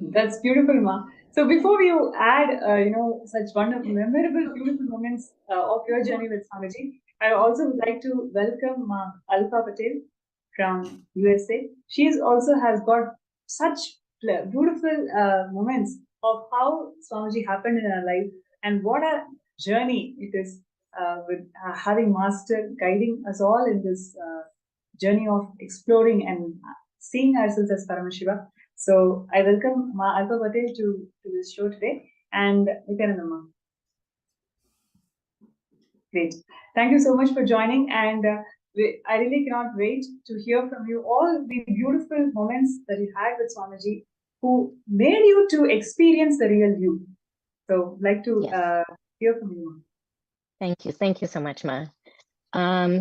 That's beautiful, Ma. So before you add, such wonderful, memorable, beautiful moments of your journey with Swamiji, I also would like to welcome Ma Alpha Patel from USA. She also has got such beautiful moments of how Swamiji happened in her life, and what a journey it is with having Master guiding us all in this journey of exploring and seeing ourselves as Paramashiva. So I welcome Ma Alpha Patel to this show today, and Nithyananda Ma. Great. Thank you so much for joining, and I really cannot wait to hear from you all the beautiful moments that you had with Swamiji, who made you to experience the real you. So I'd like to hear from you, Ma. Thank you. Thank you so much, Ma.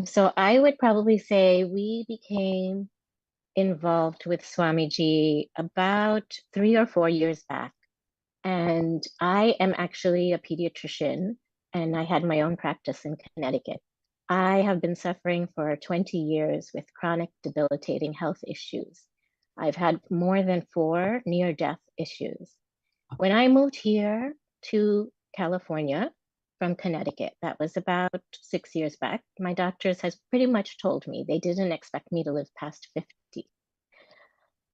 So I would probably say we became involved with Swamiji about 3 or 4 years back. And I am actually a pediatrician, and I had my own practice in Connecticut. I have been suffering for 20 years with chronic debilitating health issues. I've had more than 4 near-death issues. When I moved here to California from Connecticut, that was about 6 years back, my doctors has pretty much told me they didn't expect me to live past 50.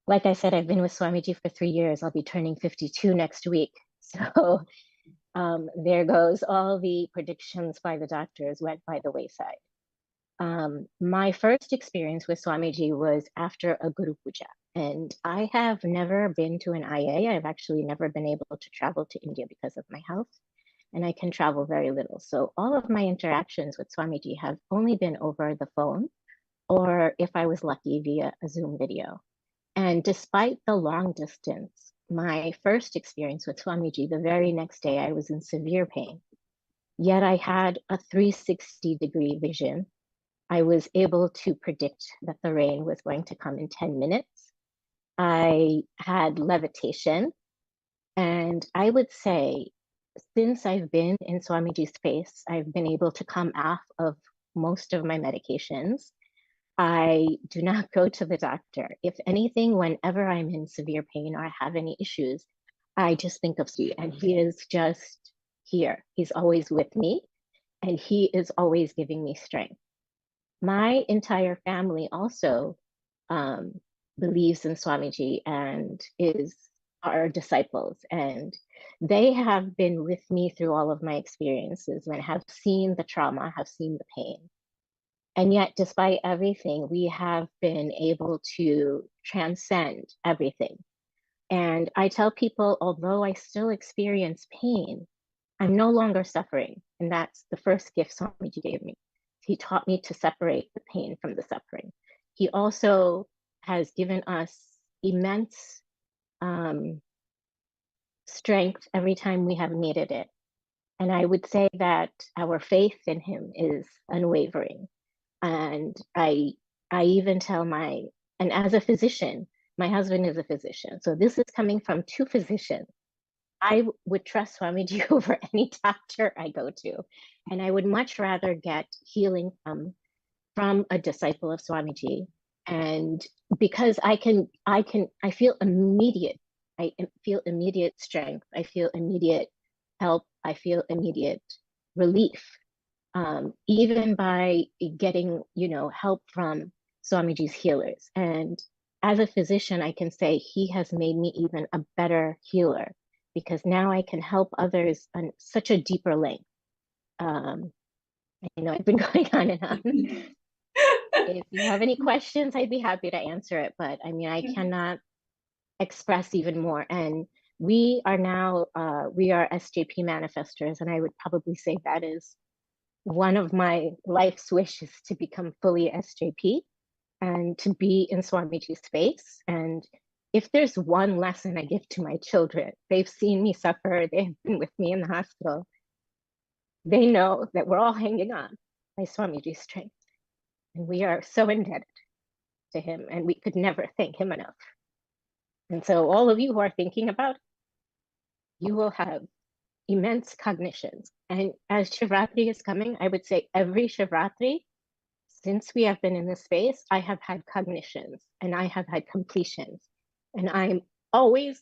Like I said, I've been with Swamiji for 3 years. I'll be turning 52 next week. So there goes all the predictions by the doctors went by the wayside. My first experience with Swamiji was after a Guru Puja. And I have never been to an IA. I've actually never been able to travel to India because of my health. And I can travel very little. So all of my interactions with Swamiji have only been over the phone or if I was lucky via a Zoom video. And despite the long distance, my first experience with Swamiji, the very next day, I was in severe pain. Yet I had a 360-degree vision. I was able to predict that the rain was going to come in 10 minutes. I had levitation. And I would say, since I've been in Swamiji's space, I've been able to come off of most of my medications. I do not go to the doctor. If anything, whenever I'm in severe pain or I have any issues, I just think of Steve, and he is just here. He's always with me, and he is always giving me strength. My entire family also believes in Swamiji and are disciples, and they have been with me through all of my experiences and have seen the trauma, have seen the pain. And yet, despite everything, we have been able to transcend everything. And I tell people, although I still experience pain, I'm no longer suffering. And that's the first gift Swamiji gave me. He taught me to separate the pain from the suffering. He also has given us immense strength every time we have needed it. And I would say that our faith in him is unwavering. And I even tell and as a physician, my husband is a physician. So this is coming from two physicians. I would trust Swamiji over any doctor I go to. And I would much rather get healing from a disciple of Swamiji. And because I feel immediate strength. I feel immediate help. I feel immediate relief. Even by getting, help from Swamiji's healers. And as a physician, I can say he has made me even a better healer, because now I can help others on such a deeper length. I know I've been going on and on. If you have any questions, I'd be happy to answer it. But I mean, I cannot express even more. And we are now, we are SJP manifestors. And I would probably say that is one of my life's wishes, to become fully SJP and to be in Swamiji's space. And if there's one lesson I give to my children, they've seen me suffer, they've been with me in the hospital. They know that we're all hanging on by Swamiji's strength. And we are so indebted to him, and we could never thank him enough. And so all of you who are thinking about it, you will have immense cognitions. And as Shivratri is coming, I would say every Shivratri, since we have been in this space, I have had cognitions and I have had completions. And I always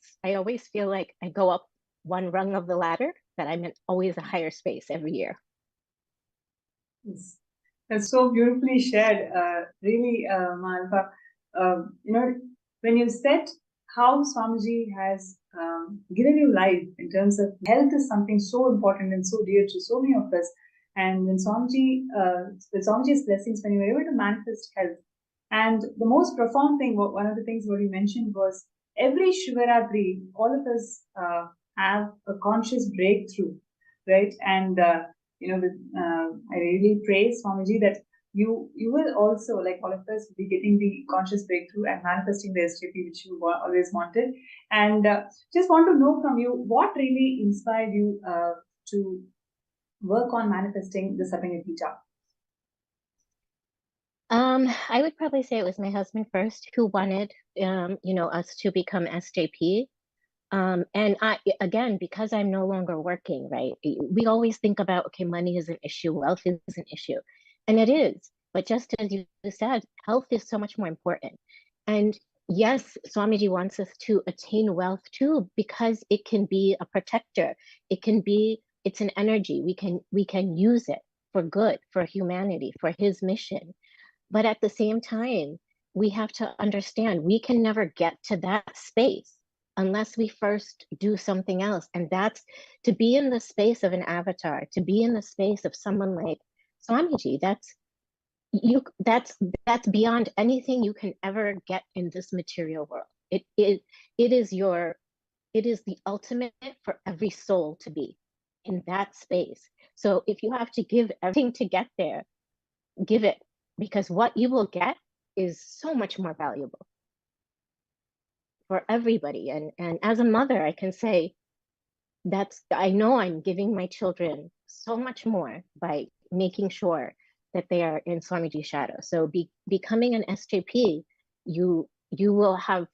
feel like I go up one rung of the ladder, that I'm in always a higher space every year. Yes. That's so beautifully shared, really, Malva. When you said how Swamiji has given you life in terms of health is something so important and so dear to so many of us. And when with Swamiji's blessings, when you were able to manifest health, and the most profound thing, one of the things what you mentioned was every Shivaratri, all of us have a conscious breakthrough, right? And I really praise Swamiji that you will also, like all of us, be getting the conscious breakthrough and manifesting the SJP which you always wanted. And just want to know from you, what really inspired you to work on manifesting the Sapanyapita? I would probably say it was my husband first, who wanted, us to become SJP. And I, again, because I'm no longer working, right? We always think about, okay, money is an issue, wealth is an issue. And it is, but just as you said, health is so much more important. And yes, Swamiji wants us to attain wealth too, because it can be a protector. It's an energy. We can use it for good, for humanity, for his mission. But at the same time, we have to understand we can never get to that space unless we first do something else. And that's to be in the space of an avatar, to be in the space of someone like Swamiji. That's beyond anything you can ever get in this material world. It is the ultimate for every soul to be in that space. So if you have to give everything to get there, give it. because what you will get is so much more valuable for everybody. And as a mother, I can say I know I'm giving my children so much more by making sure that they are in Swamiji's shadow. So becoming an SJP, you will have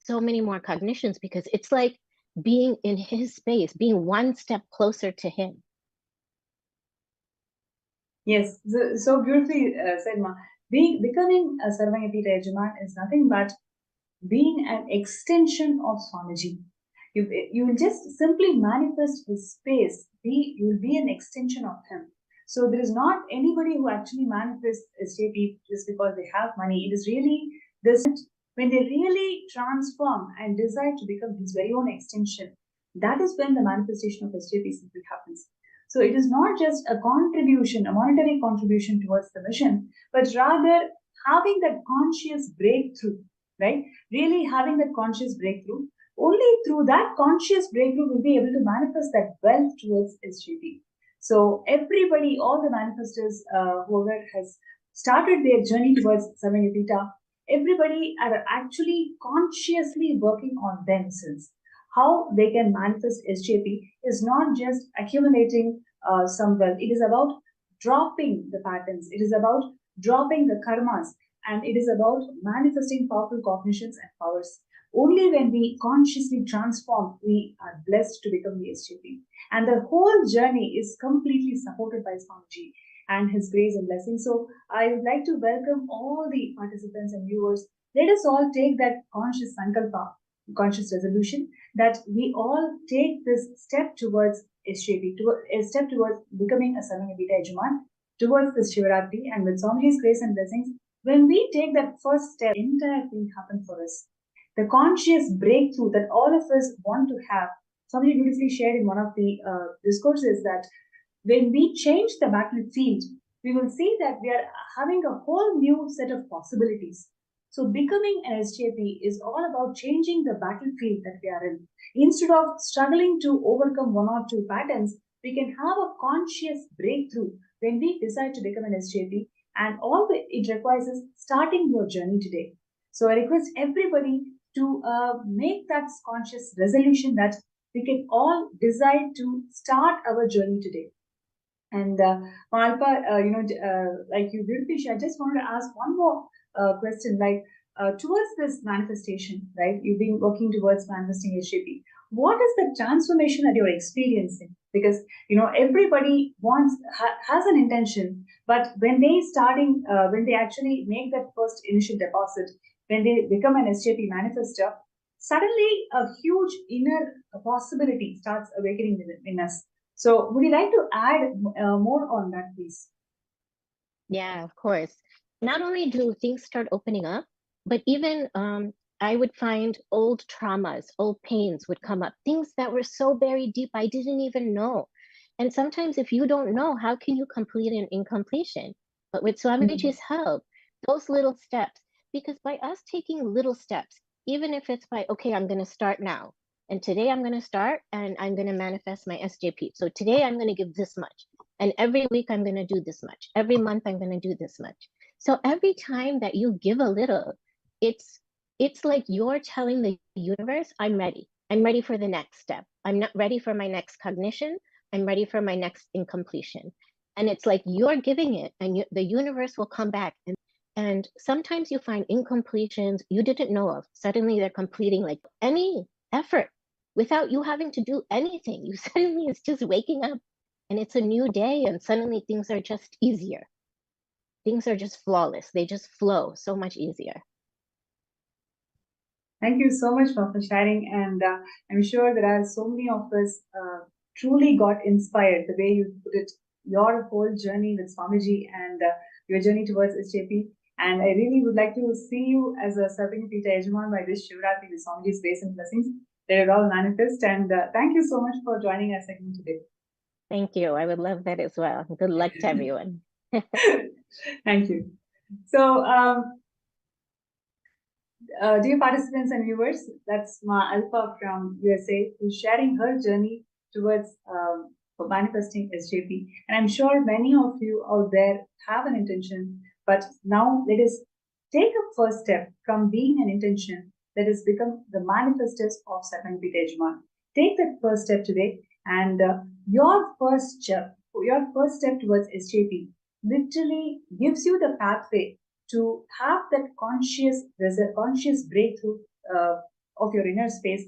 so many more cognitions, because it's like being in his space, being one step closer to him. Yes, so beautifully said, Ma. Becoming a Sarvanyapita Yajaman is nothing but being an extension of Swamiji. You will just simply manifest his space. You will be an extension of him. So there is not anybody who actually manifests SJP just because they have money. It is really this when they really transform and decide to become his very own extension. That is when the manifestation of SJP simply happens. So it is not just a contribution, a monetary contribution towards the mission, but rather having that conscious breakthrough, right? Really having that conscious breakthrough. Only through that conscious breakthrough will be able to manifest that wealth towards SJP. So everybody, all the manifestors, whoever has started their journey towards Sarvanyapita, everybody are actually consciously working on themselves. How they can manifest SJP is not just accumulating some wealth. It is about dropping the patterns. It is about dropping the karmas. And it is about manifesting powerful cognitions and powers. Only when we consciously transform, we are blessed to become the SJP. And the whole journey is completely supported by Swamiji and his grace and blessing. So I would like to welcome all the participants and viewers. Let us all take that conscious sankalpa, conscious resolution, that we all take this step towards SJP, a step towards becoming a Sarvanyapita Yajaman, towards this Shivaratri. And with Swamiji's grace and blessings, when we take that first step, the entire thing happens for us. The conscious breakthrough that all of us want to have. Somebody beautifully shared in one of the discourses that when we change the battlefield, we will see that we are having a whole new set of possibilities. So becoming an SJP is all about changing the battlefield that we are in. Instead of struggling to overcome one or two patterns, we can have a conscious breakthrough when we decide to become an SJP. And all it requires is starting your journey today. So I request everybody to make that conscious resolution that we can all decide to start our journey today. And Malpa, like you beautifully shared, I just wanted to ask one more question. Like towards this manifestation, right? You've been working towards manifesting SJP. What is the transformation that you're experiencing? Because everybody has an intention, but when they actually make that first initial deposit, when they become an SJP manifestor, suddenly a huge inner possibility starts awakening in us. So would you like to add more on that, please? Yeah, of course. Not only do things start opening up, but even I would find old traumas, old pains would come up, things that were so very deep I didn't even know. And sometimes if you don't know, how can you complete an incompletion? But with Swamiji's help, those little steps, because by us taking little steps, even if it's by, okay, I'm going to start now. And today I'm going to start and I'm going to manifest my SJP. So today I'm going to give this much. And every week I'm going to do this much. Every month I'm going to do this much. So every time that you give a little, it's like you're telling the universe, I'm ready. I'm ready for the next step. I'm not ready for my next cognition. I'm ready for my next incompletion. And it's like you're giving it and the universe will come back. And sometimes you find incompletions you didn't know of. Suddenly they're completing like any effort without you having to do anything. You suddenly, it's just waking up and it's a new day and suddenly things are just easier. Things are just flawless. They just flow so much easier. Thank you so much for sharing. And I'm sure there are so many of us truly got inspired the way you put it, your whole journey with Swamiji and your journey towards SJP. And I really would like to see you as a Sarvanyapita Yajaman by this Shivaratri with Swamiji's grace and blessings. They will all manifest. And thank you so much for joining us again today. Thank you. I would love that as well. Good luck to everyone. Thank you. So, dear participants and viewers, that's Ma Alpha from USA, who's sharing her journey towards manifesting SJP. And I'm sure many of you out there have an intention, But now let us take a first step from being an intention that has become the manifestors of Sakanpita Yajman. Take that first step today, and your first step towards SJP literally gives you the pathway to have that conscious breakthrough of your inner space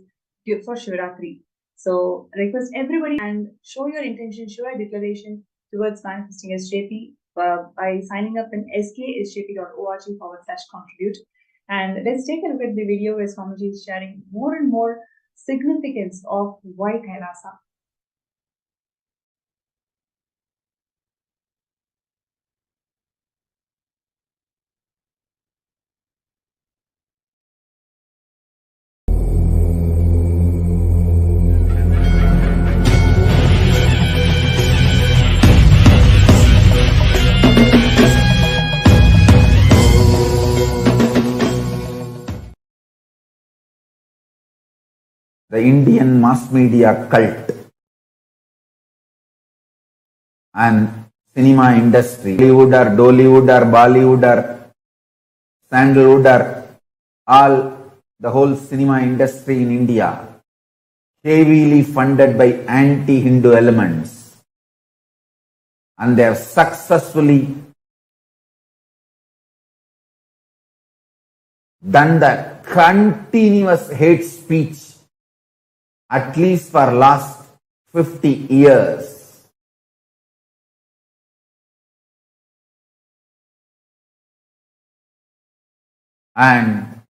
for Shivaratri. So request everybody and show your intention, show your declaration towards manifesting SJP by signing up in sksjp.org/contribute. And let's take a look at the video where Swamiji is sharing more and more significance of why Kailasa. The Indian mass media cult and cinema industry, Hollywood or Dollywood or Bollywood or Sandalwood or the whole cinema industry in India, heavily funded by anti-Hindu elements, and they have successfully done the continuous hate speech at least for last 50 years. And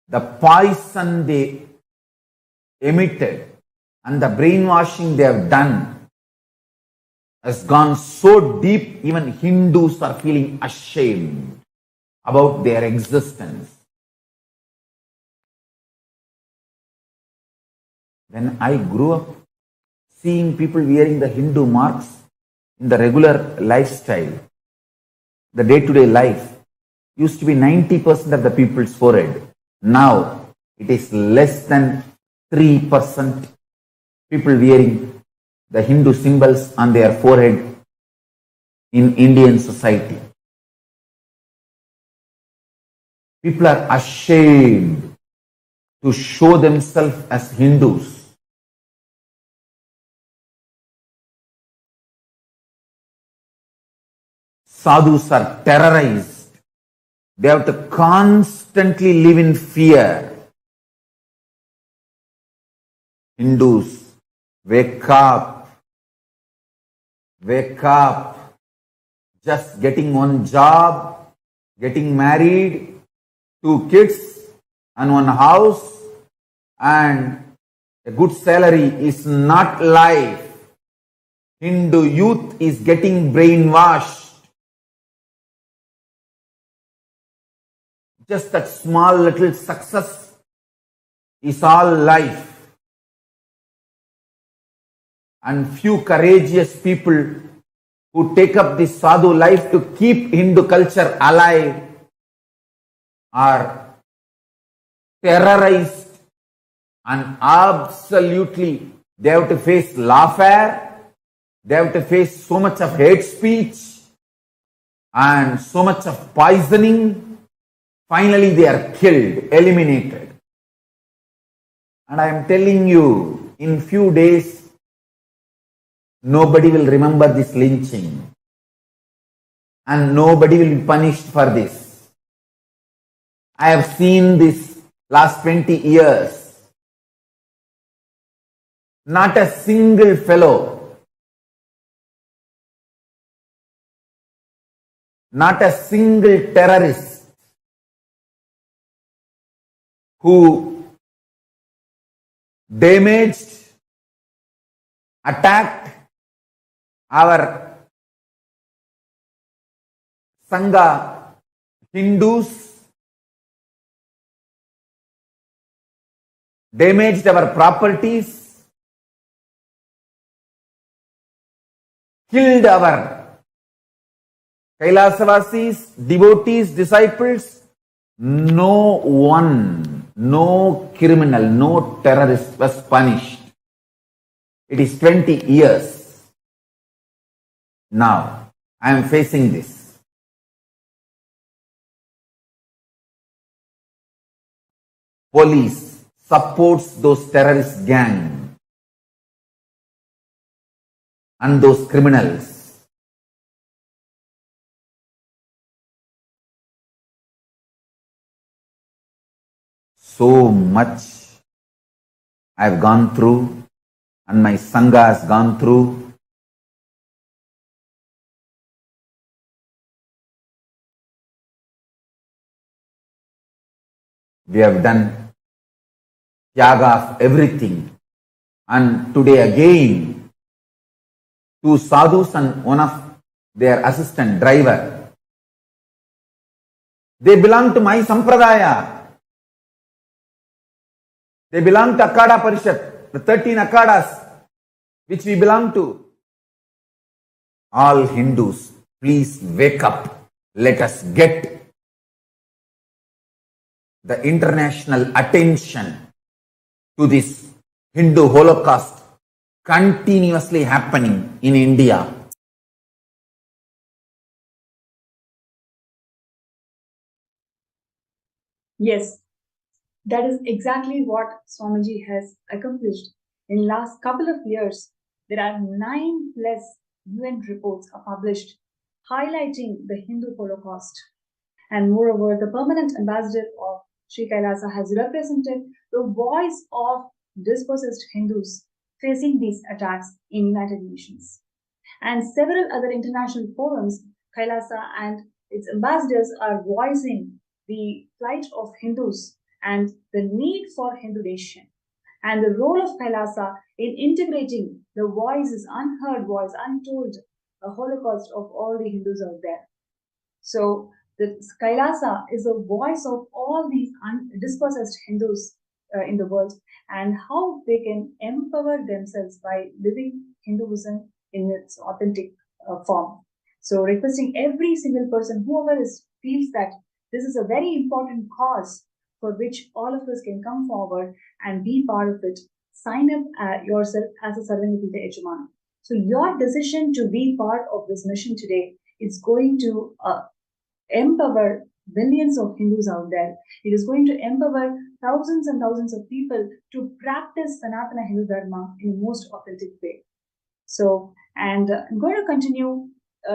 the poison they emitted and the brainwashing they have done has gone so deep, even Hindus are feeling ashamed about their existence. When I grew up seeing people wearing the Hindu marks in the regular lifestyle, the day-to-day life, used to be 90% of the people's forehead. Now, it is less than 3% people wearing the Hindu symbols on their forehead in Indian society. People are ashamed to show themselves as Hindus. Sadhus are terrorized. They have to constantly live in fear. Hindus, wake up. Wake up. Just getting one job, getting married, 2 kids and 1 house and a good salary is not life. Hindu youth is getting brainwashed. Just that small little success is all life. And few courageous people who take up this sadhu life to keep Hindu culture alive are terrorized, and absolutely they have to face lawfare, they have to face so much of hate speech and so much of poisoning. Finally, they are killed, eliminated. And I am telling you, in few days, nobody will remember this lynching. And nobody will be punished for this. I have seen this last 20 years. Not a single fellow, not a single terrorist who damaged, attacked our Sangha Hindus, damaged our properties, killed our Kailasavasis, devotees, disciples. No one, no criminal, no terrorist was punished. It is 20 years. Now, I am facing this. police supports those terrorist gang and those criminals. So much I've gone through and my Sangha has gone through. We have done tyaga of everything, and today again, two sadhus and one of their assistant driver, they belong to my sampradaya. They belong to Akada Parishad, the 13 Akadas which we belong to. All Hindus, please wake up. Let us get the international attention to this Hindu Holocaust continuously happening in India. Yes, that is exactly what Swamiji has accomplished. In last couple of years, there are 9 plus UN reports are published highlighting the Hindu Holocaust. And moreover, the permanent ambassador of Sri Kailasa has represented the voice of dispossessed Hindus facing these attacks in United Nations. And several other international forums, Kailasa and its ambassadors are voicing the plight of Hindus and the need for Hindu nation and the role of Kailasa in integrating the voices, unheard voice, untold Holocaust of all the Hindus out there. So the Kailasa is a voice of all these dispossessed Hindus in the world and how they can empower themselves by living Hinduism in its authentic form. So requesting every single person, whoever feels that this is a very important cause for which all of us can come forward and be part of it, sign up yourself as a Sarvanipita Ejamana. So your decision to be part of this mission today is going to empower millions of Hindus out there. It is going to empower thousands and thousands of people to practice Sanatana Hindu Dharma in the most authentic way. So, and I'm going to continue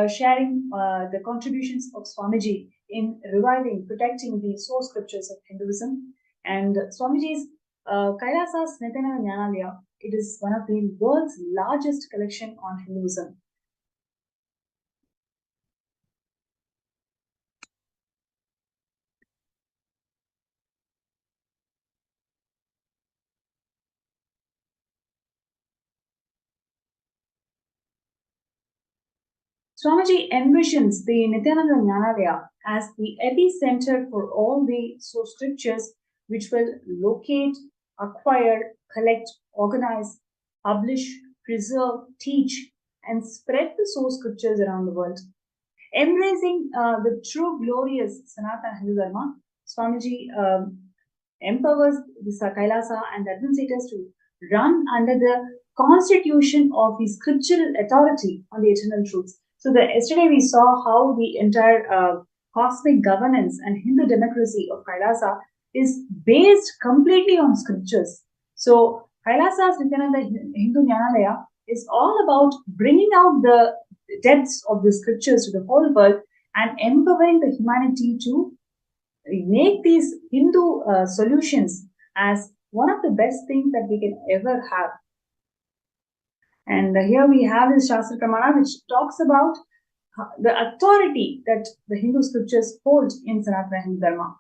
sharing the contributions of Swamiji in reviving, protecting the source scriptures of Hinduism. And Swamiji's Kailasa's Nithyananda Jnanalaya, it is one of the world's largest collection on Hinduism. Swamiji envisions the Nithyananda Jnanalaya as the epicenter for all the source scriptures which will locate, acquire, collect, organize, publish, preserve, teach, and spread the source scriptures around the world. Embracing the true glorious Sanatana Hindu Dharma, Swamiji empowers the Kailasa and the administrators to run under the constitution of the scriptural authority on the eternal truths. So yesterday we saw how the entire cosmic governance and Hindu democracy of Kailasa is based completely on scriptures. So Kailasa's Nithyananda Hindu Jnanalaya is all about bringing out the depths of the scriptures to the whole world and empowering the humanity to make these Hindu solutions as one of the best things that we can ever have. And here we have this Shastra Pramana which talks about the authority that the Hindu scriptures hold in Sanatana Hindu Dharma.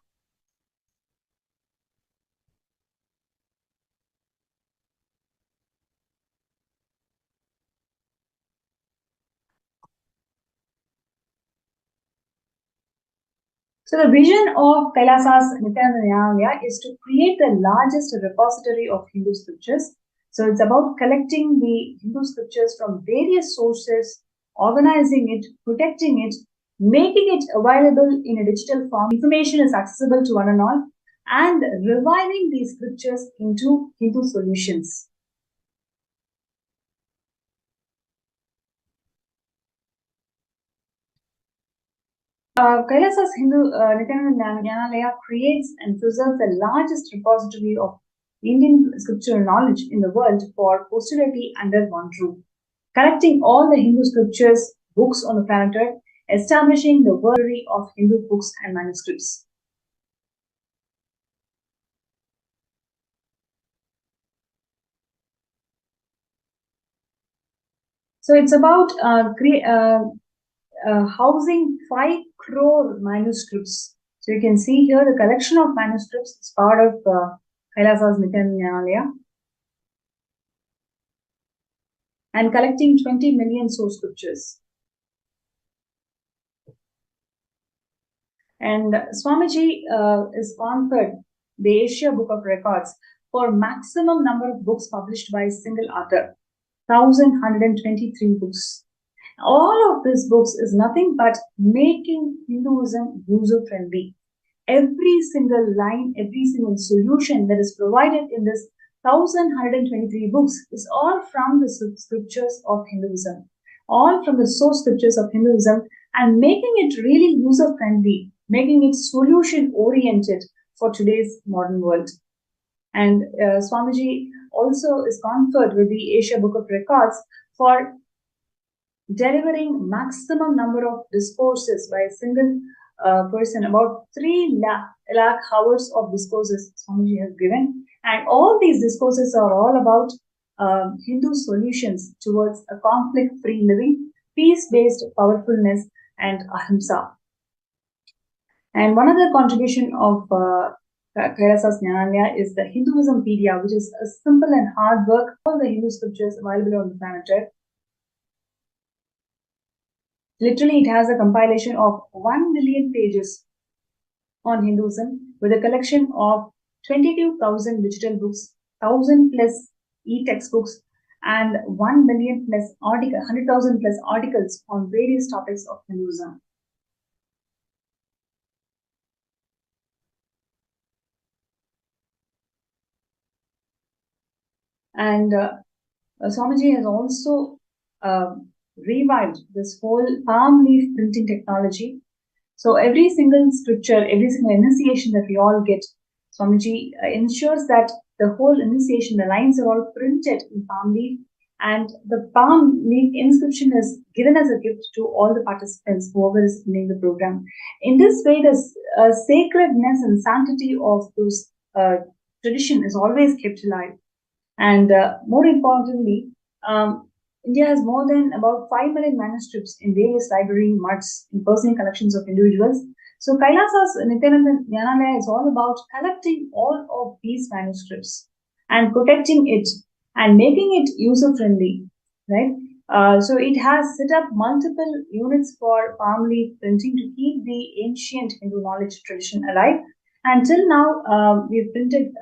So the vision of Kailasa's Nithyananda Jnanalaya is to create the largest repository of Hindu scriptures. So it's about collecting the Hindu scriptures from various sources, organizing it, protecting it, making it available in a digital form. Information is accessible to one and all, and reviving these scriptures into Hindu solutions. Kailasa's Hindu Nithyananda Jnanalaya creates and preserves the largest repository of Indian scriptural knowledge in the world for posterity under one roof, collecting all the Hindu scriptures, books on the planet Earth, establishing the world library of Hindu books and manuscripts. So it's about housing 5 crore manuscripts. So you can see here the collection of manuscripts is part of Kailasa's Nithyananda Jnanalaya, and collecting 20 million source scriptures. And Swamiji is conferred the Asia Book of Records for maximum number of books published by a single author, 1,123 books. All of these books is nothing but making Hinduism user-friendly. Every single line, every single solution that is provided in this 1,123 books is all from the scriptures of Hinduism, all from the source scriptures of Hinduism, and making it really user-friendly, making it solution-oriented for today's modern world. And Swamiji also is conferred with the Asia Book of Records for delivering maximum number of discourses by a single person, about 3 lakh hours of discourses Swamiji has given. And all these discourses are all about Hindu solutions towards a conflict-free living, peace-based powerfulness, and ahimsa. And one other contribution of Kailasa's Jnanalaya is the Hinduismpedia, which is a simple and hard work, all the Hindu scriptures available on the planet Earth. Literally, it has a compilation of 1 million pages on Hinduism with a collection of 22,000 digital books, 1,000 plus e-textbooks, and 1 million plus 100,000 plus articles on various topics of Hinduism. And Swamiji has also revived this whole palm leaf printing technology. So every single scripture, every single initiation that we all get, Swamiji ensures that the whole initiation, the lines are all printed in palm leaf, and the palm leaf inscription is given as a gift to all the participants, whoever is attending the program. In this way, the sacredness and sanctity of those tradition is always kept alive. And more importantly, India has more than about 5 million manuscripts in various library muds in personal collections of individuals. So Kailasa's Nithyananda Jnanalaya is all about collecting all of these manuscripts and protecting it and making it user-friendly, right? So it has set up multiple units for palm leaf printing to keep the ancient Hindu knowledge tradition alive. Until now, we've printed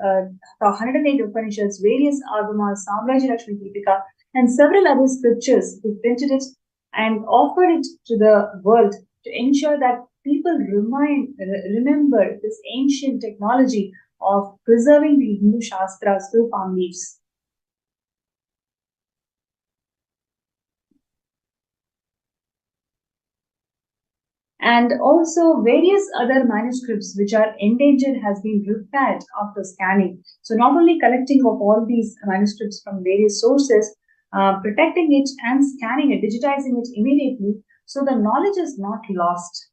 108 Upanishads, various Agamas, Samrajya Lakshmi Deepika, and several other scriptures. We printed it and offered it to the world to ensure that people remember this ancient technology of preserving the Hindu Shastras through palm leaves. And also various other manuscripts which are endangered has been repaired after scanning. So not only collecting of all these manuscripts from various sources, protecting it and scanning it, digitizing it immediately, so the knowledge is not lost.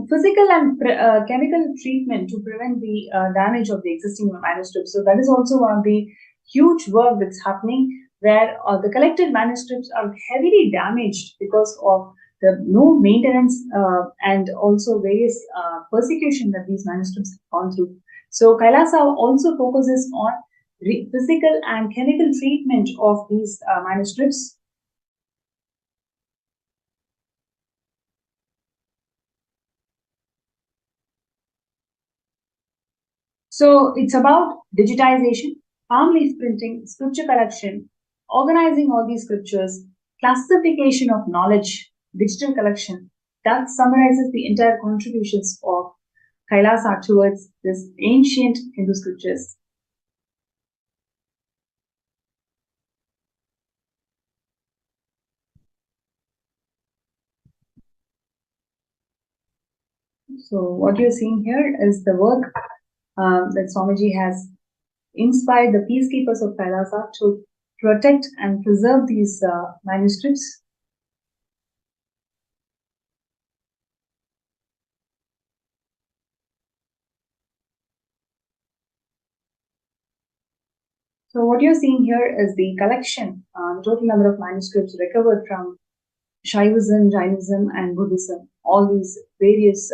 Physical and chemical treatment to prevent the damage of the existing manuscripts. So that is also one of the huge work that's happening, where the collected manuscripts are heavily damaged because of the no maintenance and also various persecution that these manuscripts have gone through. So Kailasa also focuses on physical and chemical treatment of these manuscripts. So it's about digitization, palm leaf printing, scripture collection, organizing all these scriptures, classification of knowledge, digital collection. That summarizes the entire contributions of Kailasa towards this ancient Hindu scriptures. So what you're seeing here is the work that Swamiji has inspired the peacekeepers of Kailasa to protect and preserve these manuscripts. So what you're seeing here is the collection, the total number of manuscripts recovered from Shaivism, Jainism, and Buddhism, all these various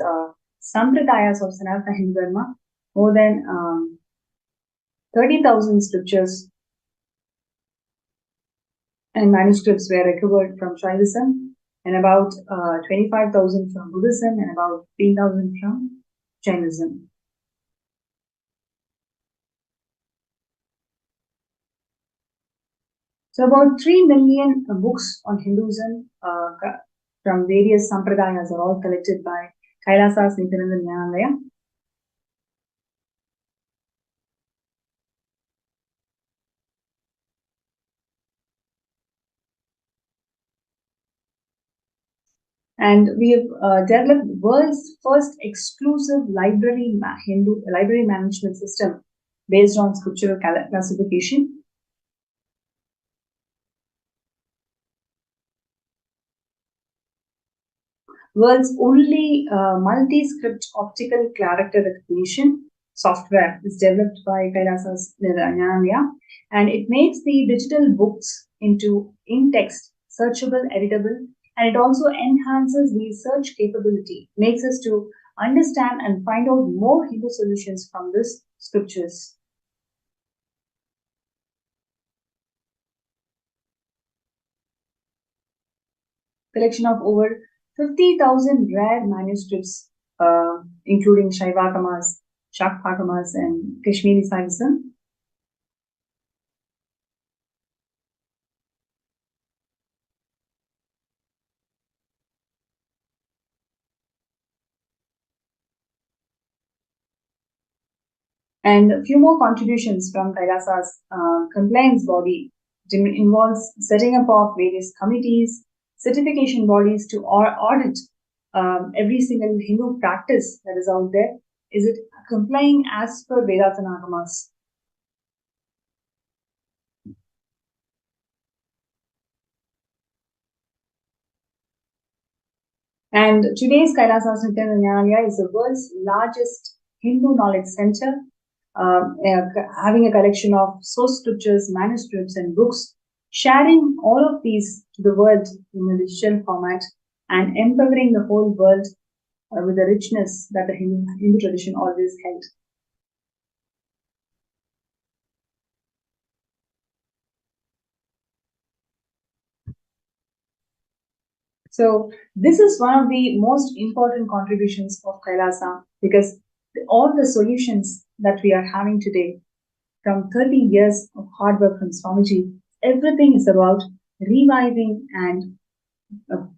sampradayas of Sanatana Hindu Dharma. More than 30,000 scriptures and manuscripts were recovered from Shaivism, and about 25,000 from Buddhism, and about 15,000 from Jainism. So about 3 million books on Hinduism from various sampradayas are all collected by Kailasa's Nithyananda Jnanalaya. And we have developed the world's first exclusive library library management system based on scriptural classification. World's only multi-script optical character recognition software is developed by Kailasa's Nithyananda, and it makes the digital books into in-text, searchable, editable, and it also enhances the search capability, makes us to understand and find out more Hindu solutions from these scriptures. Collection of over 50,000 rare manuscripts, including Shaivagamas, Shakthagamas, and Kashmiri Saivism. And a few more contributions from Kailasa's compliance body involves setting up of various committees, certification bodies to audit every single Hindu practice that is out there. Is it complying as per Vedanta Agamas? And today's Kailasa's Nithyananda is the world's largest Hindu knowledge center, having a collection of source scriptures, manuscripts, and books, sharing all of these to the world in a digital format and empowering the whole world with the richness that the Hindu tradition always held. So this is one of the most important contributions of Kailasa, because all the solutions that we are having today from 30 years of hard work from Swamiji, everything is about reviving and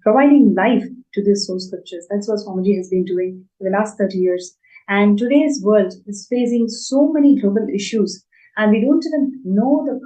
providing life to these source scriptures. That's what Swamiji has been doing for the last 30 years. And today's world is facing so many global issues, and we don't even know the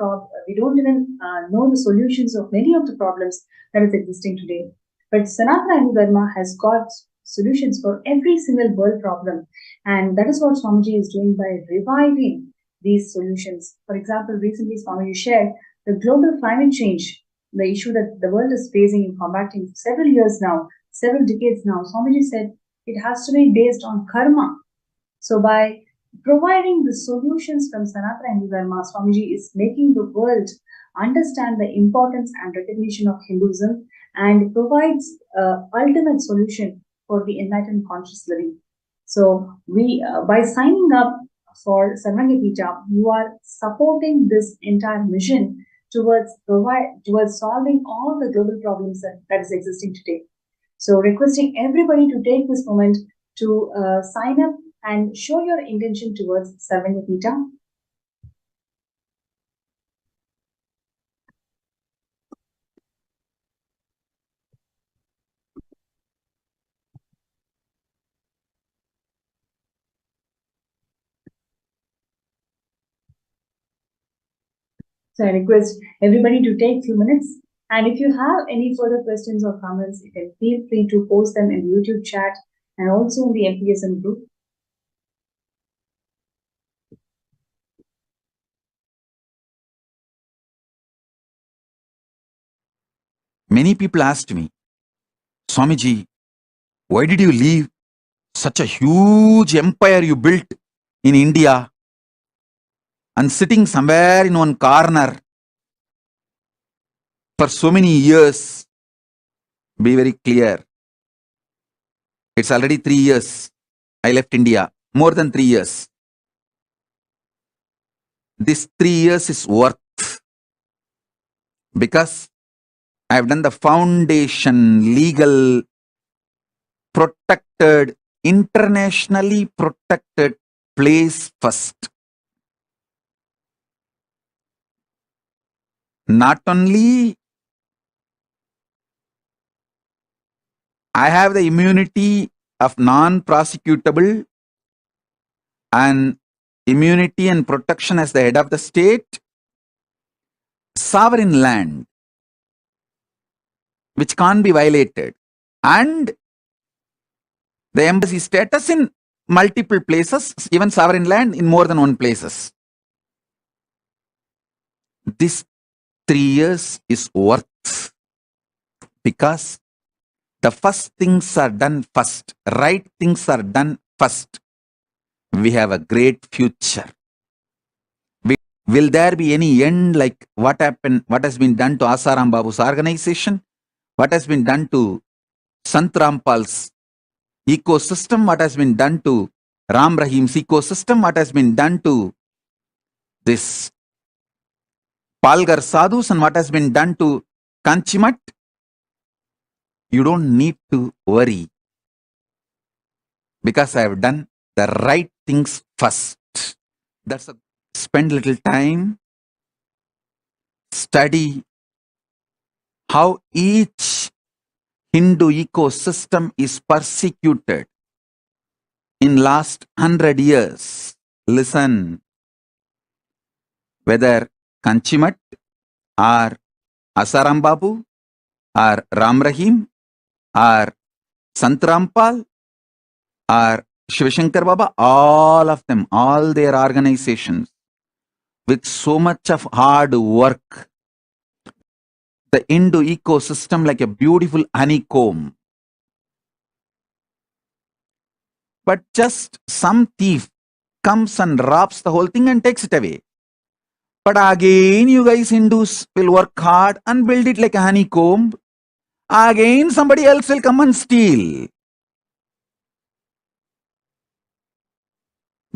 know the solutions of many of the problems that is existing today. But Sanatana Hindu Dharma has got solutions for every single world problem, and that is what Swamiji is doing by reviving these solutions. For example, recently Swamiji shared the global climate change, the issue that the world is facing and combating for several years now, several decades now. Swamiji said it has to be based on karma. So by providing the solutions from Sanatana Hindu Dharma, Swamiji is making the world understand the importance and recognition of Hinduism, and provides ultimate solution for the enlightened conscious living. So we, by signing up for Sarvangapita, you are supporting this entire mission towards solving all the global problems that is existing today. So requesting everybody to take this moment to sign up and show your intention towards Sarvangapita. So I request everybody to take a few minutes. And if you have any further questions or comments, you can feel free to post them in the YouTube chat. and also in the MPSM group. Many people asked me, Swamiji, why did you leave such a huge empire you built in India and sitting somewhere in one corner for so many years? Be very clear. It's already 3 years. I left India. More than 3 years. This 3 years is worth, because I have done the foundation, legal, protected, internationally protected place first. Not only I have the immunity of non-prosecutable and immunity and protection as the head of the state, sovereign land, which can't be violated, and the embassy status in multiple places, even sovereign land in more than one places. This 3 years is worth, because the first things are done first, right things are done first. We have a great future. Will there be any end like what happened, what has been done to Asaram Babu's organization? What has been done to Sant Rampal's ecosystem? What has been done to Ram Rahim's ecosystem? What has been done to this Palgar Sadhus, and what has been done to Kanchimat? You don't need to worry, because I have done the right things first. That's a spend little time, study how each Hindu ecosystem is persecuted in last 100 years. Listen, whether Kanchimat or Asaram Babu or Ram Rahim or Sant Rampal or Shivashankar Baba, all of them, all their organizations, with so much of hard work, the Hindu ecosystem like a beautiful honeycomb. But just some thief comes and robs the whole thing and takes it away. But again, you guys Hindus will work hard and build it like a honeycomb. Again, somebody else will come and steal.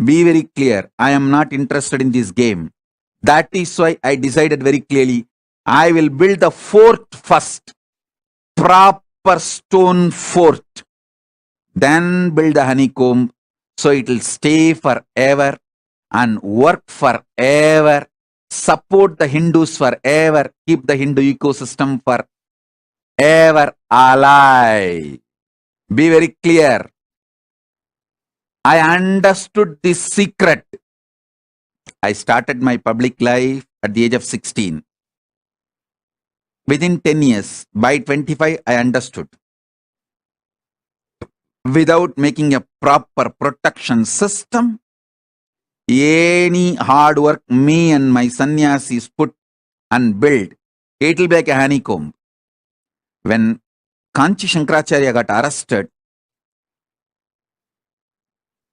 Be very clear. I am not interested in this game. That is why I decided very clearly, I will build the fort first. Proper stone fort. Then build the honeycomb, so it will stay forever and work forever. Support the Hindus forever. Keep the Hindu ecosystem forever alive. Be very clear. I understood this secret. I started my public life at the age of 16. Within 10 years, by 25, I understood. Without making a proper protection system, any hard work me and my sannyasis put and build, it will be like a honeycomb. When Kanchi Shankaracharya got arrested,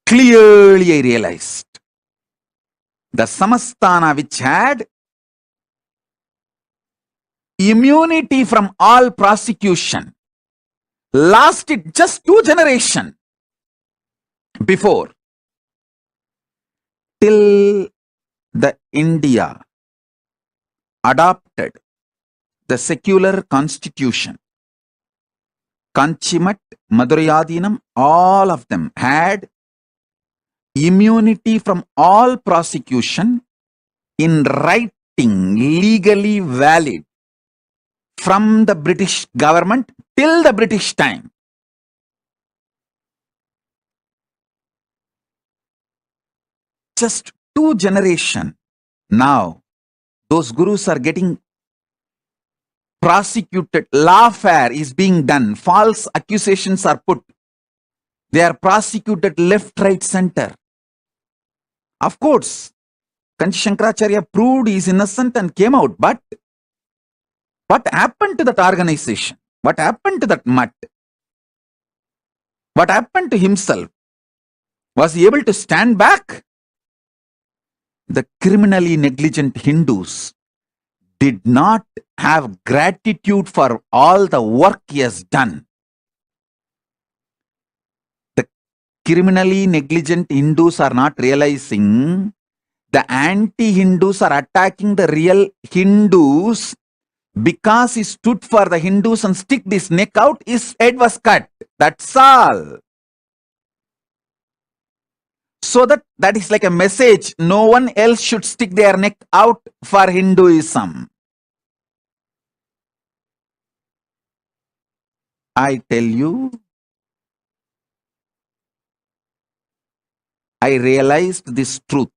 clearly I realized the Samastana, which had immunity from all prosecution, lasted just 2 generations before, till the India adopted the secular constitution. Kanchimat, Madurayadinam, all of them had immunity from all prosecution in writing, legally valid, from the British government till the British time. Just 2 generations. Now, those gurus are getting prosecuted. Lawfare is being done. False accusations are put. They are prosecuted left, right, center. Of course, Kanchi Shankaracharya proved he is innocent and came out. But what happened to that organization? What happened to that mutt? What happened to himself? Was he able to stand back? The criminally negligent Hindus did not have gratitude for all the work he has done. The criminally negligent Hindus are not realizing the anti-Hindus are attacking the real Hindus because he stood for the Hindus and stick his neck out, his head was cut. That's all. So that is like a message. No one else should stick their neck out for Hinduism. I tell you, I realized this truth.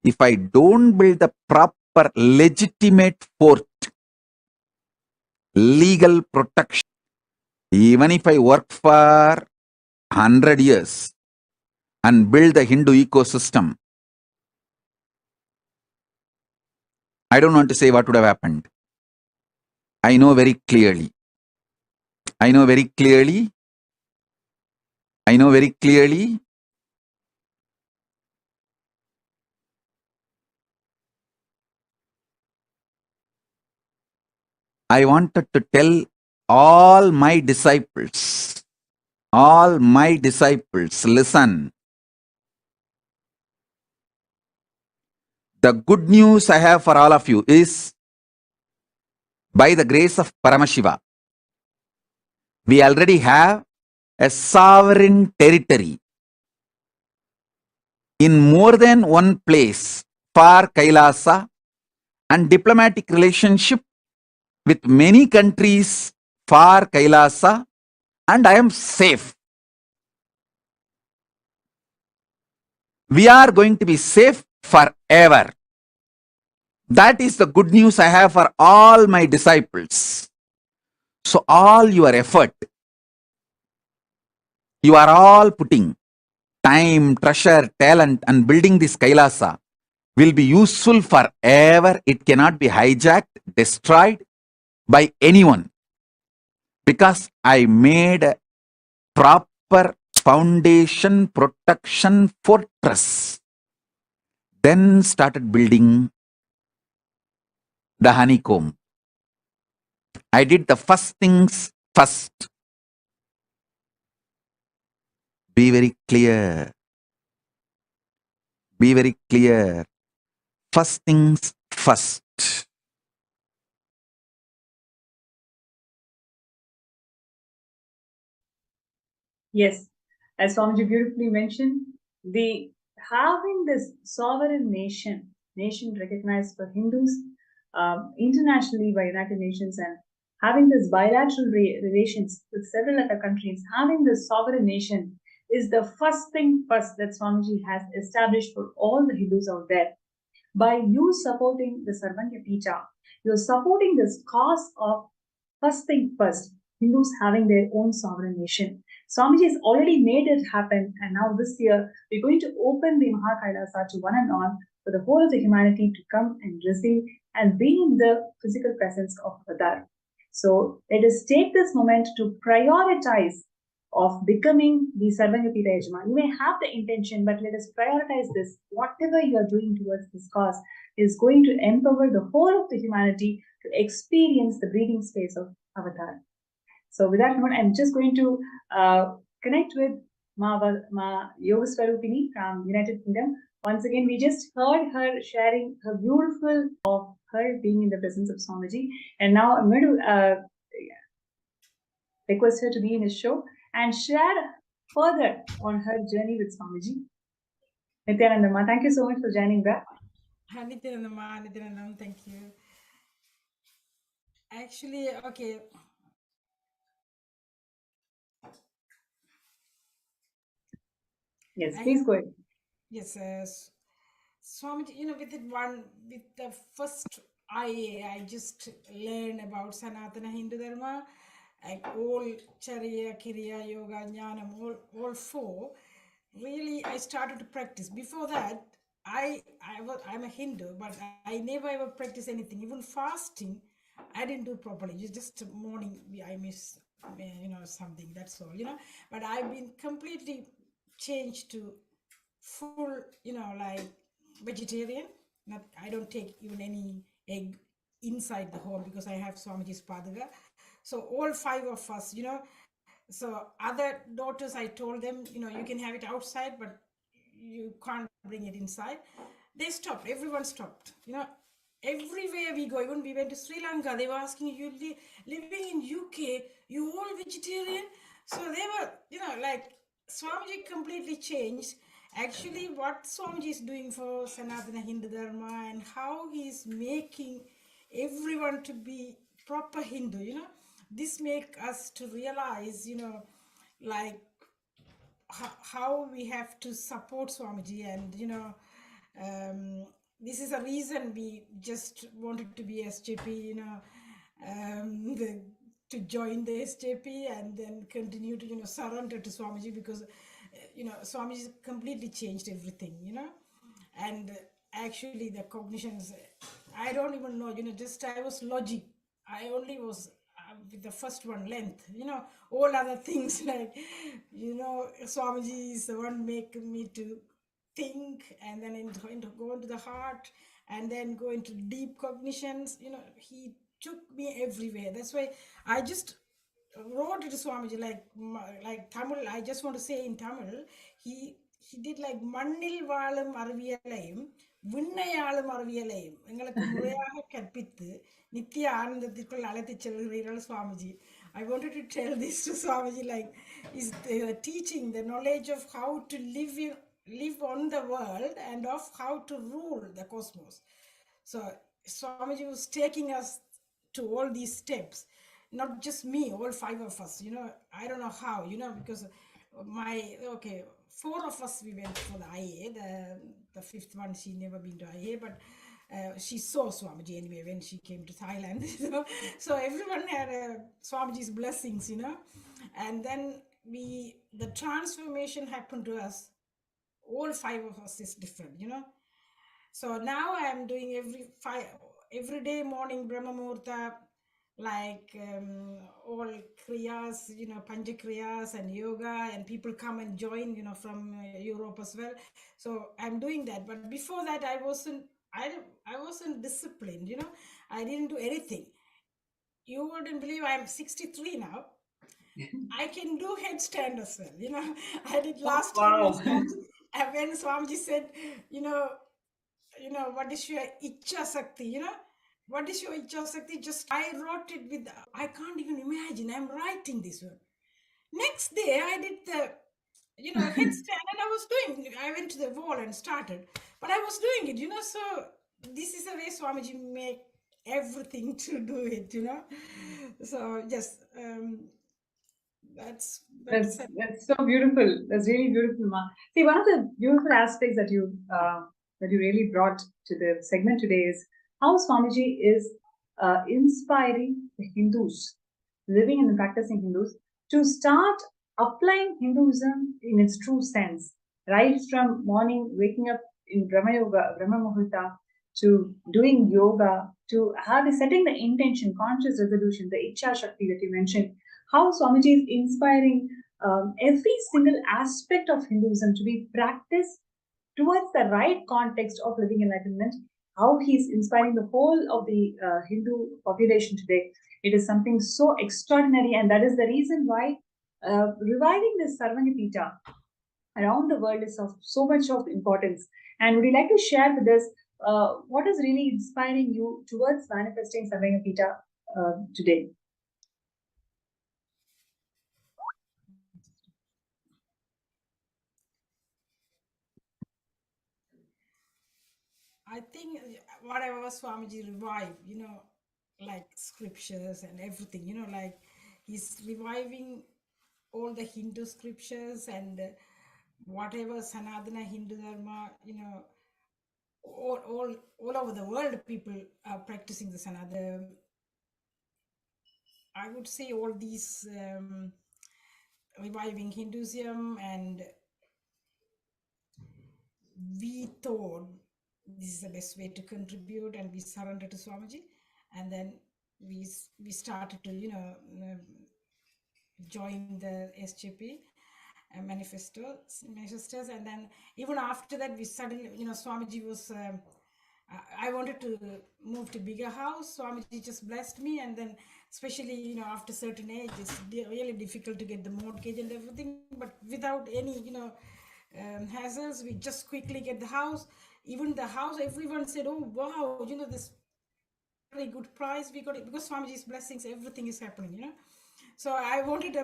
If I don't build the proper legitimate fort, legal protection, even if I work for 100 years and build the Hindu ecosystem, I don't want to say what would have happened. I know very clearly. I know very clearly. I know very clearly. I wanted to tell all my disciples, listen. The good news I have for all of you is, by the grace of Paramashiva, we already have a sovereign territory in more than one place for Kailasa and diplomatic relationship with many countries for Kailasa, and I am safe. We are going to be safe forever. That is the good news I have for all my disciples. So all your effort, you are all putting time, treasure, talent and building this Kailasa will be useful forever. It cannot be hijacked, destroyed by anyone, because I made a proper foundation protection fortress. Then started building the honeycomb. I did the first things first. Be very clear. Be very clear. First things first. Yes, as Swamiji beautifully mentioned, the having this sovereign nation recognized for Hindus internationally by United Nations, and having this bilateral relations with several other countries, having this sovereign nation is the first thing first that Swamiji has established for all the Hindus out there. By you supporting the Sarvanya Pita, you're supporting this cause of first thing first, Hindus having their own sovereign nation. Swamiji has already made it happen, and now this year we're going to open the Mahakailasa to one and all for the whole of the humanity to come and receive and be in the physical presence of Avatar. So let us take this moment to prioritize of becoming the Sarvanyapita Yajman. You may have the intention, but let us prioritize this. Whatever you are doing towards this cause is going to empower the whole of the humanity to experience the breathing space of Avatar. So with that note, I'm just going to connect with Ma Yoga Swarupini from United Kingdom. Once again, we just heard her sharing her beautiful of her being in the presence of Swamiji. And now I'm going to request her to be in his show and share further on her journey with Swamiji. Nithyananda Ma, thank you so much for joining back. Nithyananda, thank you. Actually, okay. Yes, please go ahead. Yes, Swamiji, with the first I just learned about Sanatana Hindu Dharma. like all Charya, Kriya, Yoga, Jnanam, all four, really I started to practice. Before that, I'm a Hindu, but I never ever practiced anything. Even fasting, I didn't do properly. Just morning, I miss, something. That's all, But I've been completely changed to full, like vegetarian. Not, I don't take even any egg inside the home because I have Swamiji's Padaga. So all five of us, so other daughters, I told them, you can have it outside, but you can't bring it inside. They stopped. Everyone stopped. Everywhere we go, even we went to Sri Lanka, they were asking, you living in UK, you all vegetarian? So they were, like Swamiji completely changed. Actually, what Swamiji is doing for Sanatana Hindu Dharma and how he is making everyone to be proper Hindu, this make us to realize, like how we have to support Swamiji, and this is a reason we just wanted to be SJP, to join the SJP and then continue to surrender to Swamiji, because Swamiji completely changed everything, and actually the cognitions, I don't even know, just I was logic. I only was with the first one, length, all other things like, Swamiji is the one making me to think, and then go into the heart, and then go into deep cognitions. He took me everywhere. That's why I just wrote to Swamiji like Tamil. I just want to say in Tamil, he did like மண்ணில் வாழும் அறிவியலையும் விண்ணையாளும் அறிவியலையும் எங்களுக்கு முறையாக கற்பித்து நித்திய ஆனந்தத்திற்குள் அழைத்து செல்கிறீர்கள் Swamiji. I wanted to tell this to Swamiji, like is teaching the knowledge of how to live on the world and of how to rule the cosmos. So Swamiji was taking us to all these steps, not just me, all five of us, I don't know how, because four of us, we went for the IA. The fifth one, she never been to IA, but she saw Swamiji anyway when she came to Thailand. So everyone had Swamiji's blessings, and then the transformation happened to us. All five of us is different, So now I'm doing every day morning Brahma Muhurta, like all kriyas, Panja kriyas and yoga, and people come and join, from Europe as well. So I'm doing that. But before that, I wasn't disciplined, I didn't do anything. You wouldn't believe I'm 63 now. I can do headstand as well, I did last time. And when Swamiji said, what is your Icha Sakti, what is your Icha Sakti? Just I wrote it with, I can't even imagine, I'm writing this one. Next day, I did the, headstand, and I went to the wall and started, but I was doing it, so this is the way Swamiji make everything to do it, So, yes, that's so beautiful. That's really beautiful, Ma. See, one of the beautiful aspects that you really brought to the segment today is how Swamiji is inspiring the Hindus, living and practicing Hindus, to start applying Hinduism in its true sense, right from morning waking up in Brahma Yoga, Brahma Muhurta, to doing yoga, to setting the intention, conscious resolution, the Icha Shakti that you mentioned. How Swamiji is inspiring every single aspect of Hinduism to be practiced towards the right context of living enlightenment. How he is inspiring the whole of the Hindu population today. It is something so extraordinary, and that is the reason why reviving this Sarvanga Pita around the world is of so much of importance. And would you like to share with us what is really inspiring you towards manifesting Sarvanga Pita today? I think whatever Swamiji revived, like scriptures and everything, like he's reviving all the Hindu scriptures and whatever Sanatana Hindu Dharma, all over the world, people are practicing the Sanatana. I would say all these reviving Hinduism, and we thought this is the best way to contribute, and we surrendered to Swamiji, and then we started to join the SJP manifestos, and then even after that we suddenly, Swamiji was I wanted to move to bigger house. Swamiji just blessed me, and then especially after certain age it's really difficult to get the mortgage and everything, but without any hassles, we just quickly get the house. Even the house, everyone said, oh wow, this very good price we got it, because Swamiji's blessings, everything is happening. So I wanted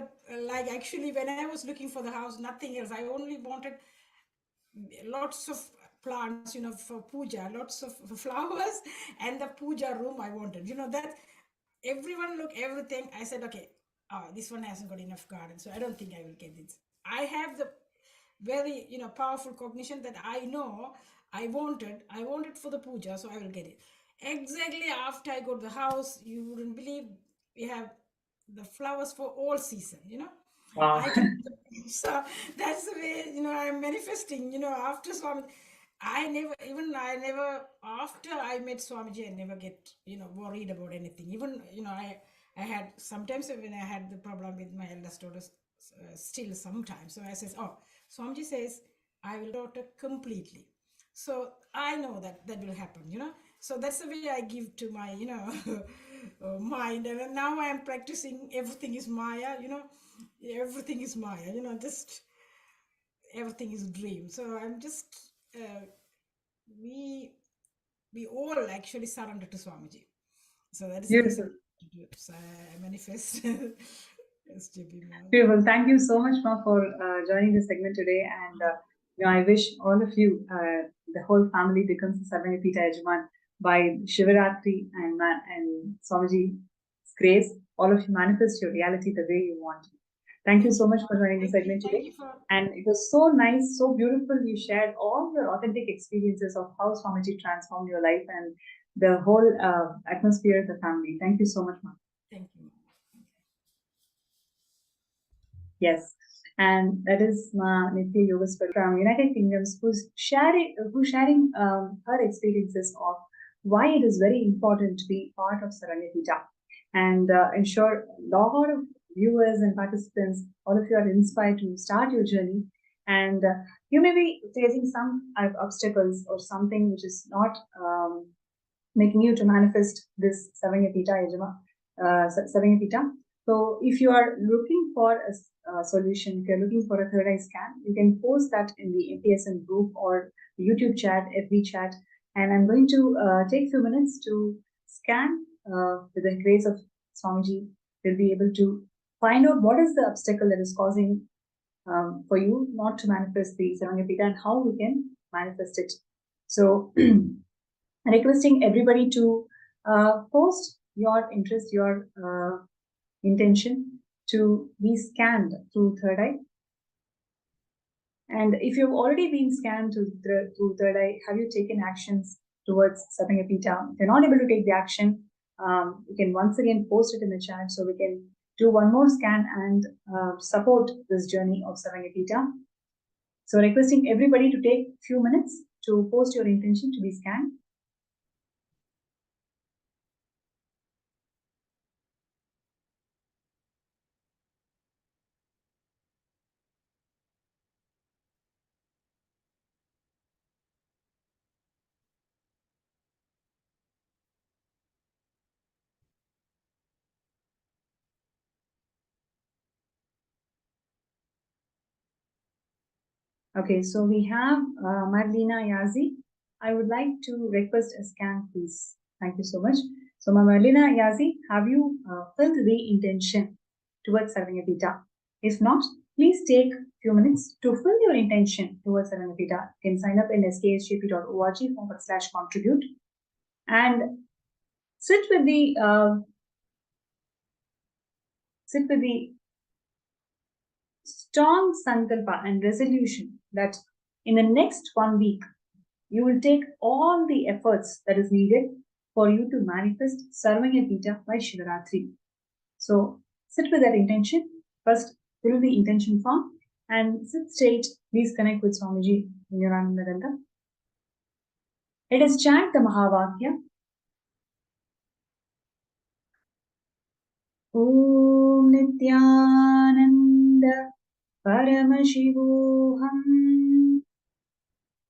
actually when I was looking for the house, nothing else, I only wanted lots of plants, for puja, lots of flowers, and the puja room I wanted, that everyone look everything. I said, okay, this one hasn't got enough garden, so I don't think I will get this. I have the very powerful cognition that I know I wanted for the puja, so I will get it. Exactly after I got the house, you wouldn't believe, we have the flowers for all season. Wow. So that's the way I'm manifesting. After Swami, I never after I met Swamiji, I never get worried about anything. Even I had sometimes when I had the problem with my eldest daughter, still sometimes. So I says, oh, Swamiji says I will daughter completely. So I know that will happen. So that's the way I give to my mind, and now I am practicing. Everything is Maya. Everything is Maya. Just everything is dream. So I'm just we all actually surrender to Swamiji. So that is the Beautiful. reason to do it. So I manifest SJP. Beautiful. Thank you so much, Ma, for joining this segment today. And I wish all of you, the whole family, becomes a Sarvanya Pita Yajaman by Shivaratri and Swamiji's grace. All of you manifest your reality the way you want. Thank you so much for joining the segment today. And it was so nice, so beautiful. You shared all your authentic experiences of how Swamiji transformed your life and the whole atmosphere of the family. Thank you so much, Ma. Thank you. Yes, and that is Ma Nithya Yogaswara from United Kingdoms, who's sharing her experiences of why it is very important to be part of Saranya Pita. And I'm sure a lot of viewers and participants, all of you are inspired to start your journey. And you may be facing some obstacles or something which is not making you to manifest this Saranya Pita. So if you are looking for a solution, if you're looking for a third eye scan, you can post that in the MPSN group or the YouTube chat, FB chat. And I'm going to take a few minutes to scan with the grace of Swamiji. We'll be able to find out what is the obstacle that is causing for you not to manifest the Saranya Pita and how we can manifest it. So requesting everybody to post your interest, your intention to be scanned through third eye. And if you've already been scanned through third eye, have you taken actions towards Saranya Pita? If you're not able to take the action, you can once again post it in the chat so we can do one more scan and support this journey of Saranya Pita. So requesting everybody to take a few minutes to post your intention to be scanned. Okay, so we have Marlena Yazi. I would like to request a scan, please. Thank you so much. So, Marlena Yazi, have you filled the intention towards Saranya Pita? If not, please take a few minutes to fill your intention towards Saranya Pita. You can sign up in sksjp.org/contribute and sit with the strong sankalpa and resolution that in the next 1 week, you will take all the efforts that is needed for you to manifest Sarvanya Pita by Shivaratri. So sit with that intention. First, fill the intention form and sit straight. Please connect with Swamiji in your Ananda. Let us chant the Mahavakya. Om Nithyananda Paramashivoham.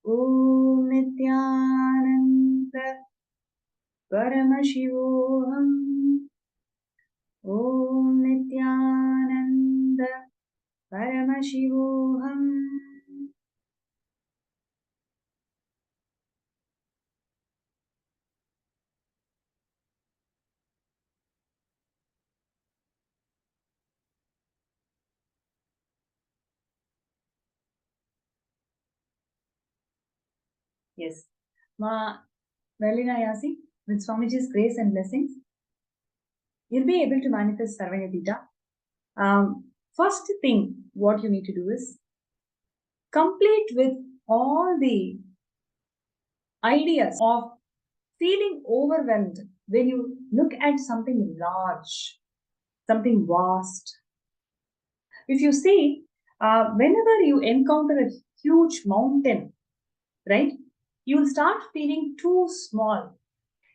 Om Nithyananda Paramashivoham. Om Nithyananda Paramashivoham. Yes. Ma Velina Yasi, with Swamiji's grace and blessings, you'll be able to manifest Sarvayatita. First thing, what you need to do is complete with all the ideas of feeling overwhelmed when you look at something large, something vast. If you see, whenever you encounter a huge mountain, right, you'll start feeling too small.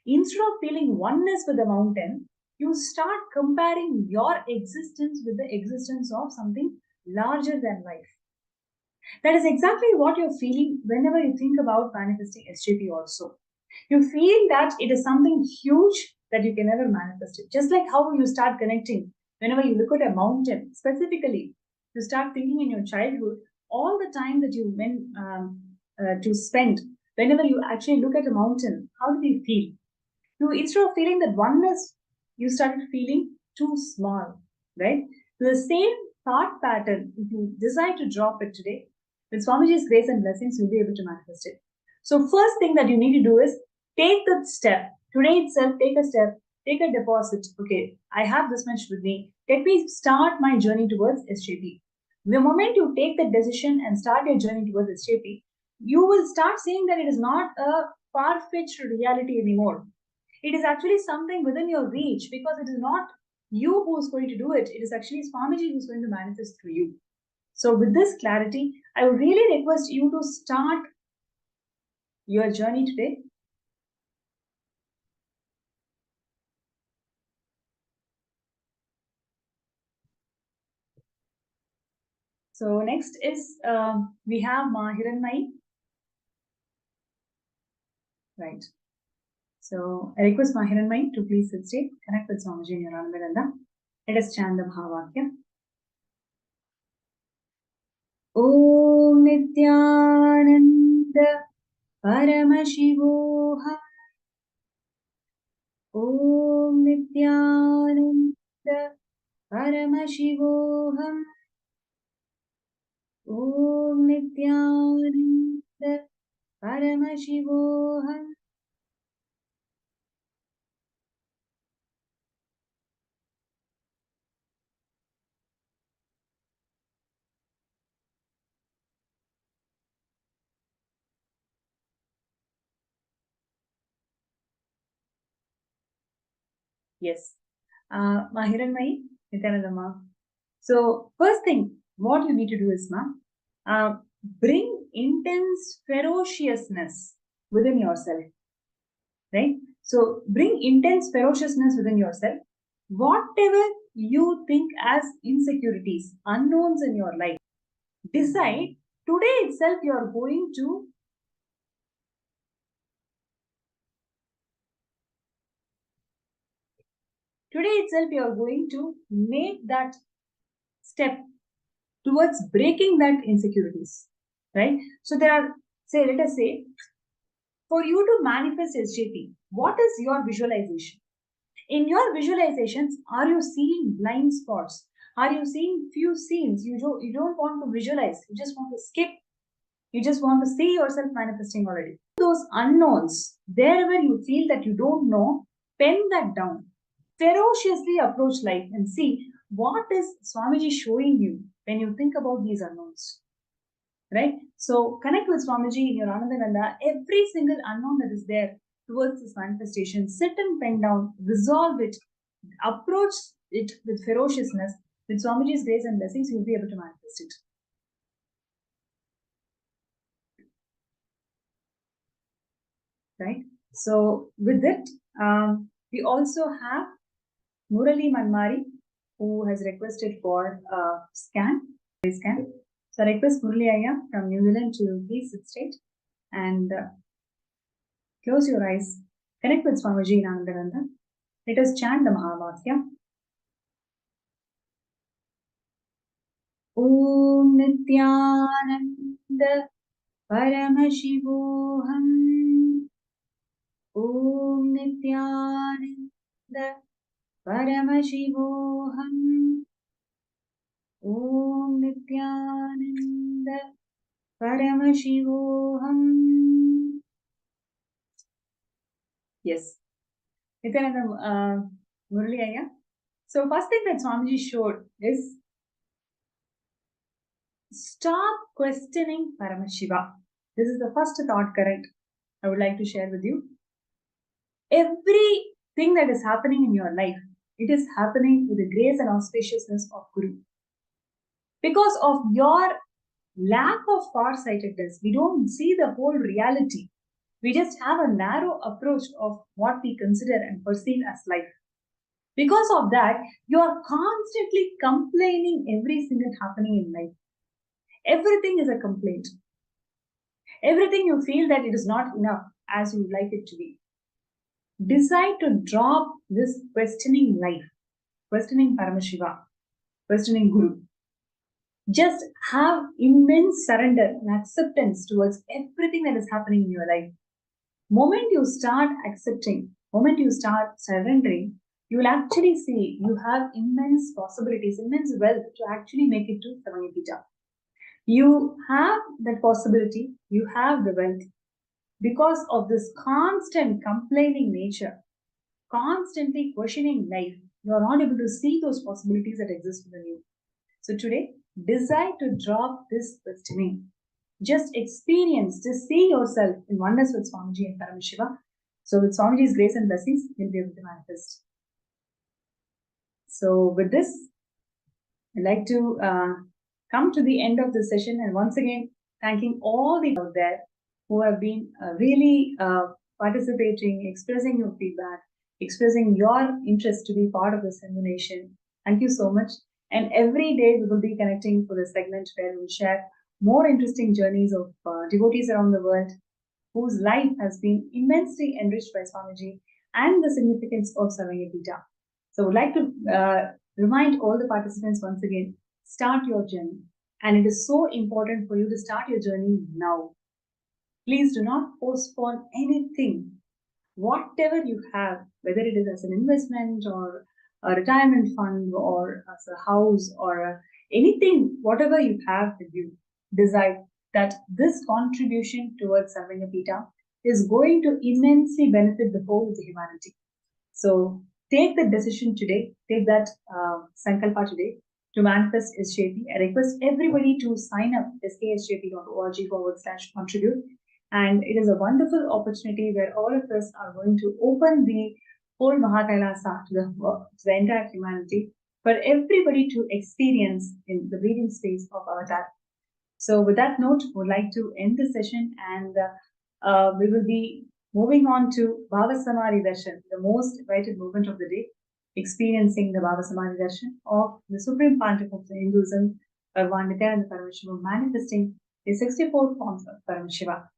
Instead of feeling oneness with the mountain, you start comparing your existence with the existence of something larger than life. That is exactly what you're feeling whenever you think about manifesting SJP also. You feel that it is something huge that you can never manifest it. Just like how you start connecting whenever you look at a mountain, specifically, you start thinking in your childhood, all the time that you went to spend, whenever you actually look at a mountain, how do you feel? You, instead of feeling that oneness, you started feeling too small, right? So the same thought pattern, if you decide to drop it today, with Swamiji's grace and blessings, you'll be able to manifest it. So first thing that you need to do is take the step. Today itself, take a step, take a deposit. Okay, I have this much with me. Let me start my journey towards SJP. The moment you take the decision and start your journey towards SJP, you will start seeing that it is not a far-fetched reality anymore. It is actually something within your reach, because it is not you who is going to do it. It is actually Swamiji who is going to manifest through you. So with this clarity, I would really request you to start your journey today. So next is, we have Hiranmai. Right. So I request Hiranmai to please sit straight, connect with Swamiji in your Ananda. Let us chant the Mahavakya. Om Nithyananda Paramashivoham. Om Nithyananda Paramashivoham. Om Nithyananda Paramashivoham. Yes. Hiranmai, Nithyananda ma. So first thing, what you need to do is, bring intense ferociousness within yourself, right? So bring intense ferociousness within yourself. Whatever you think as insecurities, unknowns in your life, decide today itself you are going to make that step towards breaking that insecurities, right? So there are, say, let us say, for you to manifest SJP, what is your visualization? In your visualizations, are you seeing blind spots? Are you seeing few scenes you don't want to visualize? You just want to skip. You just want to see yourself manifesting already. Those unknowns, wherever you feel that you don't know, pen that down. Ferociously approach life and see what is Swamiji showing you when you think about these unknowns. Right? So connect with Swamiji in your Ananda. Every single unknown that is there towards this manifestation, sit and pen down, resolve it, approach it with ferociousness, with Swamiji's grace and blessings, you'll be able to manifest it. Right? So with it, we also have Murali Manmari, who has requested for a scan. So I request Murali Ayya from New Zealand to please sit straight and close your eyes. Connect with Swamiji in Anandananda. Let us chant the Mahavakya. Om Nithyananda Paramashivoham. Om Nithyananda Paramashivoham. Om Nithyananda Paramashivoham. Yes. Nithyananda Murali Ayya. So first thing that Swamiji showed is stop questioning Paramashiva. This is the first thought current I would like to share with you. Everything that is happening in your life, it is happening with the grace and auspiciousness of Guru. Because of your lack of farsightedness, we don't see the whole reality. We just have a narrow approach of what we consider and perceive as life. Because of that, you are constantly complaining everything that's happening in life. Everything is a complaint. Everything you feel that it is not enough as you would like it to be. Decide to drop this questioning life, questioning Paramashiva, questioning Guru. Just have immense surrender and acceptance towards everything that is happening in your life. Moment you start accepting, moment you start surrendering, you will actually see you have immense possibilities, immense wealth to actually make it to Samanyapita. You have that possibility, you have the wealth. Because of this constant complaining nature, constantly questioning life, you are not able to see those possibilities that exist within you. So today, decide to drop this questioning. Just experience, just see yourself in oneness with Swamiji and Paramashiva. So with Swamiji's grace and blessings, you'll be able to manifest. So with this, I'd like to come to the end of the session, and once again, thanking all the out there who have been really participating, expressing your feedback, expressing your interest to be part of this simulation. Thank you so much. And every day we will be connecting for the segment where we'll share more interesting journeys of devotees around the world whose life has been immensely enriched by Swamiji and the significance of Samanyapita. So I would like to remind all the participants once again, start your journey. And it is so important for you to start your journey now. Please do not postpone anything. Whatever you have, whether it is as an investment or a retirement fund or as a house or anything, whatever you have with you, decide that this contribution towards Samanyapita is going to immensely benefit the whole of the humanity. So take the decision today, take that sankalpa today to manifest SJP. I request everybody to sign up skSJP.org/contribute. And it is a wonderful opportunity where all of us are going to open the whole Mahakailasa to the entire humanity for everybody to experience in the breathing space of Avatar. So with that note, we would like to end the session, and we will be moving on to Bhava Samadhi Darshan, the most invited movement of the day, experiencing the Bhava Samadhi Darshan of the Supreme Pontiff of Hinduism, Bhagavan Nithyananda Paramashivam, manifesting the 64 forms of Paramashiva.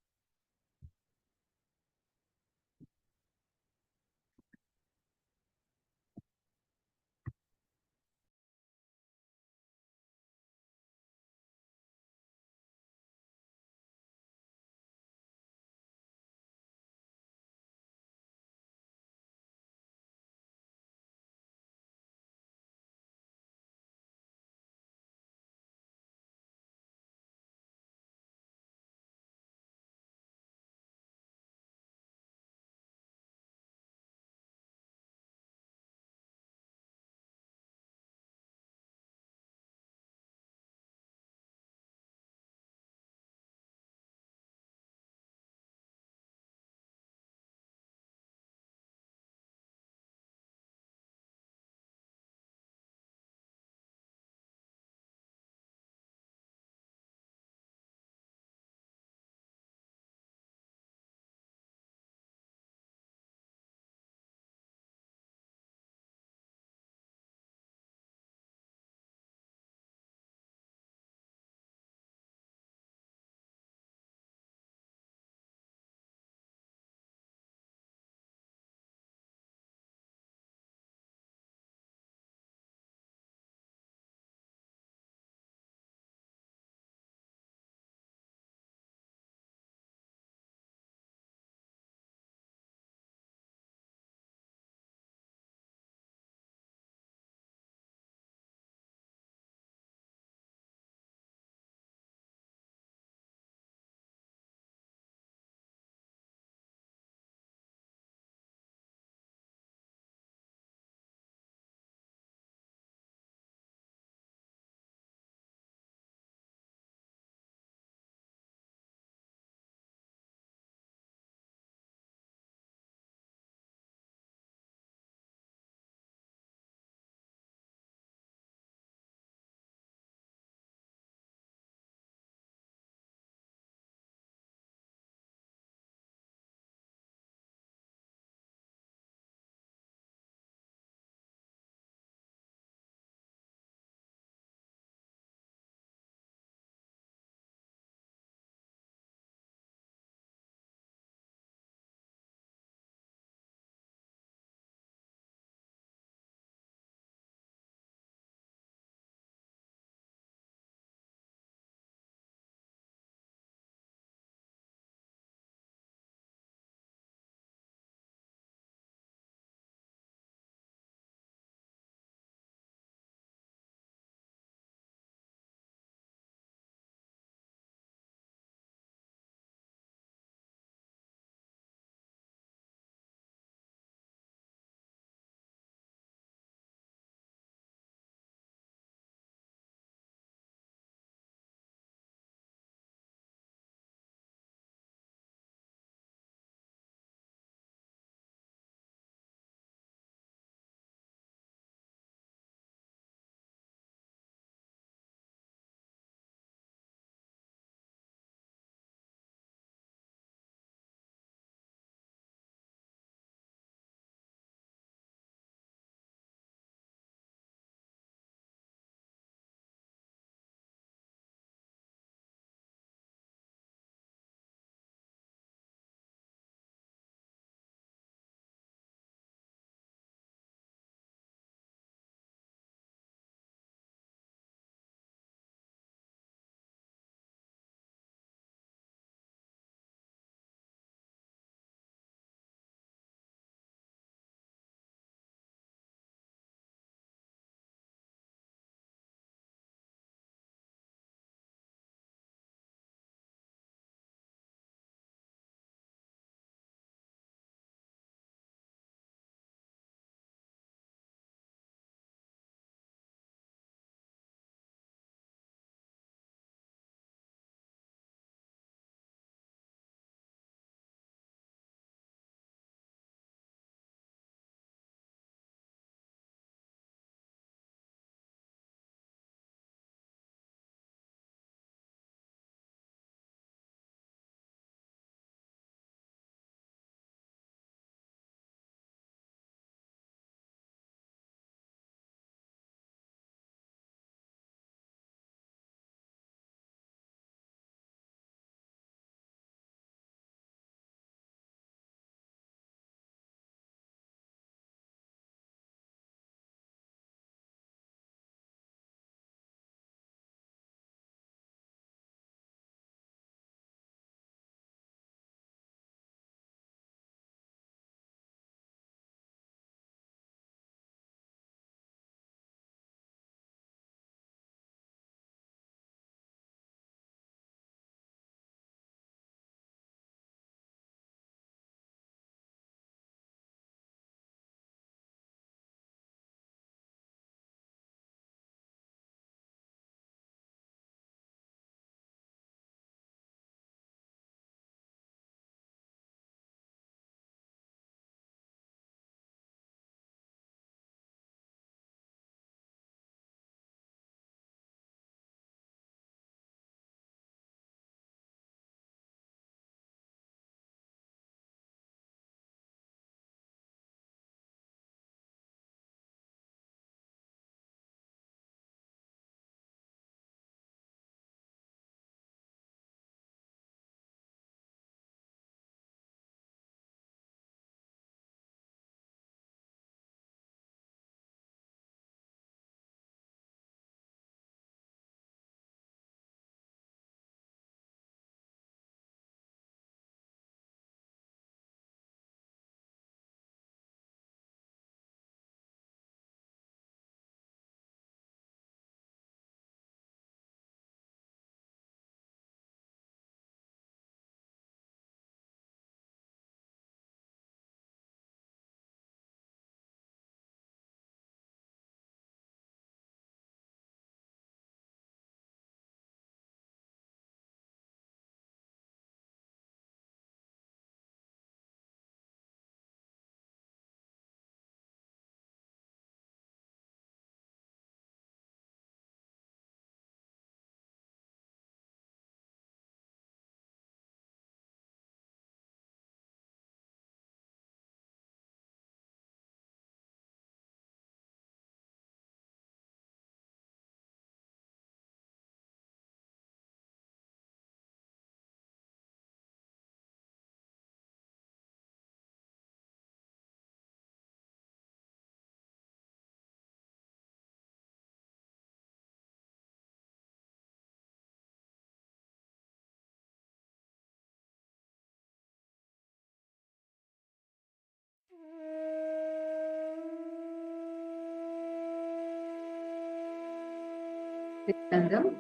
Nithyananda.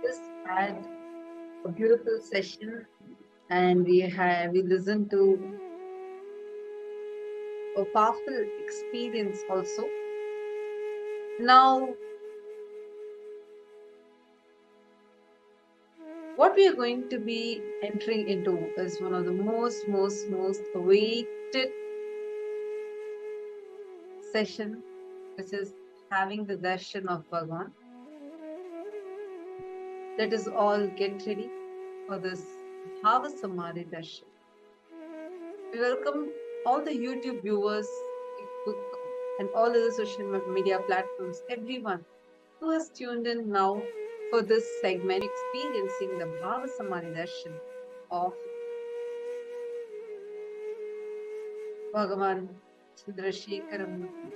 Just had a beautiful session, and we listened to a powerful experience also. Now, what we are going to be entering into is one of the most awaited session, which is having the darshan of Bhagavan. Let us all get ready for this Bhava Samadhi darshan. We welcome all the YouTube viewers, Facebook, and all other social media platforms, everyone who has tuned in now for this segment, experiencing the Bhava Samadhi darshan of Bhagavan Chandrasekhara Murthy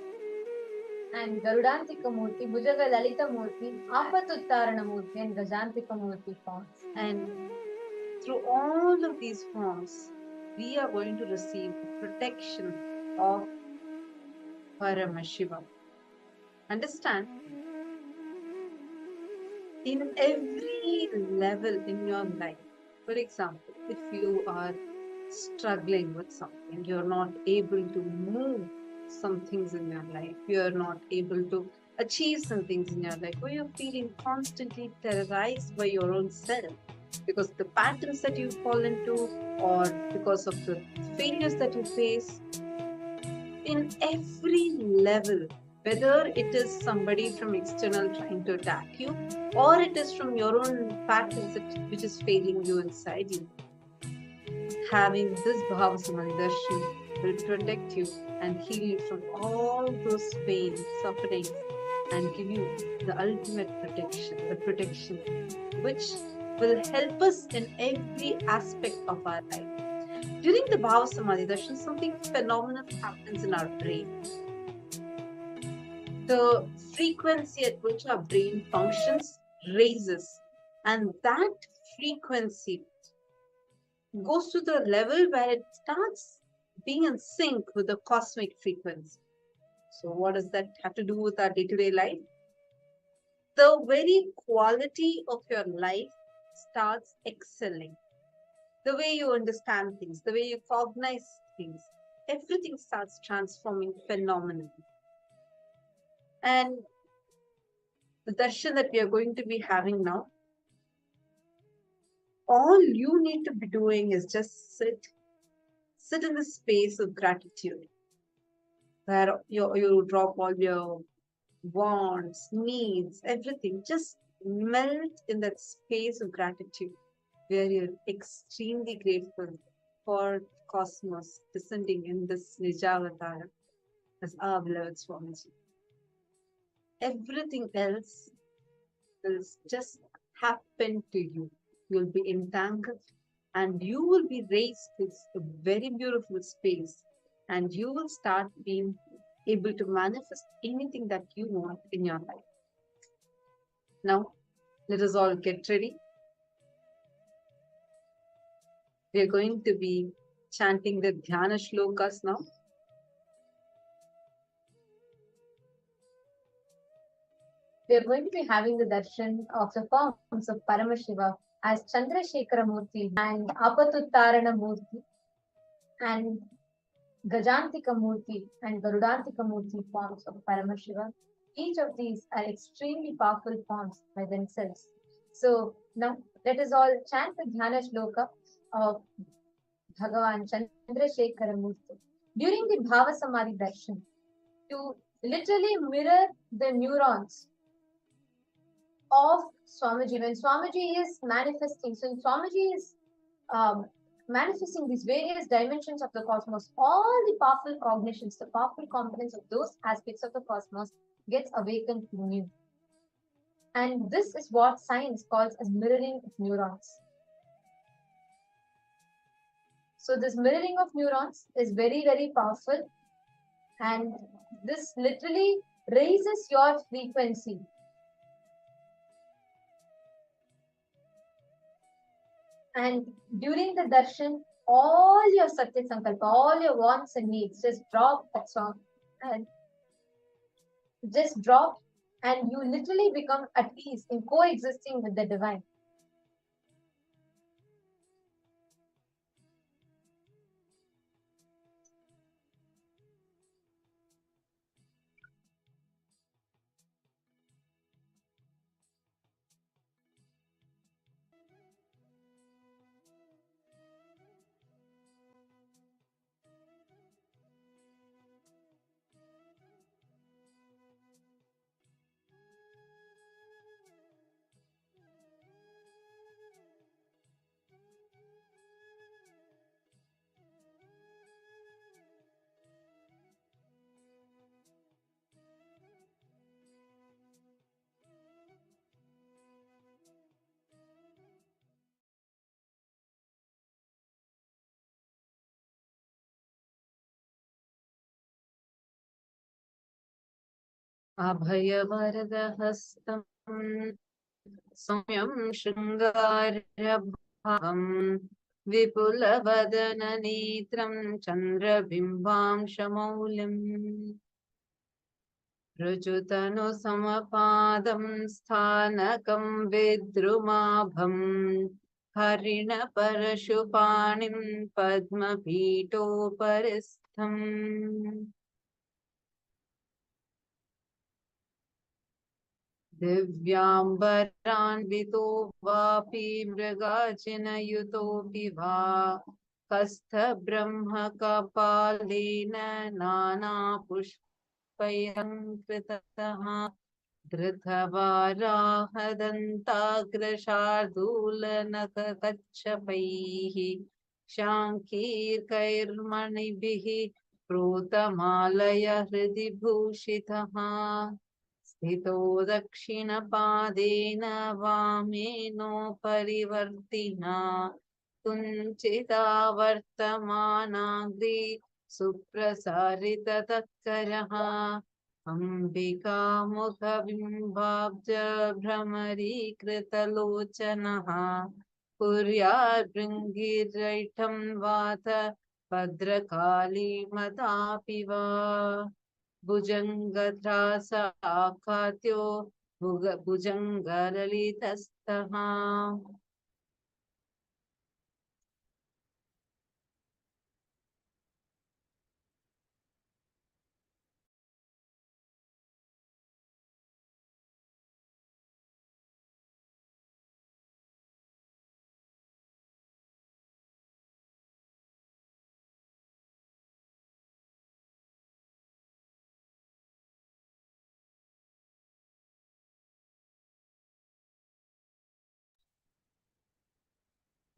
and Garudantika Murthy, Bhujaga Lalita Murthy, Apatuttarana Murthy, and Gajantika Murthy forms. And through all of these forms, we are going to receive the protection of Paramashivam. Understand? In every level in your life, for example, if you are struggling with something, you're not able to move some things in your life, you're not able to achieve some things in your life, or you're feeling constantly terrorized by your own self because the patterns that you fall into or because of the failures that you face, in every level, whether it is somebody from external trying to attack you or it is from your own patterns which is failing you inside you, having this Bhava Samadhi darshan will protect you and heal you from all those pains, sufferings, and give you the ultimate protection, the protection which will help us in every aspect of our life. During the Bhava Samadhi darshan, something phenomenal happens in our brain. The frequency at which our brain functions raises, and that frequency goes to the level where it starts being in sync with the cosmic frequency. So what does that have to do with our day-to-day life? The very quality of your life starts excelling. The way you understand things, the way you cognize things, everything starts transforming phenomenally. And the darshan that we are going to be having now, all you need to be doing is just sit in the space of gratitude, where you drop all your wants, needs, everything. Just melt in that space of gratitude, where you're extremely grateful for cosmos descending in this Nijavatar as our beloved Swamiji. Everything else will just happen to you. You'll be entangled and you will be raised to a very beautiful space, and you will start being able to manifest anything that you want in your life. Now, let us all get ready. We are going to be chanting the Dhyana Shlokas now. We are going to be having the darshan of the forms of Paramashiva as Chandrasekhara Murthy and Apatuttarana Murthy and Gajantika Murthy and Garudantika Murthy forms of Paramashiva. Each of these are extremely powerful forms by themselves. So now let us all chant the Dhyana Shloka of Bhagavan Chandrasekhara Murthy during the Bhava Samadhi darshan to literally mirror the neurons of Swamiji. When Swamiji is manifesting, so Swamiji is manifesting these various dimensions of the cosmos, all the powerful cognitions, the powerful components of those aspects of the cosmos gets awakened in you. And this is what science calls as mirroring of neurons. So this mirroring of neurons is very, very powerful, and this literally raises your frequency. And during the darshan, all your satya sankalpa, all your wants and needs just drop that song and just drop, and you literally become at peace in coexisting with the divine. अभयवरदहस्तं सौम्यं शृङ्गारभावं विपुलवदननेत्रं चन्द्रबिम्बांशमौलिम् ऋजुतनुसमपादं स्थानकं विद्रुमाभं हरिणपरशुपाणिं पद्मपीठोपरिस्थम् दिव्याम्बरान्वितो वापि मृगाजिनयुतोऽपि वा हस्तब्रह्मकपालेन नानापुष्पैरङ्कृतः धृतवाराहदन्ताग्रशार्दूलनखकच्छपैः शाङ्कीर्कैर्मणिभिः प्रोतमालय हृदि भूषितः स्थितो दक्षिणपादेन वामेनोपरिवर्तिना कुञ्चितावर्तमानाग्रे सुप्रसारिततत्करः अम्बिकामुखबिम्बाब्ज भ्रमरीकृतलोचनः कुर्याद्भृङ्गिरैठं वात भद्रकालीमतापि वा भुजङ्गत्रासाखाद्यो भुजङ्गललितस्तः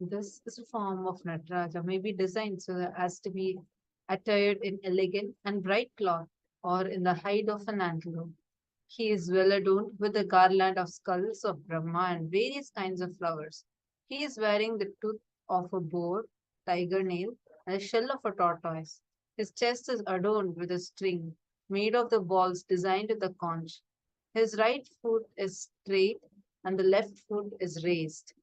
This is a form of Nataraja, may be designed so as to be attired in elegant and bright cloth or in the hide of an antelope. He is well adorned with a garland of skulls of Brahma and various kinds of flowers. He is wearing the tooth of a boar, tiger nail, and the shell of a tortoise. His chest is adorned with a string made of the balls designed with the conch. His right foot is straight and the left foot is raised.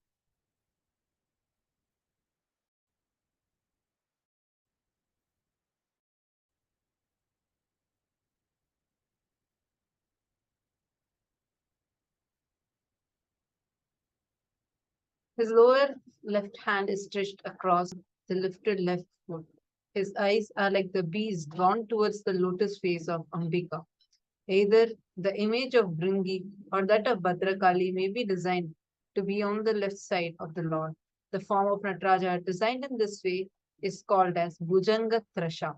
His lower left hand is stretched across the lifted left foot. His eyes are like the bees drawn towards the lotus face of Ambika. Either the image of Bringi or that of Bhadrakali may be designed to be on the left side of the Lord. The form of Nataraja designed in this way is called as Bhujanga Trasha.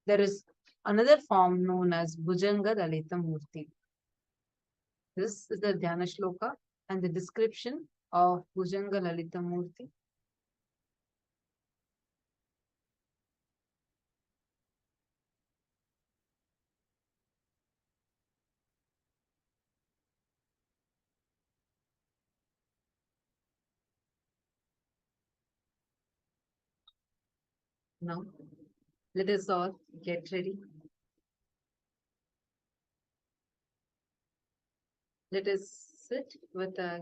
There is another form known as Bhujanga Lalita Murti. This is the Dhyana Shloka and the description of Bhujanga Lalita Murti. Now, let us all get ready. Let us sit with our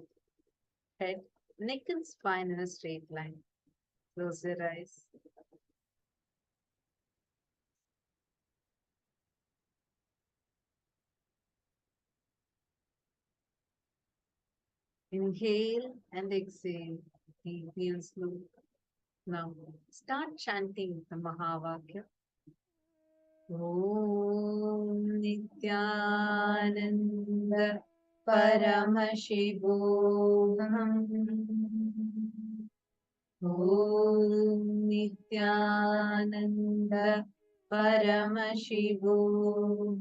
head neck and spine in a straight line. Close your eyes. Inhale and exhale, deeply and slow. Now start chanting the Mahavakya. Om Nithyananda Paramashivam. Om Nithyananda Paramashivam.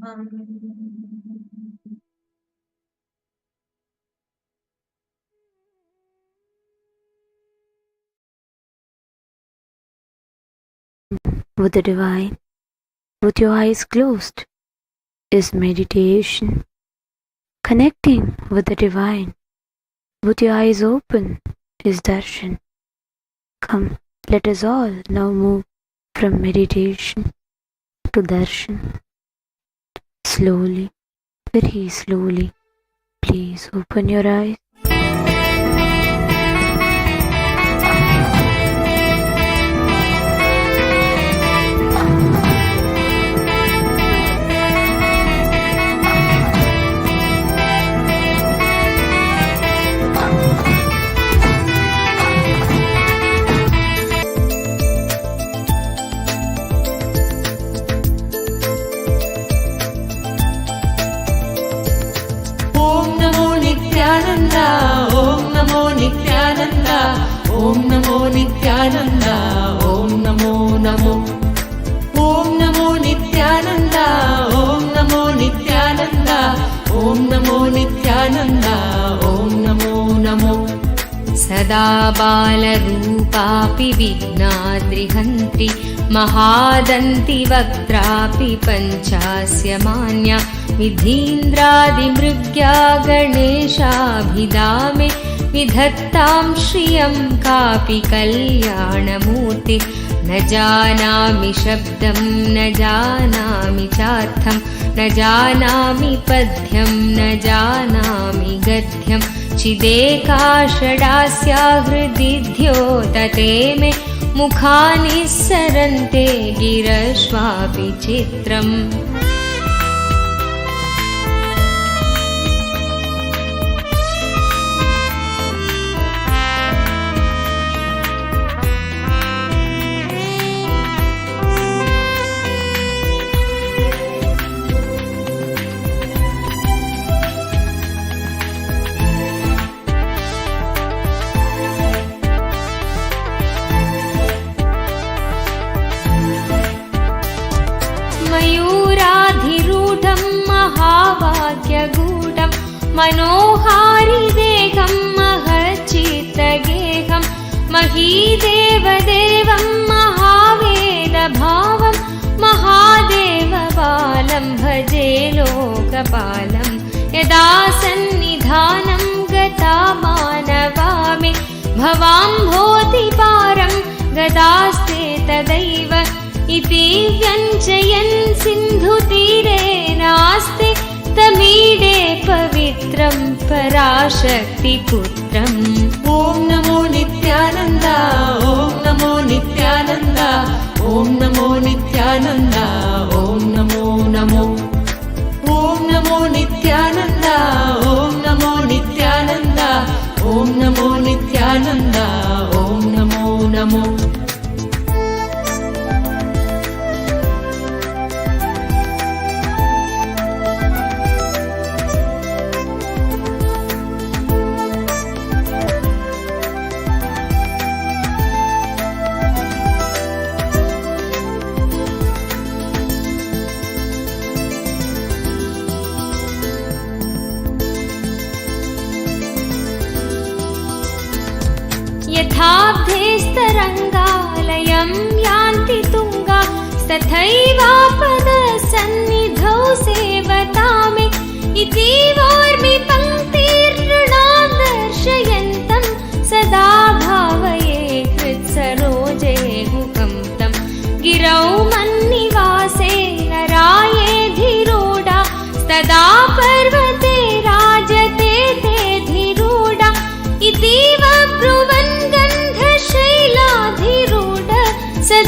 With the divine, with your eyes closed, is meditation. Connecting with the divine, with your eyes open, is darshan. Come, let us all now move from meditation to darshan. Slowly, very slowly, please open your eyes. Om Namo Nithyananda, Om Namo Nithyananda, Om Namo Namo. Om Namo Nithyananda, Om Namo Nithyananda, Om Namo Nithyananda, Om Namo Namo. सदा बालरूपापि विघ्नाद्रिहन्त्रि महादन्ति वक्त्रापि पञ्चास्य मान्या विधीन्द्रादिमृग्या गणेशाभिधामे विधत्तां श्रियं कापि कल्याणमूर्ति न जानामि शब्दं न जानामि चार्थं न जानामि पद्यं न जानामि गद्यं चिदेका षडास्या हृदि द्योतते मे मुखानि सरन्ते गिरश्वापि चित्रम् मयूराधिरूढं महावाक्यगूढं मनोहारिदेहं महच्चित्तगेहं महीदेवदेवं महावेदभावं महादेवबालं भजे लोकपालं यदा सन्निधानं गता मानवामि भवाम्भोधिपारं गदास्ते तदैव इति व्यञ्जयन् सिन्धुतीरे नास्ति तमीडे पवित्रं पराशक्तिपुत्रम् ॐ नमो नित्यानन्द ॐ नमो नित्यानन्द ॐ नमो नित्यानन्द ॐ नमो नमो ॐ नमो नित्यानन्द ॐ नमो नित्यानन्द ॐ नमो नित्यानन्द ॐ नमो नमो. यथाब्धेस्तरङ्गा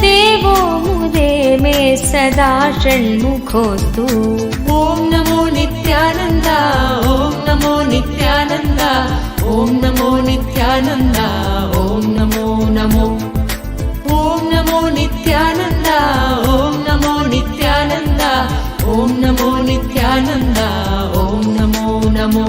देवो मुदे मे सदा षण्मुखोऽस्तु। ॐ नमो नित्यानन्द, ॐ नमो नित्यानन्द, ॐ नमो नित्यानन्द, ॐ नमो नमो। ॐ नमो नित्यानन्द, ॐ नमो नित्यानन्द, ॐ नमो नित्यानन्द, ॐ नमो नमो।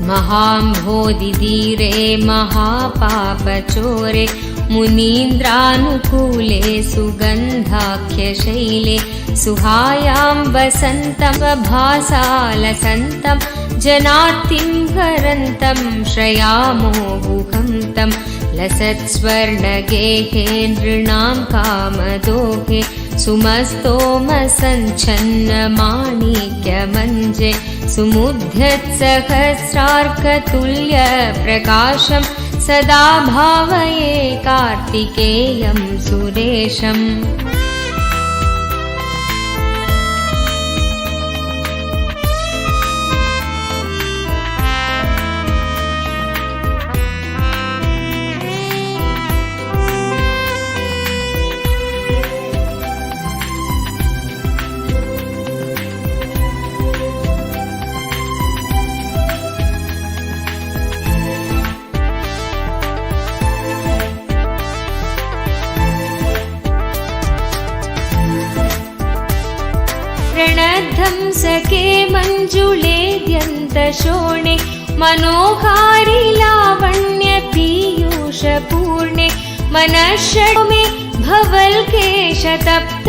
महाम्भोधिधीरे महापापचोरे मुनीन्द्रानुकूले सुगन्धाख्यशैले सुहायां वसन्तं भासालसन्तं जनार्तिं हरन्तं श्रयामो गुहं तं लसत्स्वर्णगेहे नृणां कामदोहे सुमस्तोमसञ्छन्नमाणिक्यमञ्जे सुमुद्यत्सहस्रार्कतुल्यप्रकाशं सदा भावये कार्तिकेयं सुरेशम्। प्रणद्धं सखे मञ्जुळे द्यन्तशोणे मनोहारि लावण्य पीयूषपूर्णे मनःषडो भवल्केशतप्त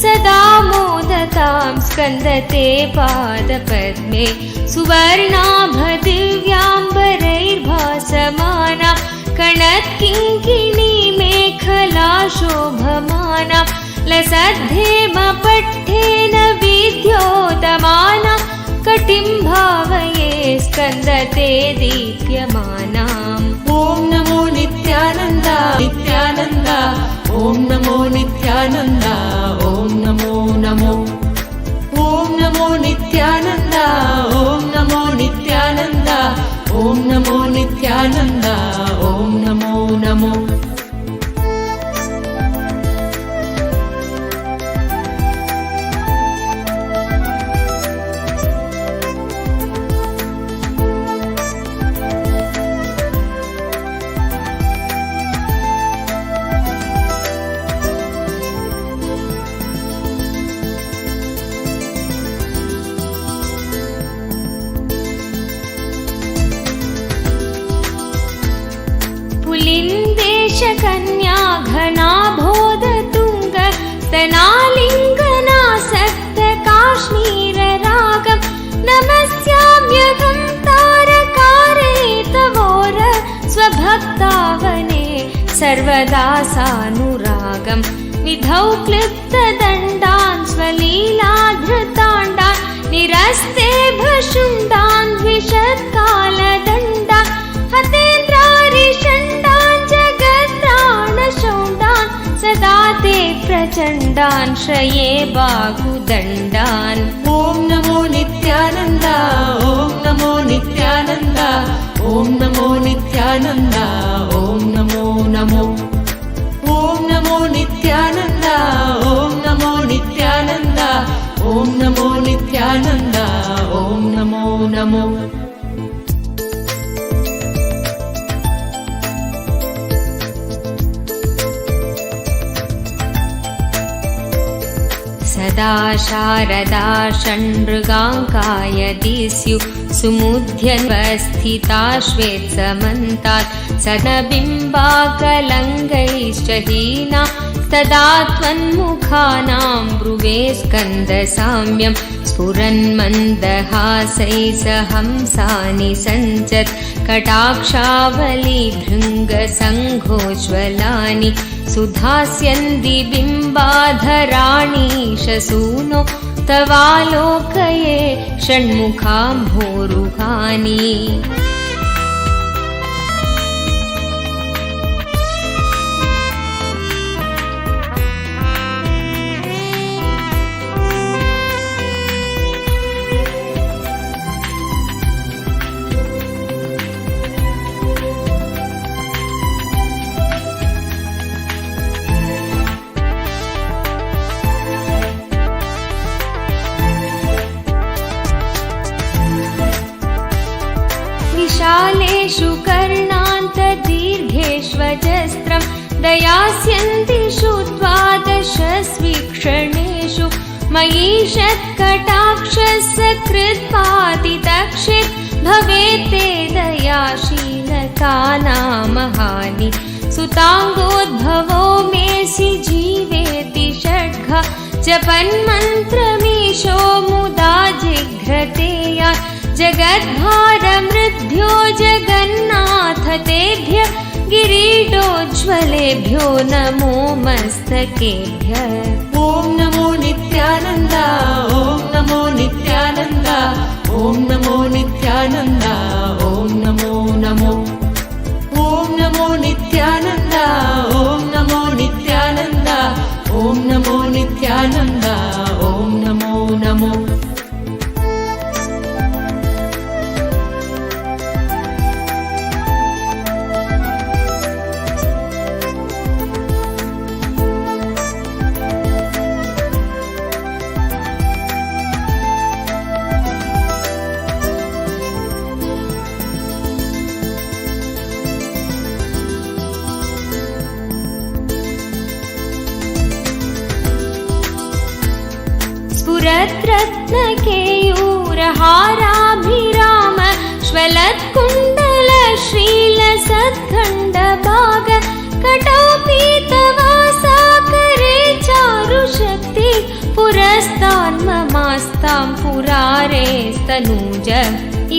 सदा मोदतां स्कन्दते पादपद्मे सुवर्णाभदिव्याम्बरैर्भासमाना कणत्किङ्किणी मेखला शोभमाना लसद्धेमपट्ठेन विद्योतमाना कटिं भावये स्कन्दते दीप्यमानाम्। ॐ नमो नित्यानन्द, नित्यानन्द, ॐ नमो नित्यानन्द, ॐ नमो नमो। ॐ नमो नित्यानन्द, ॐ नमो नित्यानन्द, ॐ नमो नित्यानन्द, ॐ नमो नमो। कन्या घना बोधतुंग स्तनालिङ्गनासक्त काश्मीर रागं नमस्याम्यहं तारकारेतवोर स्वभक्तावने सर्वदा सानुरागं विधौ क्लृप्तदण्डान् स्वलीलाधृताण्डान् निरस्ते भशुण्डान् द्विषत्कालदण्डान् हतेन्द्रारिषण्डान् जगत्राणशौण्डान् सदा ते प्रचण्डान् श्रये बाहुदण्डान्। ॐ नमो नित्यानन्द, ॐ नमो नित्यानन्द, ॐ नमो नित्यानन्द, ॐ नमो नमो। ॐ नमो नित्यानन्द, ॐ नमो नित्यानन्द, ॐ नमो नित्यानन्द, ॐ नमो नमो। सदा शारदा षण्मृगाङ्काय दिस्यु सुमुध्यन्वस्थिता श्वेत्समन्तात् सनबिम्बाकलङ्गैश्च हीना तदा त्वन्मुखानां ब्रुवे स्कन्दसाम्यं स्फुरन्मन्दहासैः स हंसानि सञ्चत् कटाक्षावलिभृङ्गसङ्घोज्ज्वलानि सुधास्यन्ति बिम्बाधराणि शसूनो तवालोकये षण्मुखाम्भोरुहानि। कालेषु कर्णान्तदीर्घेष्वजस्रं दयास्यन्तिषु द्वादशस्वीक्षणेषु मयि षत्कटाक्षसकृत्पातितक्षित् भवेत् ते दयाशीलता नामहानि सुताङ्गोद्भवो मेऽसि जीवेति षड्घ जपन्मन्त्रमीशो मुदा जिघ्रते यात् जगद्भारमृद्भ्यो जगन्नाथ तेभ्य किरीटोज्ज्वलेभ्यो नमो मस्तकेभ्यः। ॐ नमो नित्यानन्द, ॐ नमो नित्यानन्द, ॐ नमो नित्यानन्द, ॐ नमो नमो। ॐ नमो नित्यानन्द, ॐ नमो नित्यानन्द, ॐ नमो नित्यानन्द, ॐ नमो नमो। रत्नकेयूरहाराभिराम श्वलत्कुण्डलश्रीलसत्खण्डभाग कटौपीतवासाकरे चारुशक्ति पुरस्तान्ममास्तां पुरारेस्तनूज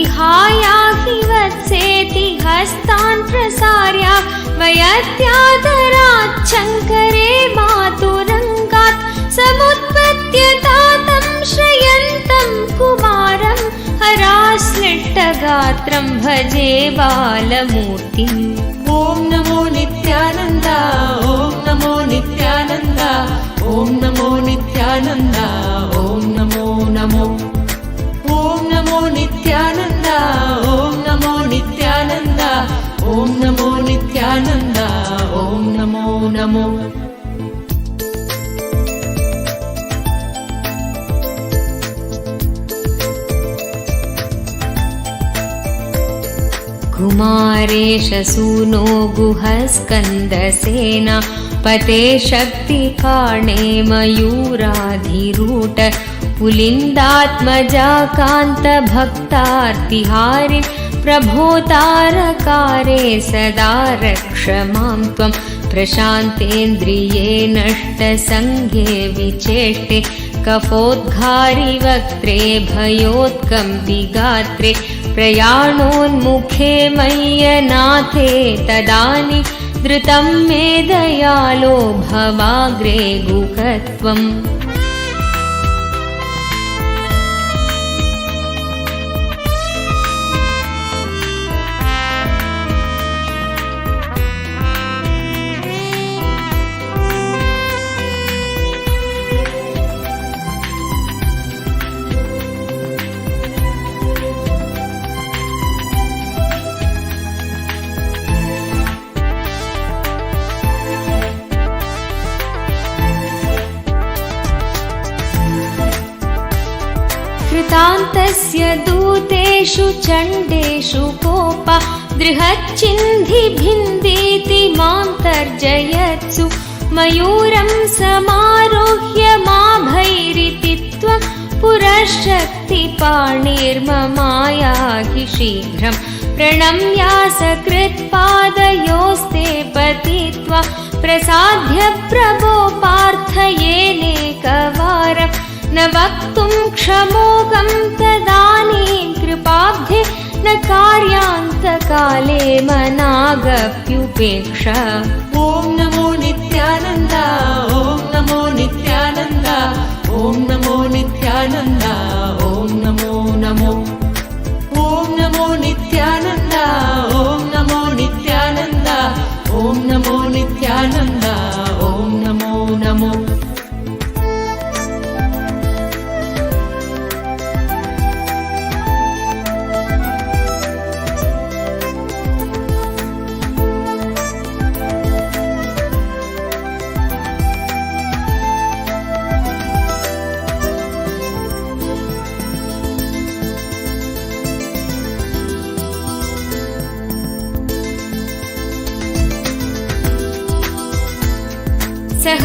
इहायाहि वत्सेति हस्तान् प्रसार्या वयत्यादराच्छङ्करे मातुरङ्गात् समुत्पत्य तातं श्रयन्तं कुमारं हराश्लिष्टगात्रं भजे बालमूर्तिम्। ॐ नमो नित्यानन्द, ॐ नमो नित्यानन्द, ॐ नमो नित्यानन्द, ॐ नमो नमो। ॐ नमो नित्यानन्द, ॐ नमो नित्यानन्द, ॐ नमो नित्यानन्द, ॐ नमो नमो। कुमारेश सूनो गुहस्कन्दसेना पते शक्तिपाणे मयूराधिरूढ पुलिन्दात्मजाकान्तभक्तार्तिहारि प्रभोतारकारे सदा रक्ष मां त्वं प्रशान्तेन्द्रिये नष्टसङ्गे विचेष्टे कफोद्घारि वक्त्रे भयोत्कम्पिगात्रे प्रयाणोन्मुखे मय्यनाथे तदानि धृतं मे दयालो भवाग्रे गुकत्वम्। कृतान्तस्य दूतेषु चण्डेषु कोपा दृहच्चिन्धि भिन्दीति मां तर्जयत्सु मयूरं समारोह्य माभैरिति त्वं पुरःशक्तिपाणिर्ममायाहि शीघ्रं प्रणम्यासकृत्पादयोस्ते पतित्वा प्रसाद्य प्रभो पार्थयेनेकवारं न वक्तुं क्षमोकं तदानीं कृपाब्धे न कार्यान्तकाले मनागप्युपेक्ष। ॐ नमो नित्यानन्द, ॐ नमो नित्यानन्द, ॐ नमो नित्यानन्द, ॐ नमो नमो। ॐ नमो नित्यानन्द, ॐ नमो नित्यानन्द, ॐ नमो नित्यानन्द, ॐ नमो नमो।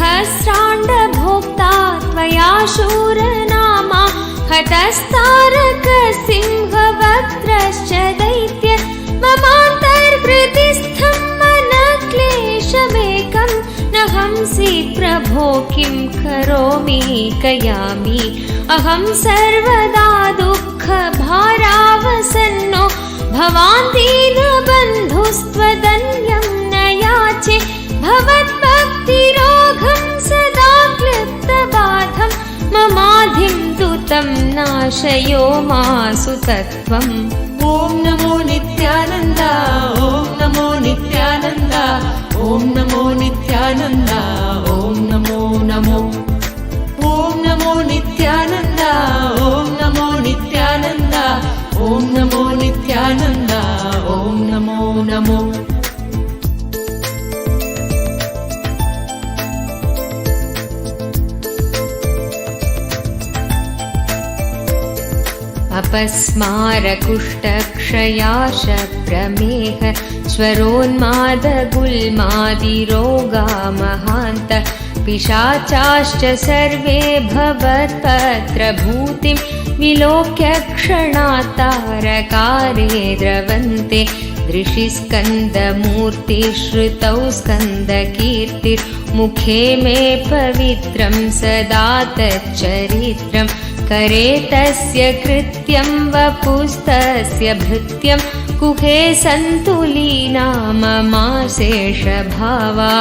सहस्राण्डभोक्ता त्वया शूरनामा हतस्तारकसिंहवक्त्रश्च दैत्य ममान्तर्हृदिस्थं मनक्लेशमेकं न हंसि प्रभो किं करोमि कयामि अहं सर्वदा दुःखभारावसन्नो भवान् दीनबन्धुस्त्वदन्यं न याचे भवद्भक्तिरोगं सदा क्लिप्तबाधं ममाधिं दूतं नाशयो मासु तत्त्वम् ॐ नमो नित्यानन्द ॐ नमो नित्यानन्द ॐ नमो नित्यानन्द ॐ नमो नमो ॐ नमो नित्यानन्द ॐ नमो नित्यानन्द ॐ नमो नित्यानन्द ॐ नमो नमो अपस्मारकुष्ठक्षयाशप्रमेह स्वरोन्मादगुल्मादिरोगा महान्त पिशाचाश्च सर्वे भवत्पत्रभूतिं विलोक्य क्षणात्तारकारे द्रवन्ते दृशिस्कन्दमूर्तिश्रुतौ स्कन्दकीर्तिर्मुखे मे पवित्रं सदा तच्चरित्रं करे तस्य कृत्यं वपुस्तस्य भृत्यं कुहे सन्तुलीना ममाशेषभावा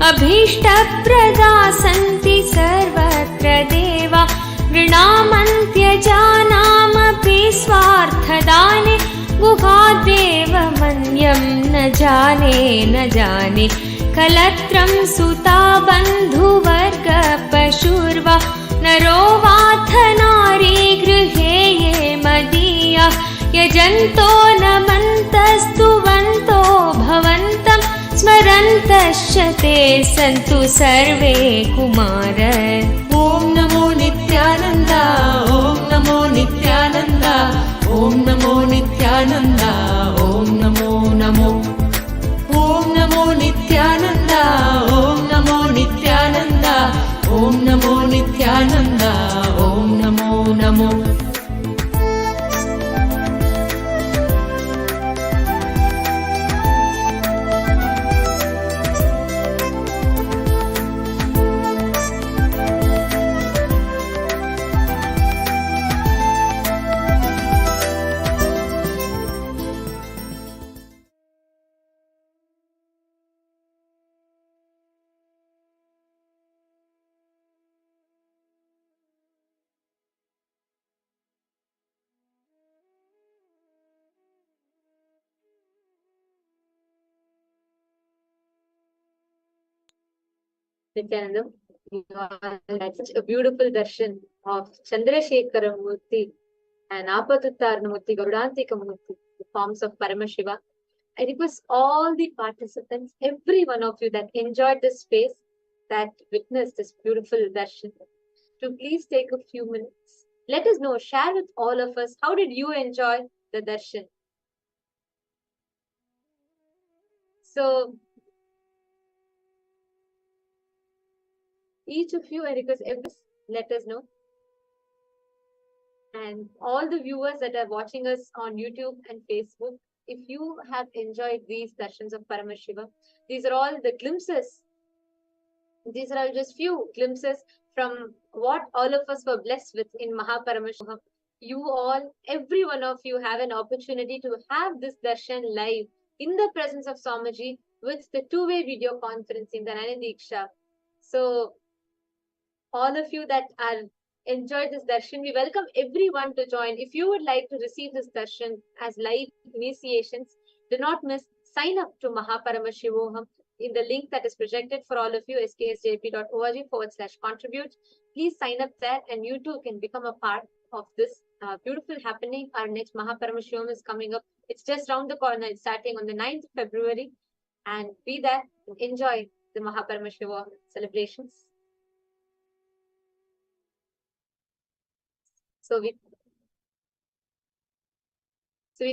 अभीष्टप्रदा सन्ति सर्वत्र देवा नृणामन्त्यजानामपि स्वार्थदाने गुहादेव मन्यं न जाने कलत्रं सुता बन्धुवर्गपशुर्वा नरो वाथ नारी गृहे ये मदीया यजन्तो नमन्तस्तुवन्तो भवन्तं स्मरन्तश्च ते सन्तु सर्वे कुमार ॐ नमो नित्यानन्द ॐ नमो नित्यानन्द ॐ नमो नित्यानन्द ॐ नमो नमो ॐ नमो नित्यानन्द ॐ नमो नित्यानन्द ॐ नमो नित्यानन्द ॐ Namo Namo Nithyananda, you had such a beautiful darshan of Chandrasekhara Murti and Apatuttarana Murti, Gaudantika Murti, the forms of Paramashiva. I request all the participants, every one of you that enjoyed this space, that witnessed this beautiful darshan, to please take a few minutes. Let us know, share with all of us, how did you enjoy the darshan? So, each of you, I request let us know. And all the viewers that are watching us on YouTube and Facebook, if you have enjoyed these darshans of Paramashiva, these are all the glimpses. These are all just few glimpses from what all of us were blessed with in Mahaparamashivam. You all, every one of you have an opportunity to have this darshan live in the presence of Swamiji with the two-way video conferencing, the Nana Diksha. So, all of you that are enjoyed this darshan. We welcome everyone to join. If you would like to receive this darshan as live initiations, do not miss, sign up to Mahaparamashivoham in the link that is projected for all of you, sksjp.org/contribute. Please sign up there and you too can become a part of this beautiful happening. Our next Mahaparamashivam is coming up. It's just round the corner. It's starting on the 9th of February. And be there and enjoy the Mahaparamashiva celebrations. So we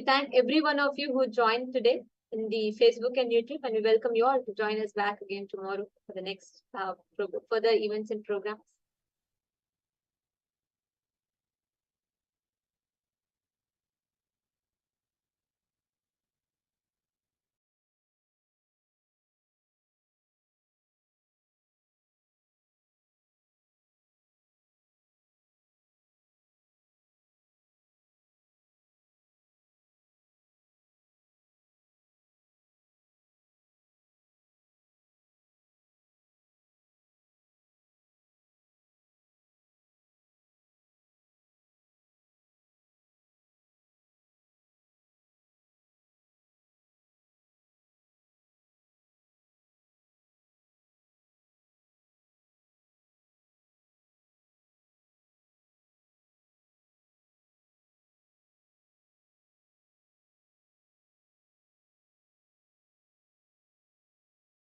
thank every one of you who joined today in the Facebook and YouTube, and we welcome you all to join us back again tomorrow for the next further events and programs.